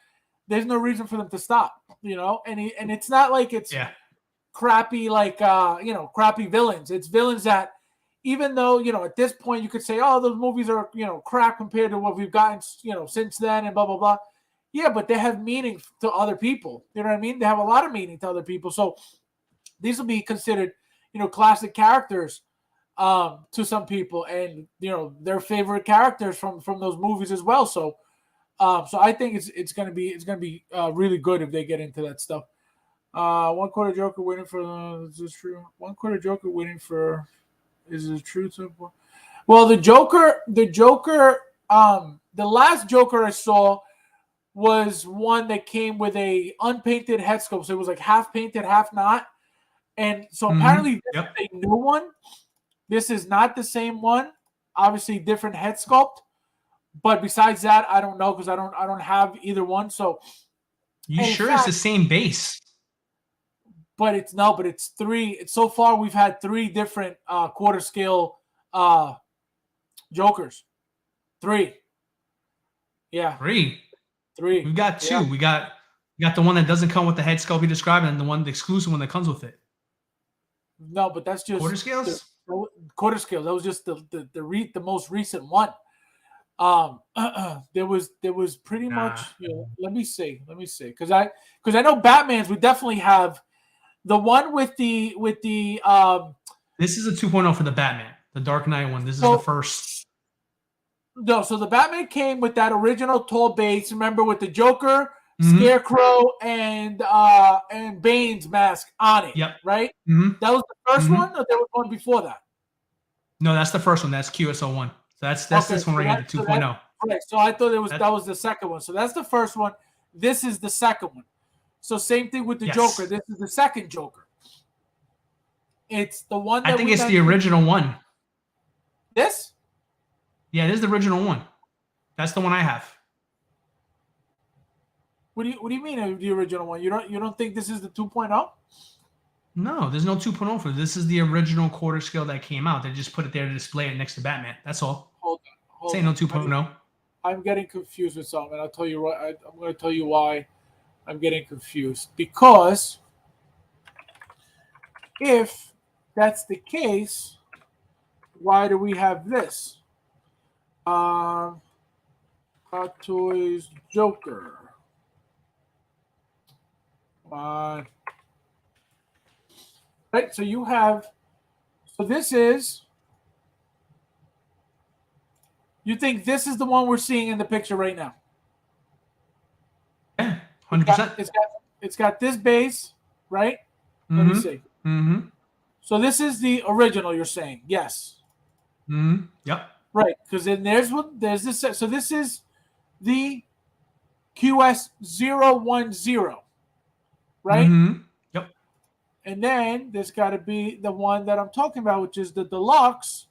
there's no reason for them to stop, and it's not like it's crappy, crappy villains. It's villains that, even though, at this point you could say, oh, those movies are, crap compared to what we've gotten, since then and blah, blah, blah. Yeah, but they have meaning to other people. You know what I mean? They have a lot of meaning to other people. So these will be considered, classic characters to some people, and, their favorite characters from those movies as well. So I think it's gonna be really good if they get into that stuff. One quarter Joker winning for is this true? One quarter Joker winning for is it true? Well, the Joker, the last Joker I saw was one that came with a unpainted head sculpt, so it was like half painted, half not. And so apparently this is a new one. This is not the same one. Obviously, different head sculpt. But besides that, I don't know because I don't have either one. So, You and in sure it's fact, the same base? but it's three. So far, we've had three different quarter scale uh, Jokers. Three, yeah, Three. three, We've got yeah. two. We got the one that doesn't come with the head sculpt you described, and the exclusive one that comes with it. No, but that's Quarter just the scales? quarter scale. That was just the most recent one. There was pretty Nah. much. Let me see, because I know Batman's. We definitely have the one with the. This is a 2.0 for the Batman, the Dark Knight one. This is the So first. no, so the Batman came with that original tall base. Remember with the Joker, Mm-hmm. Scarecrow, and Bane's mask on it, Yep. right? Mm-hmm. That was the first Mm-hmm. one, or there was one before that. No, that's the first one. That's QSO1. So that's Okay, this one so right here, the 2.0. right. So I thought That's that was the second one. So that's the first one. This is the second one. So same thing with the Joker. yes. This is the second Joker. It's the one I that think we it's the mentioned. original one. This? Yeah, it is the original one. That's the one I have. What do you mean the original one? You don't think this is the 2.0? No, there's no 2.0 for this. This is the original quarter scale that came out. They just put it there to display it next to Batman. That's all. Hold on, This hold ain't on. no 2.0. I'm getting confused with something. I'll tell you what. I'm going to tell you why I'm getting confused. Because if that's the case, why do we have this? Hot Toys Joker. Right. So you have. So this is. You think this is the one we're seeing in the picture right now? Yeah, It's got 100%. it's got it's got this base, right? Let me Mm-hmm. see. Mm-hmm. So this is the original. You're saying yes, Mm-hmm. Yep. right? Because then there's this. So this is the QS 010, right? Mm-hmm. Yep. And then there's got to be the one that I'm talking about, which is the deluxe.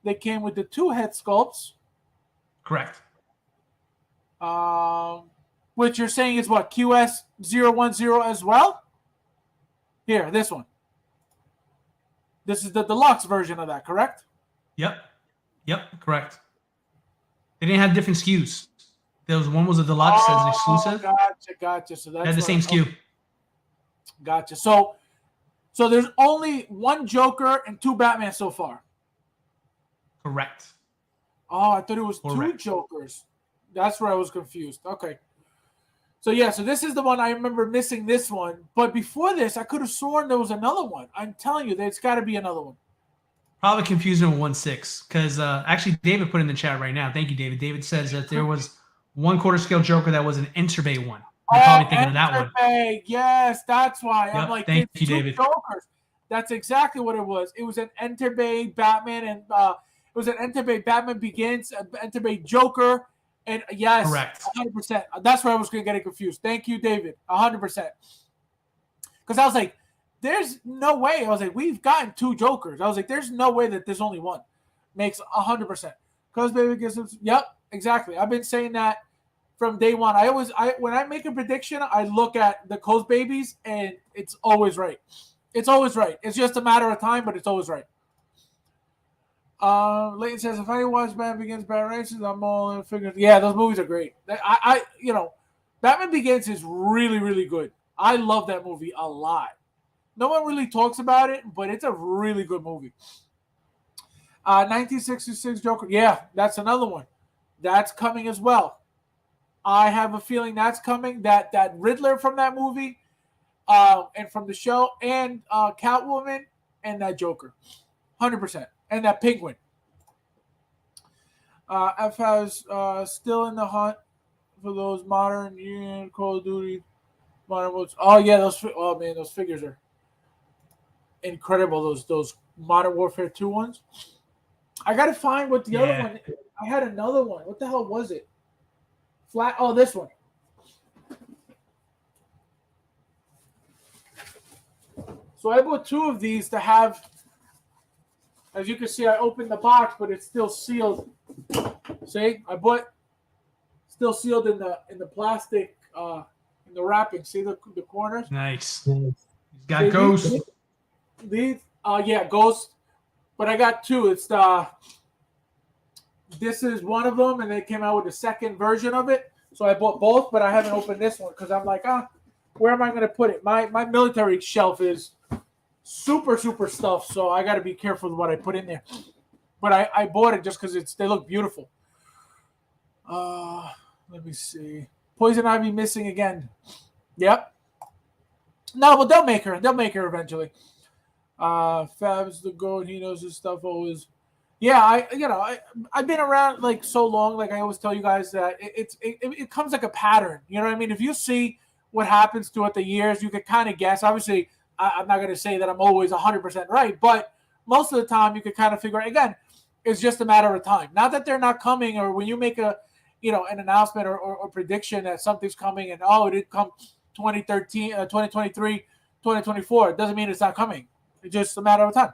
They came with the two head sculpts, Correct. which you're saying is what QS 010 as well. Here, this one. This is the deluxe version of that, correct? Yep. Yep. Correct. They didn't have different SKUs. There was one was a deluxe as an Oh, exclusive. gotcha. So They had that's the what. same SKU. Gotcha. So there's only one Joker and two Batman so far. Correct. Oh, I thought it was two Correct. Jokers. That's where I was confused. Okay. So yeah, so this is the one I remember missing this one. But before this, I could have sworn there was another one. I'm telling you, there's got to be another one. Probably confusing with 1/6 because actually David put in the chat right now. Thank you, David. David says that there was one quarter scale Joker that was an Enterbay one. You're Oh, probably thinking of that one. Enterbay. Yes, that's why. I'm Yep. like, Thank there's you, two David. Jokers. That's exactly what it was. It was an Enterbay Batman and it was an Enterbay Batman Begins, Enterbay Joker, and yes, Correct. 100%. That's where I was going to get confused. Thank you, David. 100%. Because I was like, there's no way. I was like, we've gotten two Jokers. I was like, there's no way that there's only one. Makes 100%. Because baby gives him. Yep, exactly. I've been saying that from day one. When I make a prediction, I look at the Coast babies, and it's always right. It's always right. It's just a matter of time, but it's always right. Leighton says, if I watch Batman Begins, Batman Races, I'm all in figures. Yeah, those movies are great. Batman Begins is really, really good. I love that movie a lot. No one really talks about it, but it's a really good movie. 1966 Joker. Yeah, that's another one. That's coming as well. I have a feeling that's coming. That Riddler from that movie, and from the show, and Catwoman, and that Joker, 100%, and that Penguin. F has still in the hunt for those modern Union Call of Duty modern modes. Oh yeah, oh man, those figures are incredible. Those Modern Warfare 2 ones. I gotta find what the other one. I had another one. What the hell was it? Oh, this one. So I bought two of these to have As you can see, I opened the box, but it's still sealed. See, I bought still sealed in the plastic in the wrapping. See the corners. Nice. He's got See, Ghost. These yeah, Ghost. But I got two. It's this is one of them, and they came out with the second version of it. So I bought both, but I haven't opened this one because I'm like, where am I going to put it? My military shelf is super stuffed, so I got to be careful with what I put in there. But I bought it just because they look beautiful. Let me see. Poison Ivy missing again. Yep. No, but they'll make her. They'll make her eventually. Fab's the goat. He knows his stuff always. Yeah, I've been around like so long. Like I always tell you guys that it comes like a pattern. You know what I mean? If you see what happens throughout the years, you can kind of guess. Obviously, I'm not going to say that I'm always 100% right, but most of the time you can kind of figure out. Again, it's just a matter of time. Not that they're not coming, or when you make an announcement or prediction that something's coming and it did come 2013, 2023, 2024. It doesn't mean it's not coming. It's just a matter of time.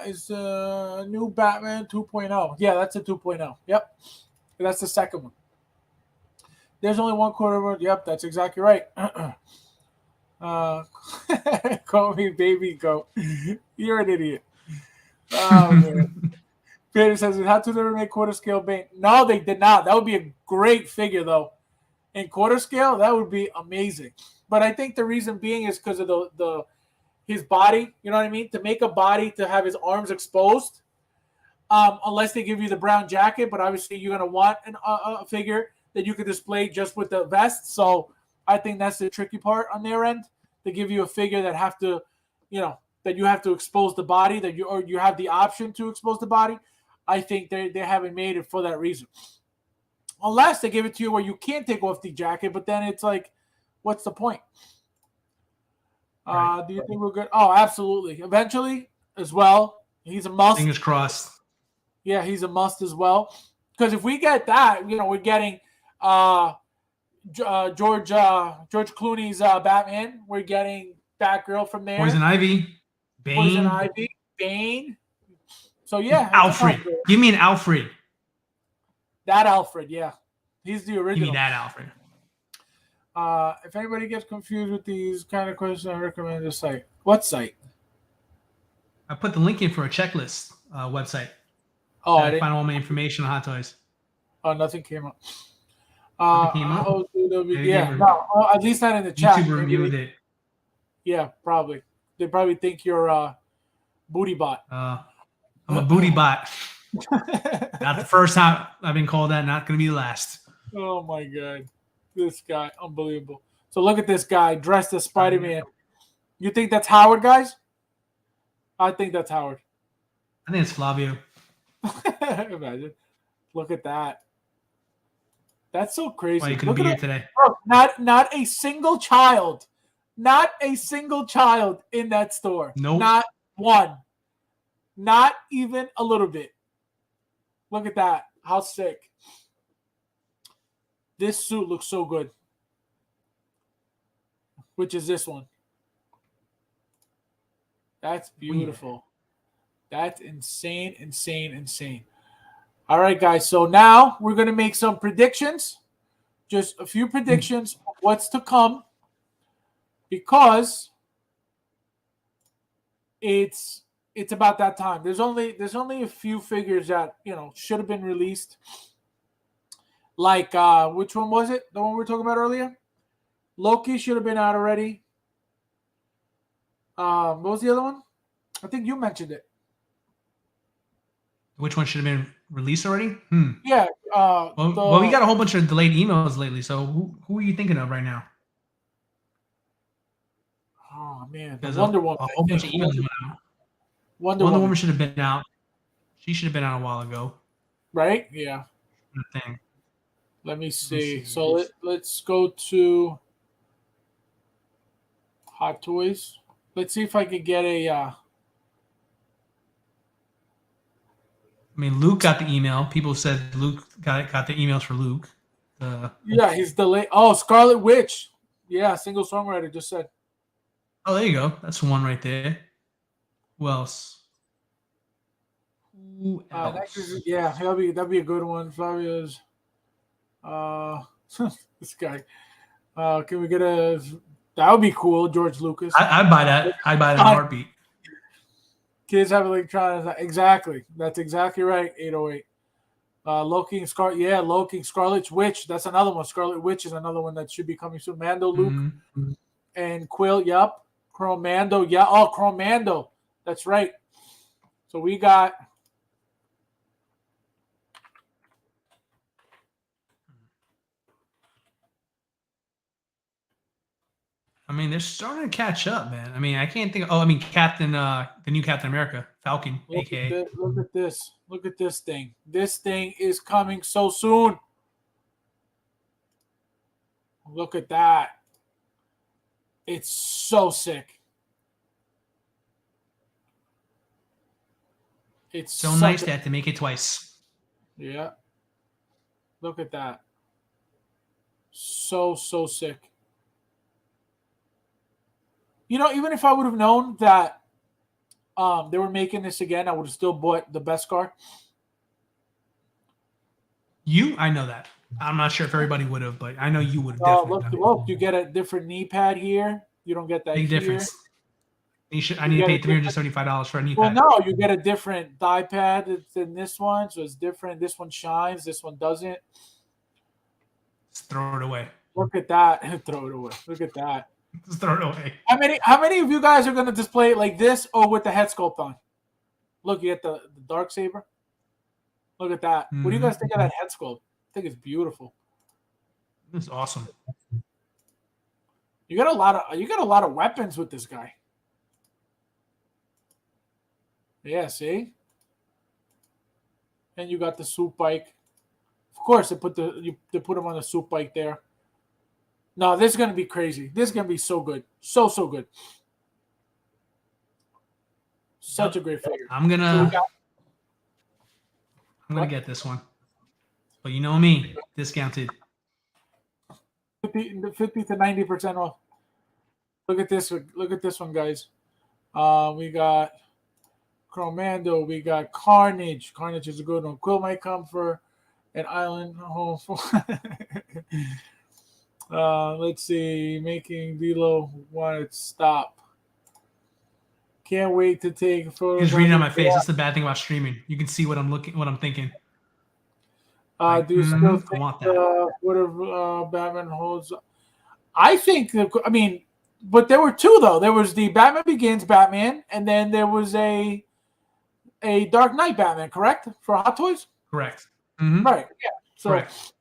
Is the new Batman 2.0? Yeah, that's a 2.0. Yep. That's the second one. There's only one quarter. Yep, that's exactly right. Call me baby goat. You're an idiot. Oh, man. Peter says, how to never make quarter scale Bane? No, they did not. That would be a great figure, though. In quarter scale, that would be amazing. But I think the reason being is because of his body. You know what I mean? To make a body to have his arms exposed, unless they give you the brown jacket. But obviously, you're going to want a figure that you could display just with the vest. So I think that's the tricky part on their end. To give you a figure that that you have to expose the body, that you have the option to expose the body. I think they haven't made it for that reason. Unless they give it to you where you can't take off the jacket, but then it's like, what's the point? Do you think we're good? Oh, absolutely. Eventually, as well, he's a must. Fingers crossed. Yeah, he's a must as well. Because if we get that, we're getting George Clooney's Batman. We're getting Batgirl from there. Poison Ivy, Bane. So yeah, Alfred. Give me an Alfred. That Alfred, yeah, he's the original. Give me that Alfred. If anybody gets confused with these kind of questions, I recommend this site. What site? I put the link in for a checklist website. Oh, I find all my information on Hot Toys. Oh, nothing came up. Nothing came up? Yeah, no, at least not in the chat. YouTube reviewed it. Yeah, probably. They probably think you're a booty bot. I'm a booty bot. Not the first time I've been called that. Not going to be the last. Oh, my God. This guy, unbelievable. So look at this guy dressed as Spider-Man. You think that's Howard, guys? I think that's Howard. I think it's Flavio. Imagine. Look at that. That's so crazy. Why you couldn't be here today? Bro, not a single child. Not a single child in that store. Nope. Not one. Not even a little bit. Look at that. How sick. This suit looks so good. Which is this one. That's beautiful. That's insane. All right, guys. So now we're going to make some predictions. Just a few predictions of what's to come. Because it's about that time. There's only a few figures that, should have been released. Like, which one was it? The one we were talking about earlier? Loki should have been out already. What was the other one? I think you mentioned it. Which one should have been released already? Yeah. Well, we got a whole bunch of delayed emails lately. So who are you thinking of right now? Oh, man. There's Wonder Woman. A whole bunch of emails went out. Wonder Woman should have been out. She should have been out a while ago. Right? Yeah. Thing. Let me see. So let's go to Hot Toys. Let's see if I can get a... Luke got the email. People said Luke got the emails for Luke. Yeah, he's delayed. Oh, Scarlet Witch. Yeah, single songwriter just said. Oh, there you go. That's one right there. Who else? Who Next is, else? yeah, that'll be a good one. Flavio's. Uh, this guy. Can we get a? That would be cool. George Lucas. I'd buy that. I'd buy that in a heartbeat. Kids have electronics. Exactly. That's exactly right. 808. Loki and Scarlet. Yeah, Loki and Scarlet Witch. That's another one. Scarlet Witch is another one that should be coming soon. Mando, Luke, and Quill. Yup. Chromando. Yeah. Oh, Chromando. That's right. So we got. I mean, they're starting to catch up, man. I mean, I can't think. Oh, I mean, the new Captain America, Falcon, aka. Look at this. Look at this thing. This thing is coming so soon. Look at that. It's so sick. It's so nice they had to make it twice. Yeah. Look at that. So sick. You know, even if I would have known that they were making this again, I would have still bought the best car. I know that. I'm not sure if everybody would have, but I know you would have. Look, you get a different knee pad here. You don't get that big here. Difference. I need to pay $375 for a knee pad. Well, no, you get a different thigh pad than this one, so it's different. This one shines, this one doesn't. Just throw it away. Look at that. Throw it away. Look at that. Just throw it away. How many of you guys are going to display it like this or with the head sculpt on? Look, you get the dark saber. Look at that. What do you guys think of that head sculpt? I think it's beautiful. It's awesome. You got a lot of weapons with this guy. Yeah, see? And you got the soup bike. Of course, they put him on the soup bike there. No, this is gonna be crazy. This is gonna be so good, so good. Such a great figure. I'm gonna get this one, but you know me, discounted. 50 to 90% off. Look at this. Look at this one, guys. We got Chromando. We got Carnage. Carnage is a good one. Quill might come for an island home. Let's see. Making Dilo want to stop. Can't wait to take photos. He's reading on my face. That's the bad thing about streaming. You can see what I'm thinking. Do you still think Batman holds? I think. I mean, but there were two though. There was the Batman Begins Batman, and then there was a Dark Knight Batman. Correct, for Hot Toys. Correct. Right. Yeah. So. Correct.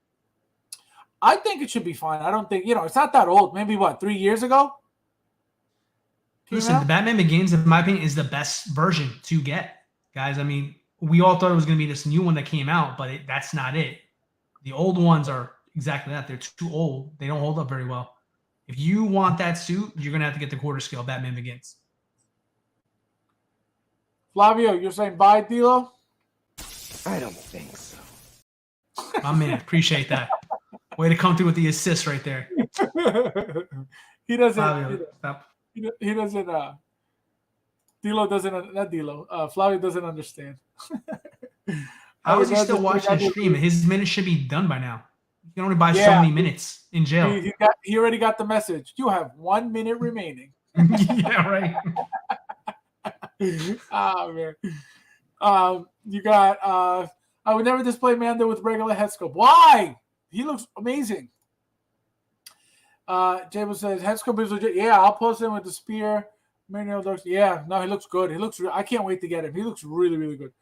I think it should be fine. I don't think, it's not that old. Maybe 3 years ago? Listen, the Batman Begins, in my opinion, is the best version to get, guys. I mean, we all thought it was going to be this new one that came out, but that's not it. The old ones are exactly that. They're too old. They don't hold up very well. If you want that suit, you're going to have to get the quarter scale Batman Begins. Flavio, you're saying buy Dilo? I don't think so. My man, appreciate that. Way to come through with the assist right there. He doesn't. Flavio, stop. He doesn't. Dilo doesn't. Not Dilo. Flavio doesn't understand. How is he still watching the stream? His minutes should be done by now. You can only buy so many minutes in jail. He already got the message. You have 1 minute remaining. Yeah, right. Man. You got. I would never display Mando with regular head sculpt. Why? He looks amazing. James says head sculpt is legit. Yeah, I'll post him with the spear. Yeah, no, he looks good. I can't wait to get him. He looks really, really good.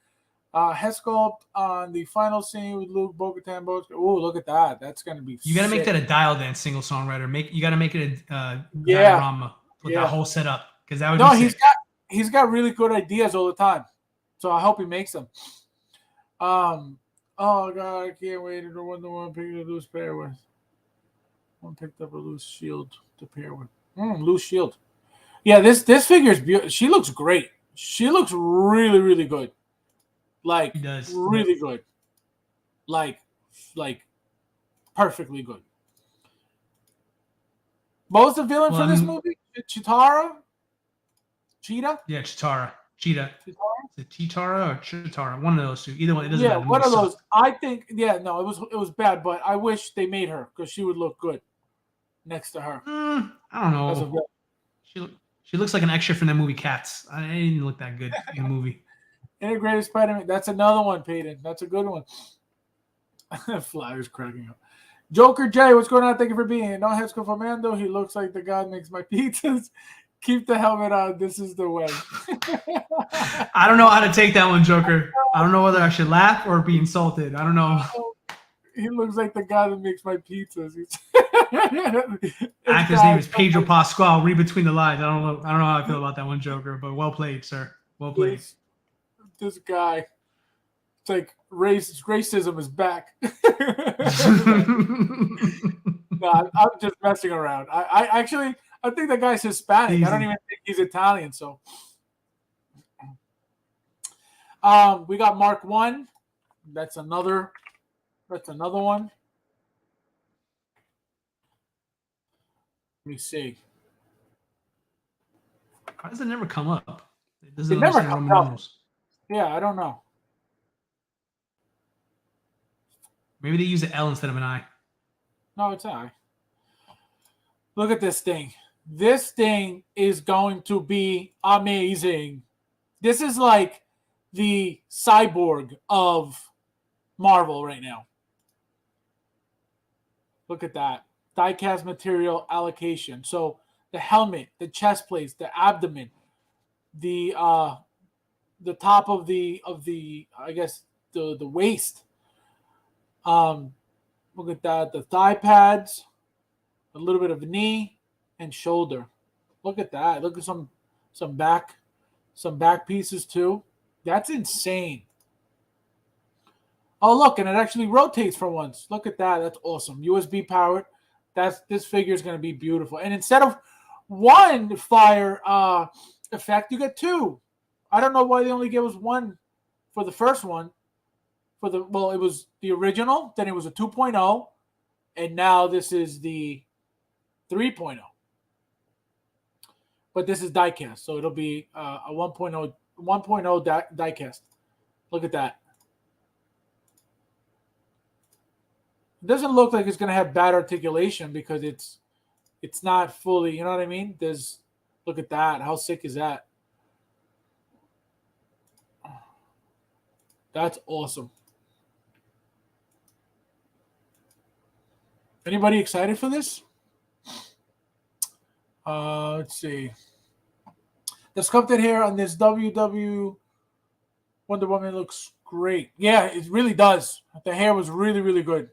Head sculpt on the final scene with Luke, Bo-Katan, Oh, look at that. That's gonna be. You got to make that a dial dance single songwriter. You got to make it a diorama with that whole setup because that would. No, he's got really good ideas all the time. So I hope he makes them. Oh God, I can't wait to Wonder Woman pick a loose pair with. One picked up a loose shield to pair with. Loose shield. Yeah, this figure is beautiful. She looks great. She looks really, really good. Like, he does. Really good. Like perfectly good. What was the villain for this movie? Cheetah? Yeah, Chitara. Cheetah. Is it Chitara or Chitara? One of those two. Either one. It doesn't Yeah, matter. one of those. I think. Yeah, no, it was bad, but I wish they made her because she would look good next to her. I don't know. She looks like an extra from that movie Cats. I didn't look that good in the movie. Integrated Spider-Man. That's another one, Peyton. That's a good one. Flyers cracking up. Joker J, what's going on? Thank you for being here. No Hesco Fernando. He looks like the guy that makes my pizzas. Keep the helmet on. This is the way. I don't know how to take that one, Joker. I don't know whether I should laugh or be insulted. I don't know. He looks like the guy that makes my pizzas. Actor's name is Pedro Pascal. Read between the lines. I don't know how I feel about that one, Joker, but well played, sir. Well played. This guy. It's like racism is back. No, I'm just messing around. I actually think the guy's Hispanic. Easy. I don't even think he's Italian. So, we got Mark 1. That's another one. Let me see. Why does it never come up? It never comes up. Yeah, I don't know. Maybe they use an L instead of an I. No, it's an I. Look at this thing. This thing is going to be amazing. This is like the Cyborg of Marvel right now. Look at that. Die-cast material allocation. So the helmet, the chest plates, the abdomen, the top of the I guess the waist. Look at that. The thigh pads, a little bit of knee and shoulder. Look at that. Look at some back pieces too. That's insane. Oh, look, and it actually rotates for once. Look at that. That's awesome. USB powered. This figure is going to be beautiful. And instead of one fire effect, you get two. I don't know why they only gave us one for the first one. It was the original, then it was a 2.0, and now this is the 3.0. But this is diecast, so it'll be a 1.0 diecast. Look at that. It doesn't look like it's going to have bad articulation because it's not fully, you know what I mean? Look at that. How sick is that? That's awesome. Anybody excited for this? Let's see. The sculpted hair on this WW Wonder Woman looks great. Yeah, it really does. The hair was really, really good.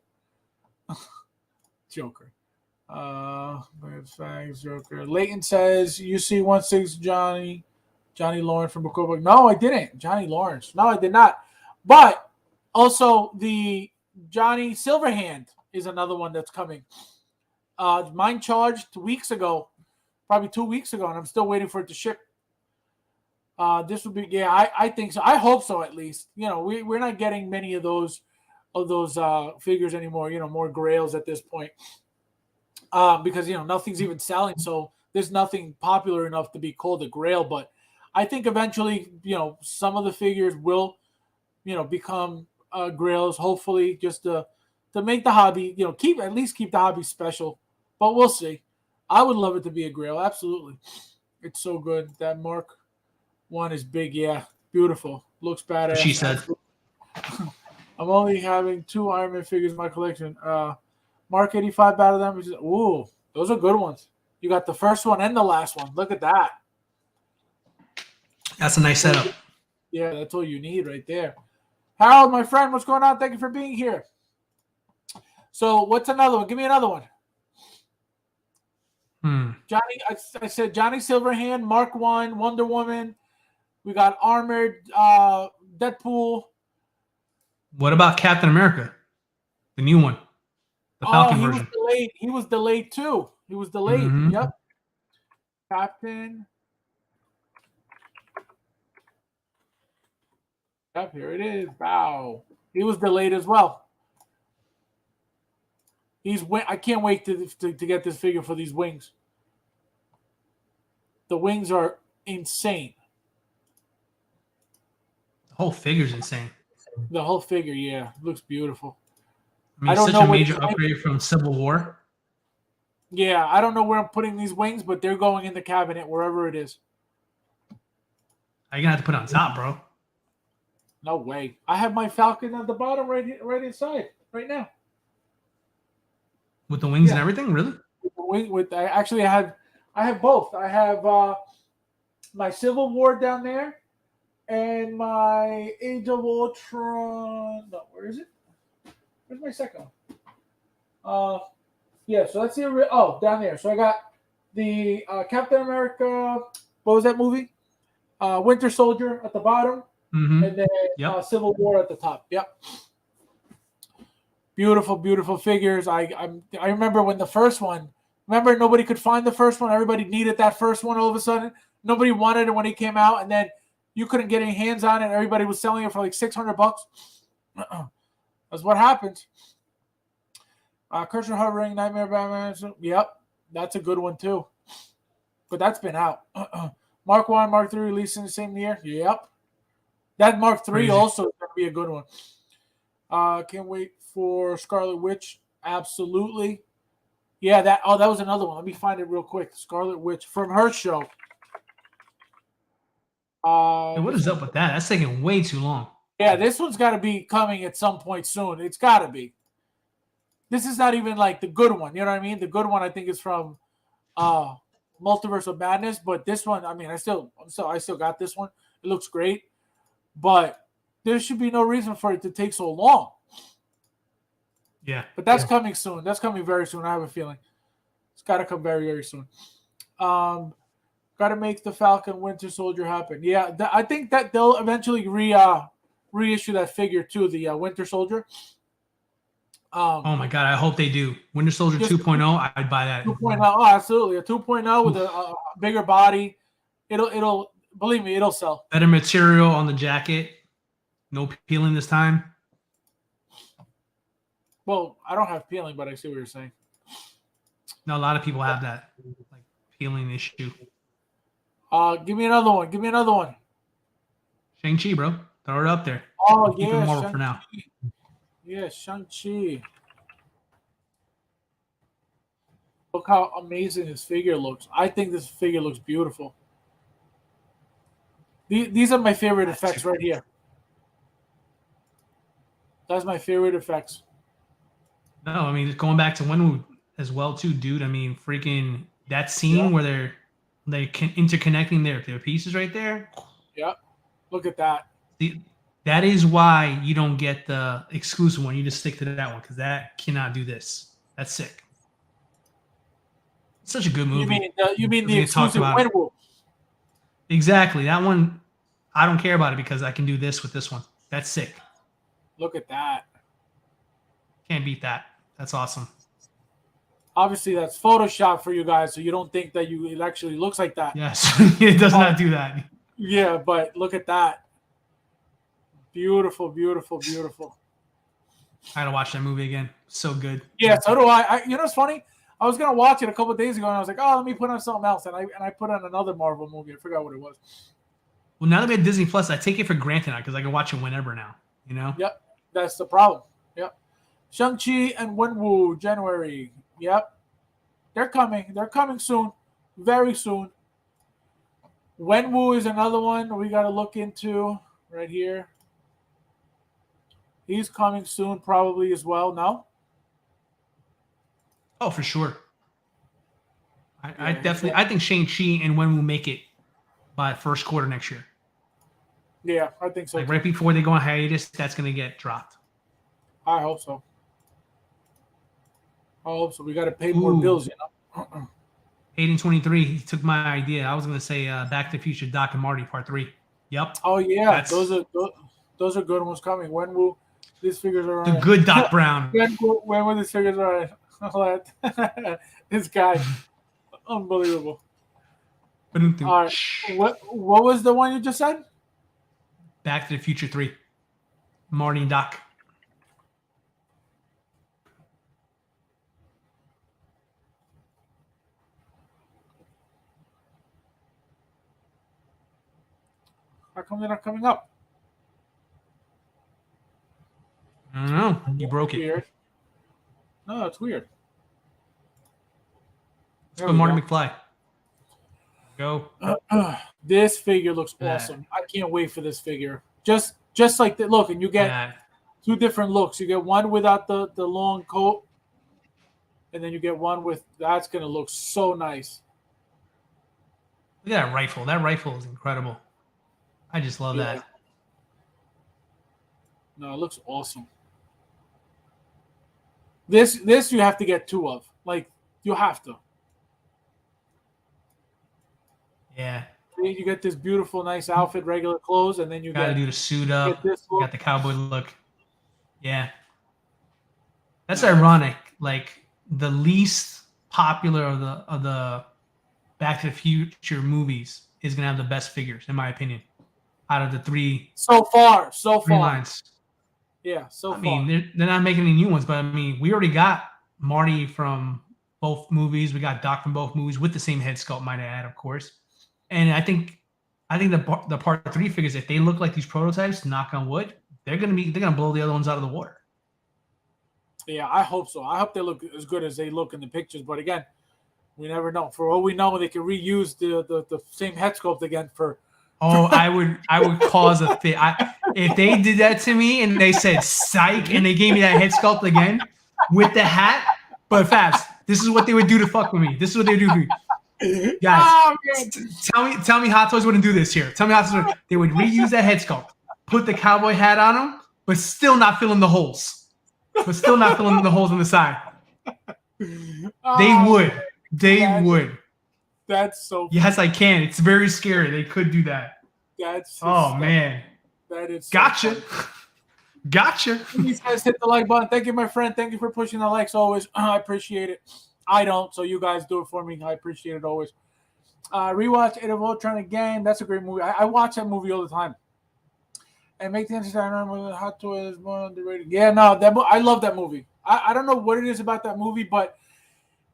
Joker. Thanks, Joker. Leighton says, you see 1/6 Johnny Lawrence from Bukova. No, I didn't. Johnny Lawrence. No, I did not. But also the Johnny Silverhand is another one that's coming. Mine charged weeks ago, probably 2 weeks ago, and I'm still waiting for it to ship. This would be, yeah, I think so. I hope so, at least. You know, we're not getting many of those figures anymore. You know, more Grails at this point, because nothing's even selling. So there's nothing popular enough to be called a Grail. But I think eventually, some of the figures will, become Grails. Hopefully, just to make the hobby, keep the hobby special. But we'll see. I would love it to be a Grail. Absolutely, it's so good. That Mark 1 is big. Yeah, beautiful. Looks badass. She said. I'm only having 2 Iron Man figures in my collection. Mark 85 Battle Damage. Ooh, those are good ones. You got the first one and the last one. Look at that. That's a nice setup. Yeah, that's all you need right there. Harold, my friend, what's going on? Thank you for being here. So what's another one? Give me another one. Johnny, I said Johnny Silverhand, Mark 1, Wonder Woman. We got Armored, Deadpool. What about Captain America? The new one. The Falcon version. He was delayed too. He was delayed. Mm-hmm. Yep. Captain. Yep, here it is. Wow. He was delayed as well. I can't wait to get this figure for these wings. The wings are insane. whole figure's insane. The whole figure, yeah, looks beautiful. I mean, I don't such know a what major it's upgrade from Civil War. Yeah, I don't know where I'm putting these wings, but they're going in the cabinet wherever it is. You're gonna have to put it on top, bro. No way. I have my Falcon at the bottom right inside right now. With the wings and Yeah. everything, really? I have both. I have my Civil War down there and my Age of Ultron. No, where is it? Where's my second one? Yeah. So that's the down there. So I got the Captain America. What was that movie? Winter Soldier at the bottom, Mm-hmm. and then Yep. Civil War at the top. Yep. Beautiful, beautiful figures. I remember when the first one. Remember, nobody could find the first one. Everybody needed that first one. All of a sudden, nobody wanted it when it came out, and then you couldn't get any hands on it. And everybody was selling it for like $600. That's what happened. Cursor hovering, Nightmare Batman. Yep, that's a good one too. But that's been out. Mark 1, Mark 3 released in the same year. Yep. That Mark 3 Crazy. also is going to be a good one. Can't wait for Scarlet Witch. Absolutely. Yeah, that was another one. Let me find it real quick. Scarlet Witch from her show. Hey, what is up with that? That's taking way too long. Yeah, this one's got to be coming at some point soon. It's got to be. This is not even like the good one. You know what I mean? The good one I think is from Multiverse of Madness, but this one, I mean, I still got this one. It looks great, but there should be no reason for it to take so long. Yeah, but that's coming soon. That's coming very soon. I have a feeling it's got to come very, very soon. Got to make the Falcon Winter Soldier happen. Yeah, I think that they'll eventually reissue that figure too, the Winter Soldier. Oh my god, I hope they do. Winter Soldier 2.0, I'd buy that. 2.0, oh, absolutely. A 2.0 with a bigger body. It'll believe me, it'll sell. Better material on the jacket. No peeling this time. Well, I don't have peeling, but I see what you're saying. No, a lot of people have that like peeling issue. Give me another one. Give me another one. Shang-Chi, bro. Throw it up there. Oh, Keep it Marvel for now. Yeah, Shang-Chi. Look how amazing this figure looks. I think this figure looks beautiful. These are my favorite effects right here. That's my favorite effects. No, I mean, going back to Wenwu as well, too, dude. I mean, freaking that scene where they can interconnecting their pieces right there. Yeah, look at that. That is why you don't get the exclusive one. You just stick to that one because that cannot do this. That's sick. It's such a good movie. You mean the exclusive Wenwu? Exactly. That one, I don't care about it because I can do this with this one. That's sick. Look at that. Can't beat that. That's awesome. Obviously, that's Photoshop for you guys, so you don't think that it actually looks like that. Yes, it does not do that. Yeah, but look at that. Beautiful, beautiful, beautiful. I gotta watch that movie again. So good. Yeah, so do I. You know what's funny? I was gonna watch it a couple of days ago, and I was like, "Oh, let me put on something else," and I put on another Marvel movie. I forgot what it was. Well, now that we have Disney Plus, I take it for granted now because I can watch it whenever now. You know? Yep, that's the problem. Yep. Shang-Chi and Wenwu, January. Yep. They're coming. They're coming soon. Very soon. Wenwu is another one we got to look into right here. He's coming soon probably as well. No? Oh, for sure. I definitely I think Shang-Chi and Wenwu make it by first quarter next year. Yeah, I think so. Like right before they go on hiatus, that's going to get dropped. I hope so. We got to pay more bills, you know. Hayden 23, he took my idea. I was going to say Back to the Future, Doc and Marty Part 3. Yep. Oh yeah, those are good ones coming. Wenwu, these figures are the good Doc Brown. Wenwu, these figures are this guy, unbelievable. All right, what was the one you just said? Back to the Future 3. Marty and Doc. How come they're not coming up? You broke it. Weird. No, it's weird. Let's go Marty McFly. Go. This figure looks awesome. I can't wait for this figure. Just like that. Look, and you get two different looks. You get one without the long coat, and then you get one with. That's gonna look so nice. Look at that rifle. That rifle is incredible. I just love that. No, it looks awesome. This you have to get two of. Like, you have to. Yeah. You get this beautiful, nice outfit, regular clothes, and then you gotta do the suit up. You got the cowboy look. Yeah. That's ironic. Like, the least popular of the Back to the Future movies is gonna have the best figures, in my opinion. Out of the three. So far. Lines. Yeah, so far. I mean, they're not making any new ones, but I mean, we already got Marty from both movies. We got Doc from both movies with the same head sculpt, might I add, of course. And I think the part 3 figures, if they look like these prototypes, knock on wood, they're gonna blow the other ones out of the water. Yeah, I hope so. I hope they look as good as they look in the pictures. But again, we never know. For all we know, they can reuse the same head sculpt again for. Oh, I would cause a fit. If they did that to me and they said psych and they gave me that head sculpt again with the hat, but Fabs, this is what they would do to fuck with me. This is what they would do for me. Guys, tell me Hot Toys wouldn't do this here. Tell me Hot Toys they would reuse that head sculpt, put the cowboy hat on them, but still not filling the holes. But still not filling the holes on the side. They would. They would. That's so funny. Yes, I can. It's very scary. They could do that. That's man. That is gotcha. Funny. Gotcha. Please guys hit the like button. Thank you, my friend. Thank you for pushing the likes always. I appreciate it. I don't, so you guys do it for me. I appreciate it always. Rewatch Age of Ultron again. That's a great movie. I watch that movie all the time. And make the answer I remember Hot Toys is more underrated. Yeah, no, I love that movie. I don't know what it is about that movie, but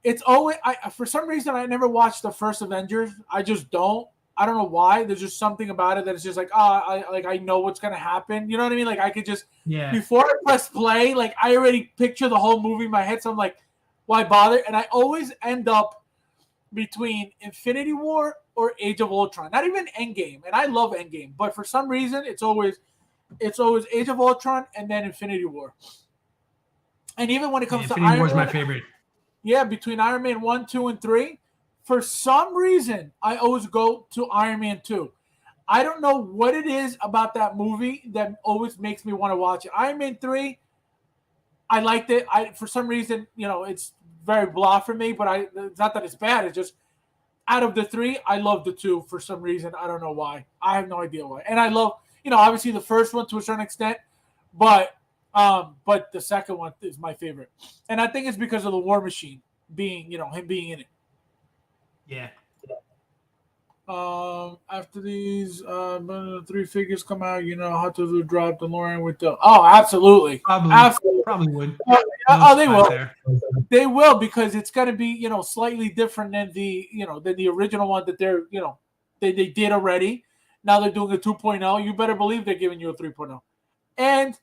it's always for some reason I never watched the first Avengers. I just don't. I don't know why. There's just something about it that it's just like, I know what's gonna happen. You know what I mean? Like I could just before I press play, like I already picture the whole movie in my head. So I'm like, why bother? And I always end up between Infinity War or Age of Ultron. Not even Endgame. And I love Endgame, but for some reason it's always Age of Ultron and then Infinity War. And even when it comes to Infinity War is my favorite. Yeah, between Iron Man 1, 2, and 3, for some reason, I always go to Iron Man 2. I don't know what it is about that movie that always makes me want to watch it. Iron Man 3, I liked it. For some reason, it's very blah for me, but it's not that it's bad. It's just out of the 3, I love the 2 for some reason. I don't know why. I have no idea why. And I love, obviously the first one to a certain extent, but the second one is my favorite. And I think it's because of the War Machine being, him being in it. Yeah. After these 3 figures come out, how to drop the DeLorean with the. Oh, absolutely. Probably would. They will. There. They will, because it's going to be, slightly different than the original one that they're, they did already. Now they're doing a 2.0. You better believe they're giving you a 3.0. And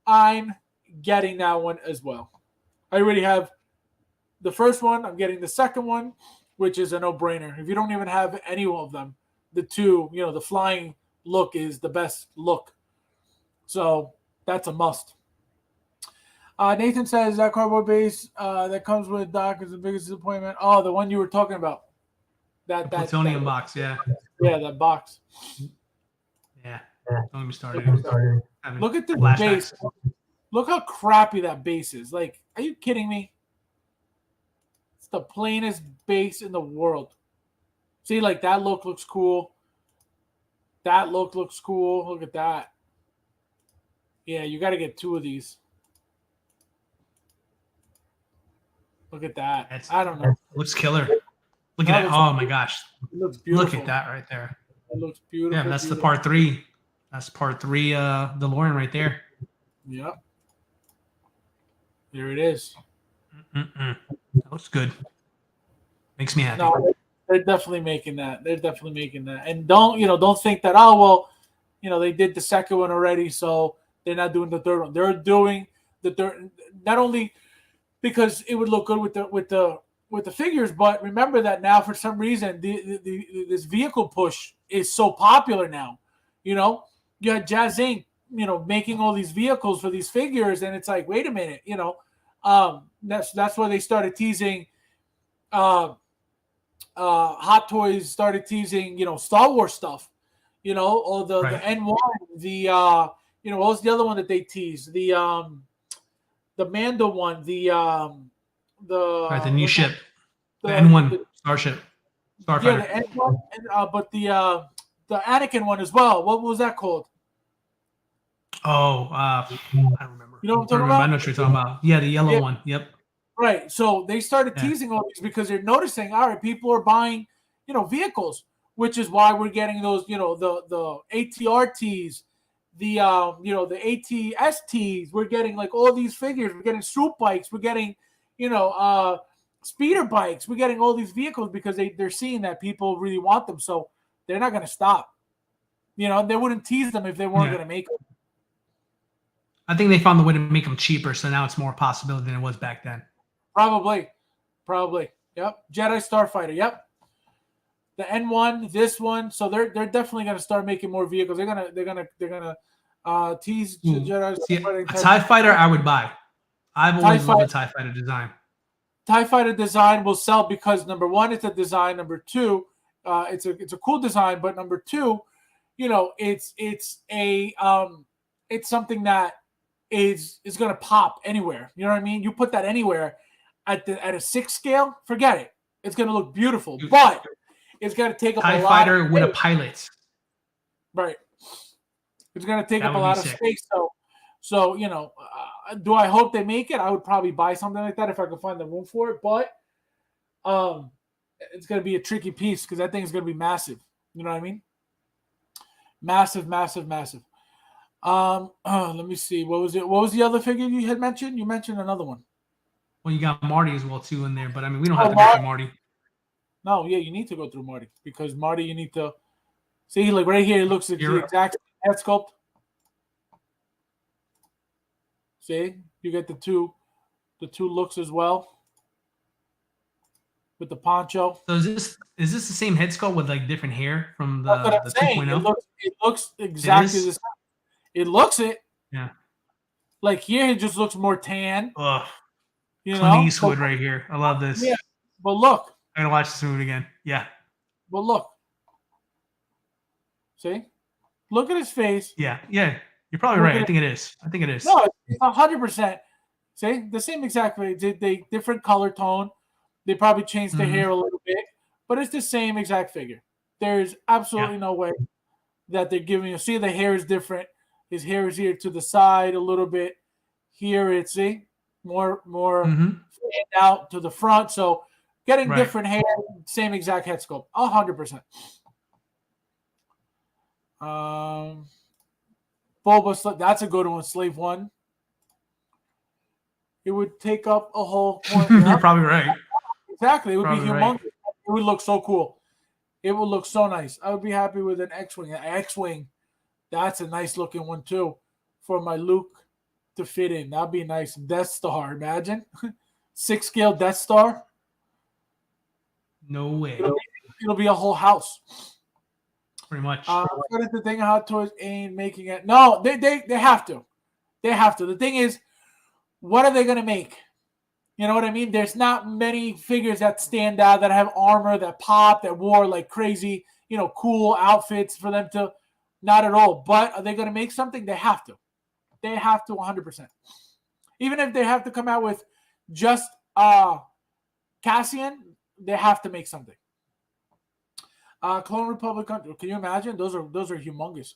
I'm getting that one as well. I already have the first one. I'm getting the second one, which is a no-brainer. If you don't even have any of them, the 2, the flying look is the best look. So that's a must. Nathan says that cardboard base that comes with Doc is the biggest disappointment. Oh, the one you were talking about. That plutonium box, yeah. Yeah, that box. Yeah. Don't get me started. Look at the base. Look how crappy that base is. Like, are you kidding me? It's the plainest base in the world. See, like that look looks cool. That look looks cool. Look at that. Yeah, you got to get 2 of these. Look at that. I don't know. Looks killer. Look at that. Oh my gosh. It looks beautiful. Look at that right there. It looks beautiful. Yeah, that's the part 3. That's part 3 DeLorean right there. Yep. There it is. That looks good. Makes me happy. No, they're definitely making that. And don't think that, they did the second one already, so they're not doing the third one. They're doing that they're not only because it would look good with the figures, but remember that now for some reason this vehicle push is so popular now. You know, you had Jazz Inc., making all these vehicles for these figures, and it's like, wait a minute, that's why they started teasing. Hot Toys started teasing, Star Wars stuff, or the N1, what was the other one that they teased? The Mando one, the new ship, the N1 Starship, Starfighter. Yeah, the N1, but the Anakin one as well. What was that called? Oh, I don't remember. You know what I'm talking about? I know what you're talking about. Yeah, the yellow one. Yep. Right. So they started teasing all these because they're noticing, all right, people are buying, vehicles, which is why we're getting those, the ATRTs, the the ATSTs. We're getting like all these figures. We're getting swoop bikes. We're getting, speeder bikes. We're getting all these vehicles because they're seeing that people really want them. So they're not going to stop. They wouldn't tease them if they weren't going to make them. I think they found the way to make them cheaper, so now it's more possibility than it was back then. Probably. Yep. Jedi Starfighter. Yep. The N1, this one. So they're definitely going to start making more vehicles. They're gonna tease Jedi. See, a TIE Fighter I would buy. I've always loved the TIE Fighter design. TIE Fighter design will sell because number one, it's a design. Number two, it's a cool design. But number two, it's something that is going to pop anywhere. You know what I mean? You put that anywhere at a 6 scale, forget it. It's going to look beautiful, but it's going to take up TIE a lot. Fighter with a pilot. Right. It's going to take up a lot of space. So do I hope they make it? I would probably buy something like that if I could find the room for it. But it's going to be a tricky piece because that thing is going to be massive. You know what I mean? Massive. Let me see. What was it? What was the other figure you had mentioned? You mentioned another one. Well, you got Marty as well too in there, but I mean, we don't have to go through Marty. No, yeah, you need to go through Marty because Marty, you need to see, like right here, it looks like the exact head sculpt. See, you get the two looks as well with the poncho. So is this the same head sculpt with like different hair from the 2.0? It looks exactly the same. It looks it. Yeah. Like here, it just looks more tan. Ugh. Clint Eastwood right here. I love this. Yeah. But look. I'm going to watch this movie again. Yeah. But look. See? Look at his face. Yeah. You're probably right. I think it is. No, it's 100%. See? The same exact way. They different color tone. They probably changed the hair a little bit. But it's the same exact figure. There's absolutely no way that they're giving you. See, the hair is different. His hair is here to the side a little bit. Here it's more out to the front. So getting different hair, same exact head sculpt, 100%. Boba, that's a good one. Slave 1. It would take up a whole point. You're probably right. Exactly. It would be humongous. Right. It would look so cool. It would look so nice. I would be happy with an X-Wing. An X-Wing, that's a nice looking one too for my Luke to fit in. That'd be nice. Death Star, imagine. 6 scale Death Star. No way. It'll be a whole house. Pretty much. The thing Hot Toys ain't making it. No, they have to. They have to. The thing is, what are they going to make? You know what I mean? There's not many figures that stand out, that have armor, that pop, that wore like crazy, cool outfits for them to. Not at all. But are they going to make something? They have to. They have to 100%. Even if they have to come out with just Cassian, they have to make something. Clone Republic Country. Can you imagine? Those are humongous.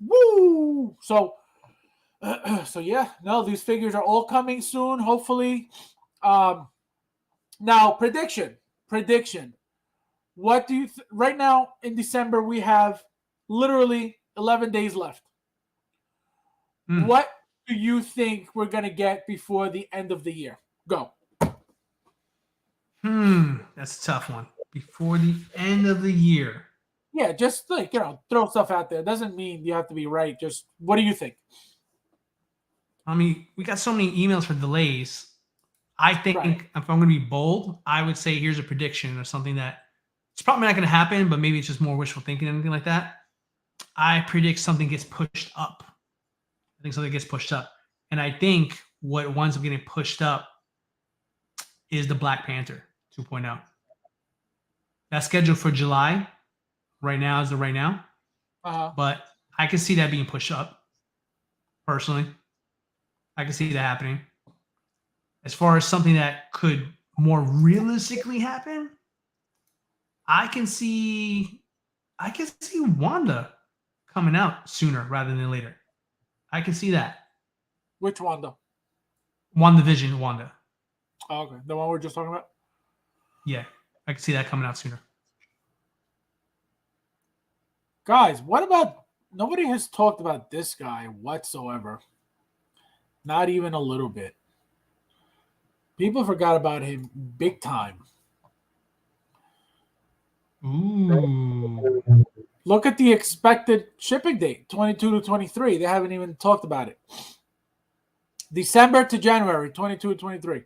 Woo! So yeah. No, these figures are all coming soon. Hopefully. Now prediction. What do you right now in December we have literally 11 days left. What do you think we're going to get before the end of the year? Go. That's a tough one. Before the end of the year. Yeah, just like, throw stuff out there. It doesn't mean you have to be right. Just what do you think? I mean, we got so many emails for delays. I think Right. if I'm going to be bold, I would say here's a prediction of something that it's probably not going to happen, but maybe it's just more wishful thinking and anything like that. I predict something gets pushed up. I think something gets pushed up. And I think what winds up getting pushed up is the Black Panther 2.0. That's scheduled for July. Right now is the right now. But I can see that being pushed up. Personally, I can see that happening. As far as something that could more realistically happen, I can see Wanda coming out sooner rather than later. I can see that. Which Wanda? WandaVision, Wanda. Oh, okay. The one we are just talking about? Yeah, I can see that coming out sooner. Guys, what about nobody has talked about this guy whatsoever? Not even a little bit. People forgot about him big time. Ooh. Look at the expected shipping date, 22 to 23. They haven't even talked about it. December to January, 22 to 23.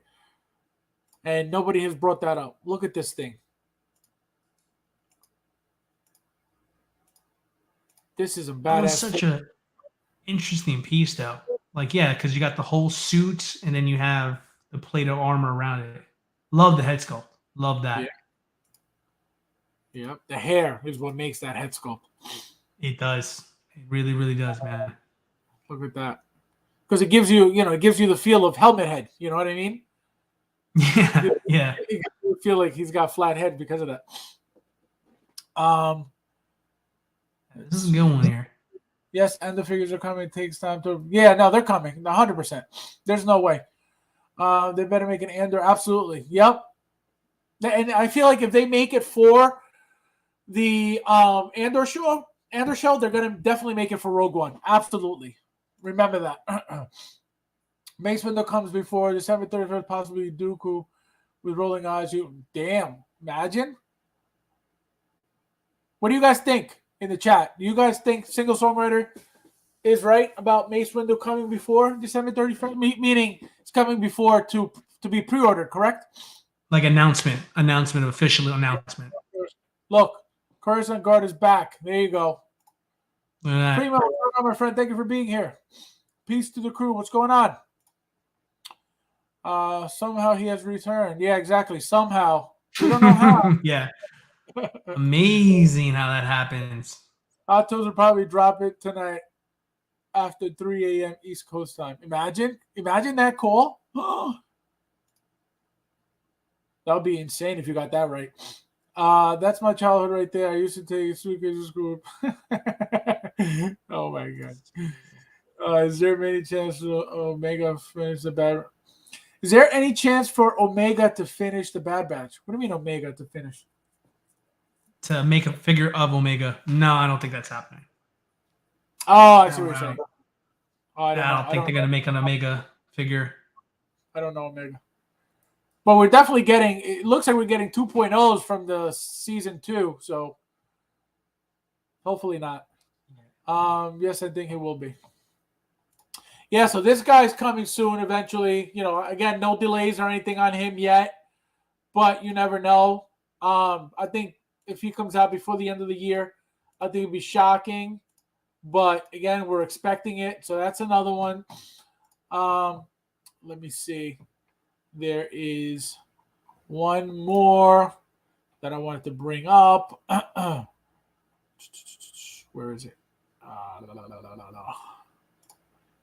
And nobody has brought that up. Look at this thing. This is a badass. That was such an interesting piece, though. Like, yeah, because you got the whole suit, and then you have the plate of armor around it. Love the head sculpt. Love that. Yeah. The hair is what makes that head sculpt. It does. It really, really does, man. Look at that. Because it gives you, it gives you the feel of helmet head. You know what I mean? Yeah, yeah. You feel like he's got flat head because of that. This is a good one here. Yes, and the figures are coming. It takes time to. Yeah, no, they're coming. 100%. There's no way. They better make an Andor. Absolutely. Yep. And I feel like if they make it for the Andor show, they're going to definitely make it for Rogue One. Absolutely. Remember that. Mace Windu comes before December 31st, possibly Dooku with rolling eyes. Damn. Imagine. What do you guys think in the chat? Do you guys think Single Songwriter is right about Mace Windu coming before December 31st? Meaning it's coming before to be pre-ordered, correct? Like official announcement. Look, Coruscant Guard is back. There you go. Look at that. Primo, my friend, thank you for being here. Peace to the crew. What's going on? Somehow he has returned. Yeah, exactly. Somehow. We don't know how. Yeah. Amazing how that happens. Hot Toes will probably drop it tonight after 3 a.m. East Coast time. Imagine that call. That would be insane if you got that right. That's my childhood right there. I used to take suitcases to school. Oh my god. Is there any chance for Omega finish the bad? Is there any chance for Omega to finish the Bad Batch? What do you mean Omega to finish? To make a figure of Omega? No, I don't think that's happening. Oh, I see what you're saying. Oh, I don't think they're gonna make an Omega figure. I don't know Omega. But we're definitely getting. It looks like we're getting 2.0s from the season 2. So hopefully not. Yes, I think it will be. Yeah, so this guy's coming soon eventually. Again, no delays or anything on him yet, but you never know. I think if he comes out before the end of the year, I think it'd be shocking. But again, we're expecting it. So that's another one. Let me see. There is one more that I wanted to bring up. Where is it?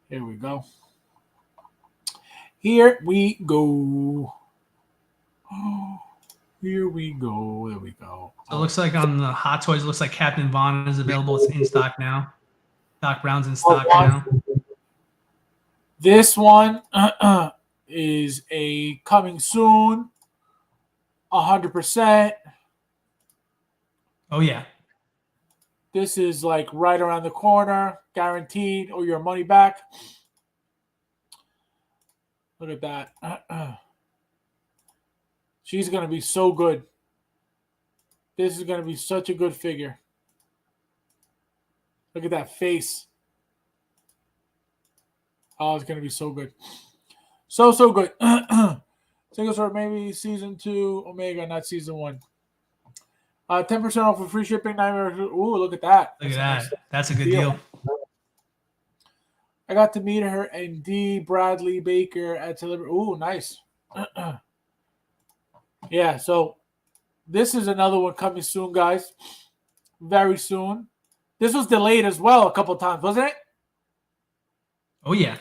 Here we go. Here we go. Here we go. There we go. So it looks like on the Hot Toys, it looks like Captain Vaughn is available. It's in stock now. Doc Brown's in stock now. This one is a coming soon. 100%. Oh, yeah. This is like right around the corner, guaranteed, or your money back. Look at that. She's going to be so good. This is going to be such a good figure. Look at that face. Oh, it's gonna be so good. So good. Single store maybe season 2 Omega, not season 1. 10% off with free shipping. Ooh, look at that. Look at That's that. That's a good deal. I got to meet her and D. Bradley Baker at Celebrity. Ooh, nice. Yeah, so this is another one coming soon, guys. Very soon. This was delayed as well a couple times, wasn't it? Oh yeah.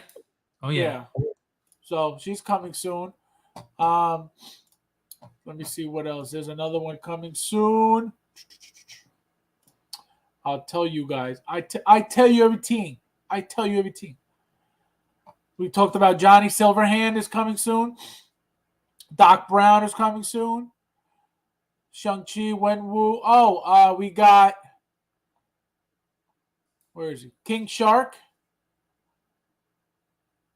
Oh yeah. So she's coming soon. Let me see what else. There's another one coming soon. I'll tell you guys. I tell you everything. I tell you everything. We talked about Johnny Silverhand is coming soon. Doc Brown is coming soon. Shang-Chi, Wenwu. Oh, we got, where is he? King Shark.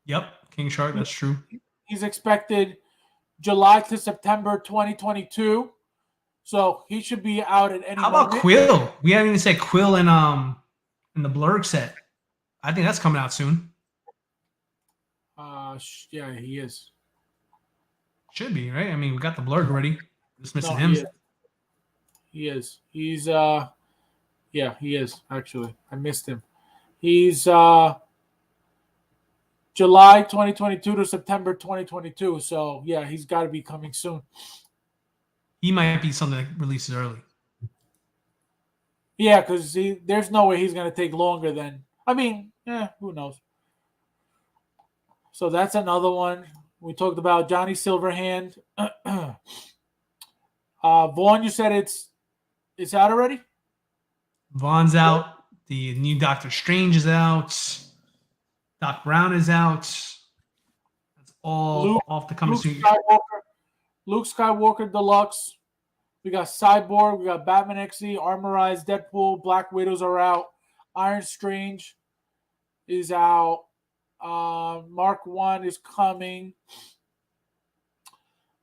Yep. King Shark. That's true. He's expected July to September 2022. So he should be out at any How about moment. Quill? We haven't even said Quill in the Blurg set. I think that's coming out soon. Yeah, he is. Should be, right? I mean, we got the Blurg already. Just missing No, him. He is. He's yeah, he is actually. I missed him. He's July 2022 to September 2022. So yeah, he's got to be coming soon. He might be something that releases early. Yeah, because there's no way he's going to take longer than. I mean, who knows? So that's another one. We talked about Johnny Silverhand. Vaughn, you said it's out already? Vaughn's out. The new Doctor Strange is out. Doc Brown is out. That's all off the coming soon. Luke Skywalker Deluxe. We got Cyborg. We got Batman XE, Armorized, Deadpool, Black Widows are out. Iron Strange is out. Mark 1 is coming.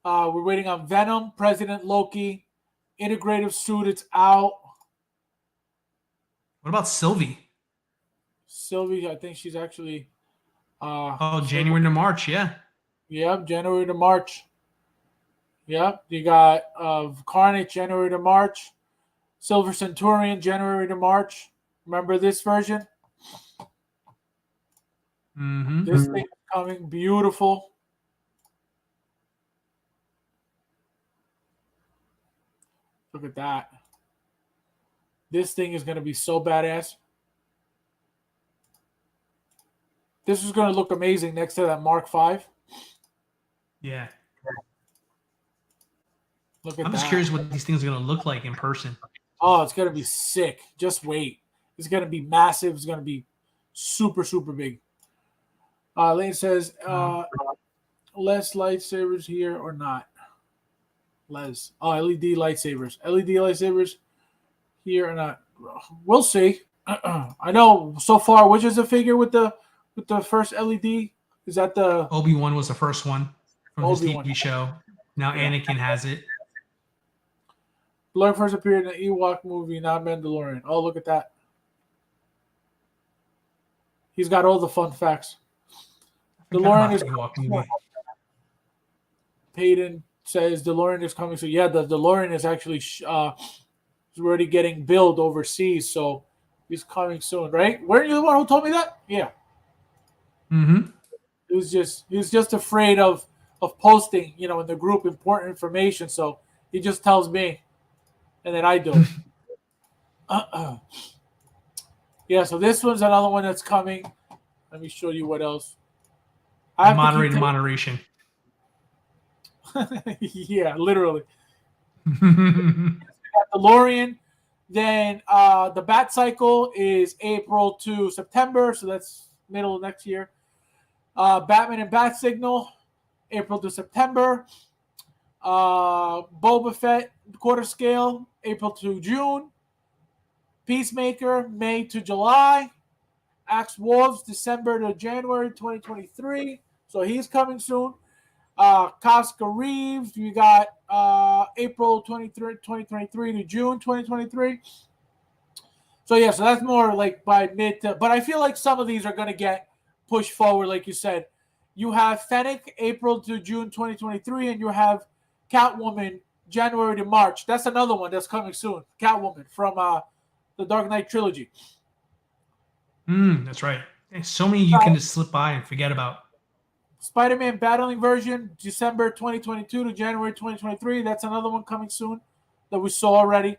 We're waiting on Venom, President Loki, Integrative Suit. It's out. What about Sylvie? Sylvie, I think she's actually. January to March, yeah. Yep, January to March. Yep, you got Carnage, January to March. Silver Centurion, January to March. Remember this version? Mm-hmm. This thing is coming beautiful. Look at that. This thing is going to be so badass. This is going to look amazing next to that Mark V. Yeah. Look at I'm just curious what these things are going to look like in person. Oh, it's going to be sick. Just wait. It's going to be massive. It's going to be super, super big. Lane says, less lightsabers here or not? Les. Oh, LED lightsabers. LED lightsabers here or not? We'll see. I know so far, which is the figure with the first LED? Is that the Obi-Wan was the first one from his Obi-Wan. TV show. Now Anakin has it. Blurg first appeared in the Ewok movie, not Mandalorian. Oh, look at that. He's got all the fun facts. DeLorean is coming. Peyton says DeLorean is coming. So yeah, the DeLorean is actually already getting built overseas. So he's coming soon, right? Weren't you the one who told me that? Yeah. Mm-hmm. He was just afraid of posting, in the group important information. So he just tells me, and then I do. Yeah. So this one's another one that's coming. Let me show you what else. Moderation. Yeah, literally. DeLorean. Then the Bat Cycle is April to September, so that's middle of next year. Batman and Bat Signal, April to September. Boba Fett quarter scale, April to June. Peacemaker, May to July. Axe Wolves, December to January 2023. So he's coming soon. Casca Reeves, you got April 2023 to June 2023. So yeah, so that's more like by mid to, but I feel like some of these are going to get push forward, like you said. You have Fennec April to June 2023, and you have Catwoman January to March. That's another one that's coming soon. Catwoman from the Dark Knight trilogy. That's right. There's so many you can just slip by and forget about. Spider-Man battling version, December 2022 to January 2023. That's another one coming soon that we saw already.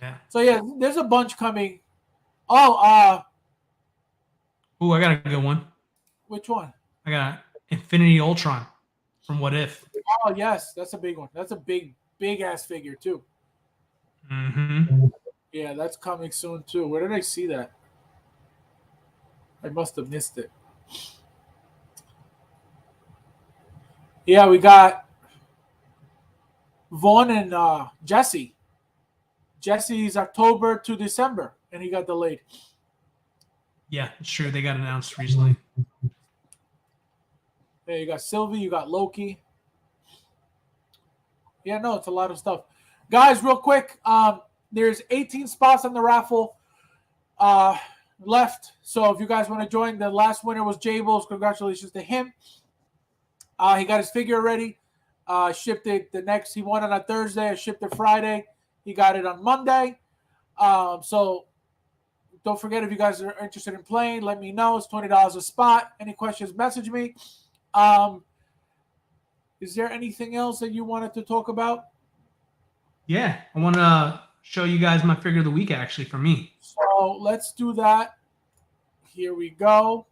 Yeah. So yeah, there's a bunch coming. Oh, I got a good one. which one? I got Infinity Ultron from What If. Oh yes, that's a big one. That's a big ass figure too. Mm-hmm. Yeah, that's coming soon too. Where did I see that? I must have missed it. Yeah, we got Vaughn and Jesse. Jesse's October to December, and he got delayed. Yeah, it's true. They got announced recently. Yeah, you got Sylvie, you got Loki. Yeah, no, it's a lot of stuff. Guys, real quick, there's 18 spots on the raffle left. So if you guys want to join, the last winner was Jables. Congratulations to him. He got his figure ready. Shipped it he won it on Thursday. I shipped it Friday. He got it on Monday. So don't forget, if you guys are interested in playing, let me know. It's $20 a spot. Any questions, message me. Is there anything else that you wanted to talk about? Yeah, I want to show you guys my figure of the week, actually, for me. So let's do that. Here we go.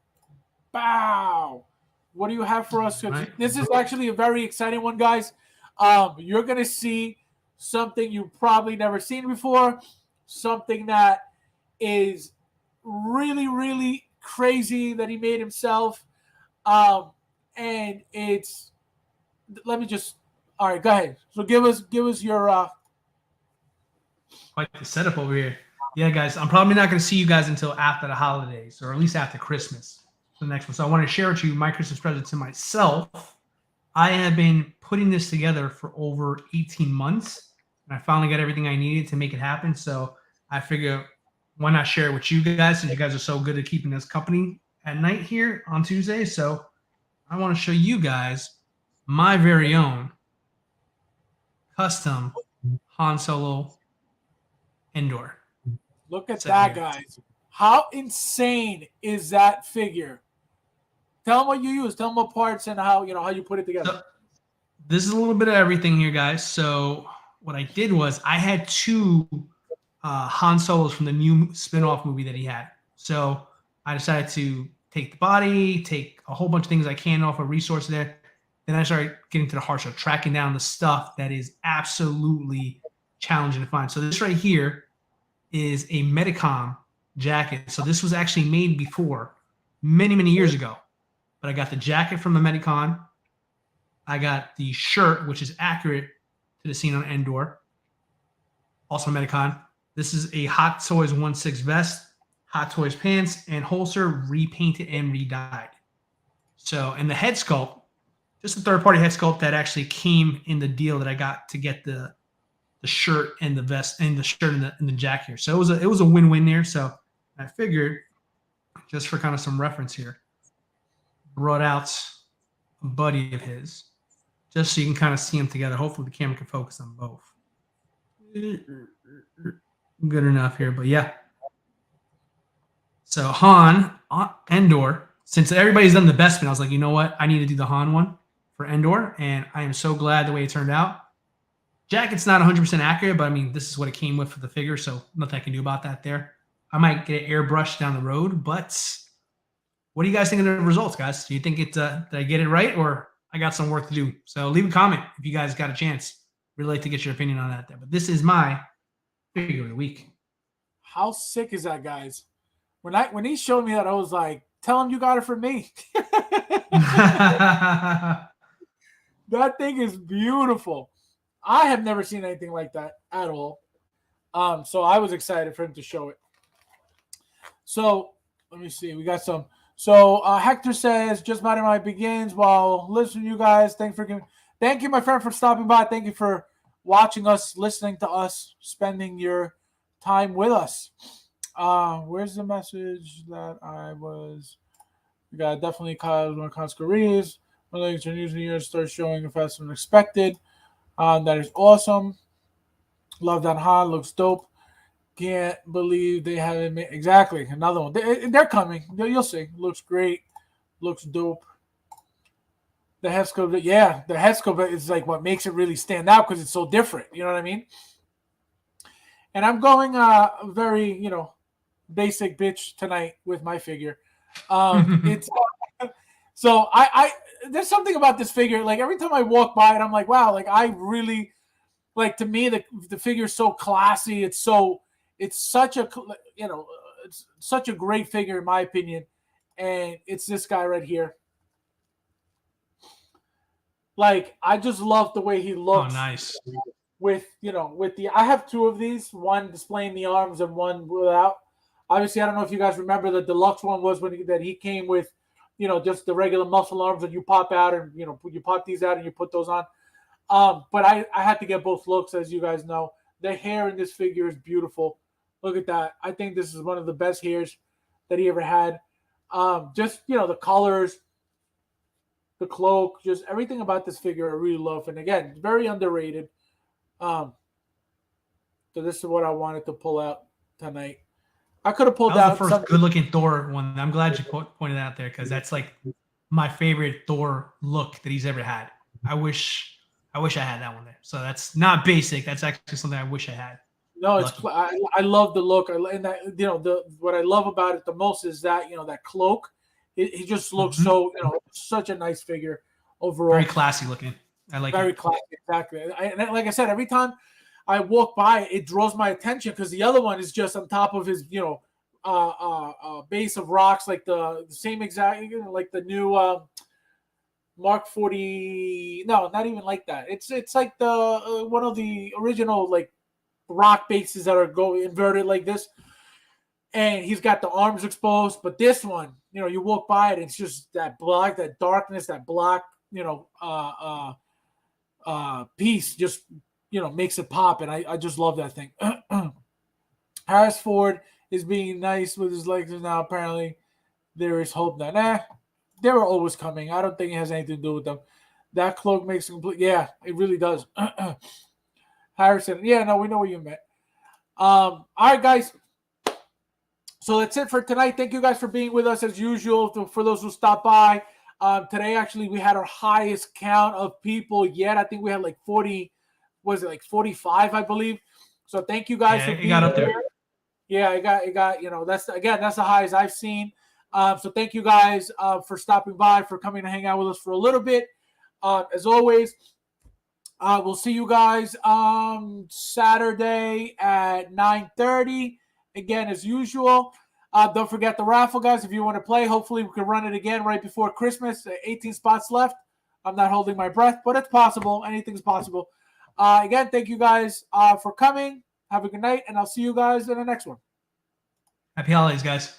Bow. What do you have for us? Right. This is actually a very exciting one, guys. You're going to see something you've probably never seen before, something that is really, really crazy that he made himself. And it's, let me just, all right, go ahead. So give us your, Quite the setup over here. Yeah, guys, I'm probably not going to see you guys until after the holidays, or at least after Christmas. The next one. So I want to share with you my Christmas present to myself. I have been putting this together for over 18 months, and I finally got everything I needed to make it happen. So I figure, why not share it with you guys, since you guys are so good at keeping us company at night here on Tuesday. So I want to show you guys my very own custom Han Solo Endor. look at that, guys. How insane is that figure? Tell them what you use. Tell them what parts and how you put it together. So, this is a little bit of everything here, guys. So what I did was I had two Han Solos from the new spin-off movie that he had. So I decided to take the body, take a whole bunch of things I can off a resource there. Then I started getting to the heart, so tracking down the stuff that is absolutely challenging to find. So this right here is a Medicom jacket. So this was actually made before, many, many years ago. But I got the jacket from the Medicon. I got the shirt, which is accurate to the scene on Endor. Also Medicon. This is a Hot Toys 1/6 vest, Hot Toys pants, and holster repainted and re-dyed. So, and the head sculpt, just a third-party head sculpt that actually came in the deal that I got to get the shirt and the vest and the shirt and the jacket here. So it was a win-win there. So I figured, just for kind of some reference here, brought out a buddy of his, just so you can kind of see them together. Hopefully the camera can focus on both. Good enough here, but yeah. So Han Endor, since everybody's done the Bespin, I was like, you know what? I need to do the Han one for Endor, and I am so glad the way it turned out. Jacket's not 100% accurate, but I mean, this is what it came with for the figure, so nothing I can do about that there. I might get it airbrushed down the road, but what do you guys think of the results, guys? Do you think did I get it right, or I got some work to do? So leave a comment if you guys got a chance. Really like to get your opinion on that there. But this is my figure of the week. How sick is that, guys? When he showed me that, I was like, tell him you got it from me. That thing is beautiful. I have never seen anything like that at all. So I was excited for him to show it. So let me see. We got some. So Hector says, just Matter My begins while listening to you guys. Thank you, my friend, for stopping by. Thank you for watching us, listening to us, spending your time with us. Where's the message that I was We got definitely Kyle Conscaries. When legs are using years start showing faster than expected. That is awesome. Love that Han looks dope. Can't believe they haven't made exactly another one. They're coming. You'll see. Looks great. Looks dope. The head sculpt, yeah, the head sculpt is like what makes it really stand out because it's so different. You know what I mean? And I'm going very, basic bitch tonight with my figure. It's so I there's something about this figure. Like every time I walk by it, I'm like, wow, like I really like, to me the figure is so classy. It's such a it's such a great figure in my opinion, and it's this guy right here. Like I just love the way he Oh, looks. nice. With the I have two of these, one displaying the arms and one without. Obviously, I don't know if you guys remember the deluxe one was that he came with, just the regular muscle arms that you pop out and you pop these out and you put those on. But I had to get both looks, as you guys know. The hair in this figure is beautiful. Look at that. I think this is one of the best hairs that he ever had. Just the colors, the cloak, just everything about this figure I really love. And again, very underrated. So this is what I wanted to pull out tonight. I could have pulled That was out the first good-looking Thor one. I'm glad you pointed that out there because that's like my favorite Thor look that he's ever had. I wish I had that one there. So that's not basic. That's actually something I wish I had. No, I love the look. And that what I love about it the most is that that cloak. He just looks so such a nice figure overall. Very classy looking. I like very it. classy, exactly. And like I said, every time I walk by, it draws my attention because the other one is just on top of his base of rocks, like the same exact like the new Mark 40. No, not even like that. It's like the one of the original like rock bases that are inverted like this, and he's got the arms exposed. But this one, you walk by it, it's just that black, that darkness, that black, piece just makes it pop, and I just love that thing. Harris Ford is being nice with his legs now. Apparently, there is hope that they were always coming. I don't think it has anything to do with them. That cloak makes it complete. Yeah, it really does. Harrison, yeah, no, we know what you meant. All right, guys. So that's it for tonight. Thank you guys for being with us as usual. For those who stopped by, today actually we had our highest count of people yet. I think we had like 40. Was it like 45? I believe. So thank you guys for being got up there. here. Yeah, it got. That's the highest I've seen. So thank you guys for stopping by, for coming to hang out with us for a little bit. As always, we'll see you guys Saturday at 9:30. Again, as usual. Don't forget the raffle, guys. If you want to play, hopefully we can run it again right before Christmas. 18 spots left. I'm not holding my breath, but it's possible. Anything's possible. Again, thank you guys for coming. Have a good night, and I'll see you guys in the next one. Happy holidays, guys.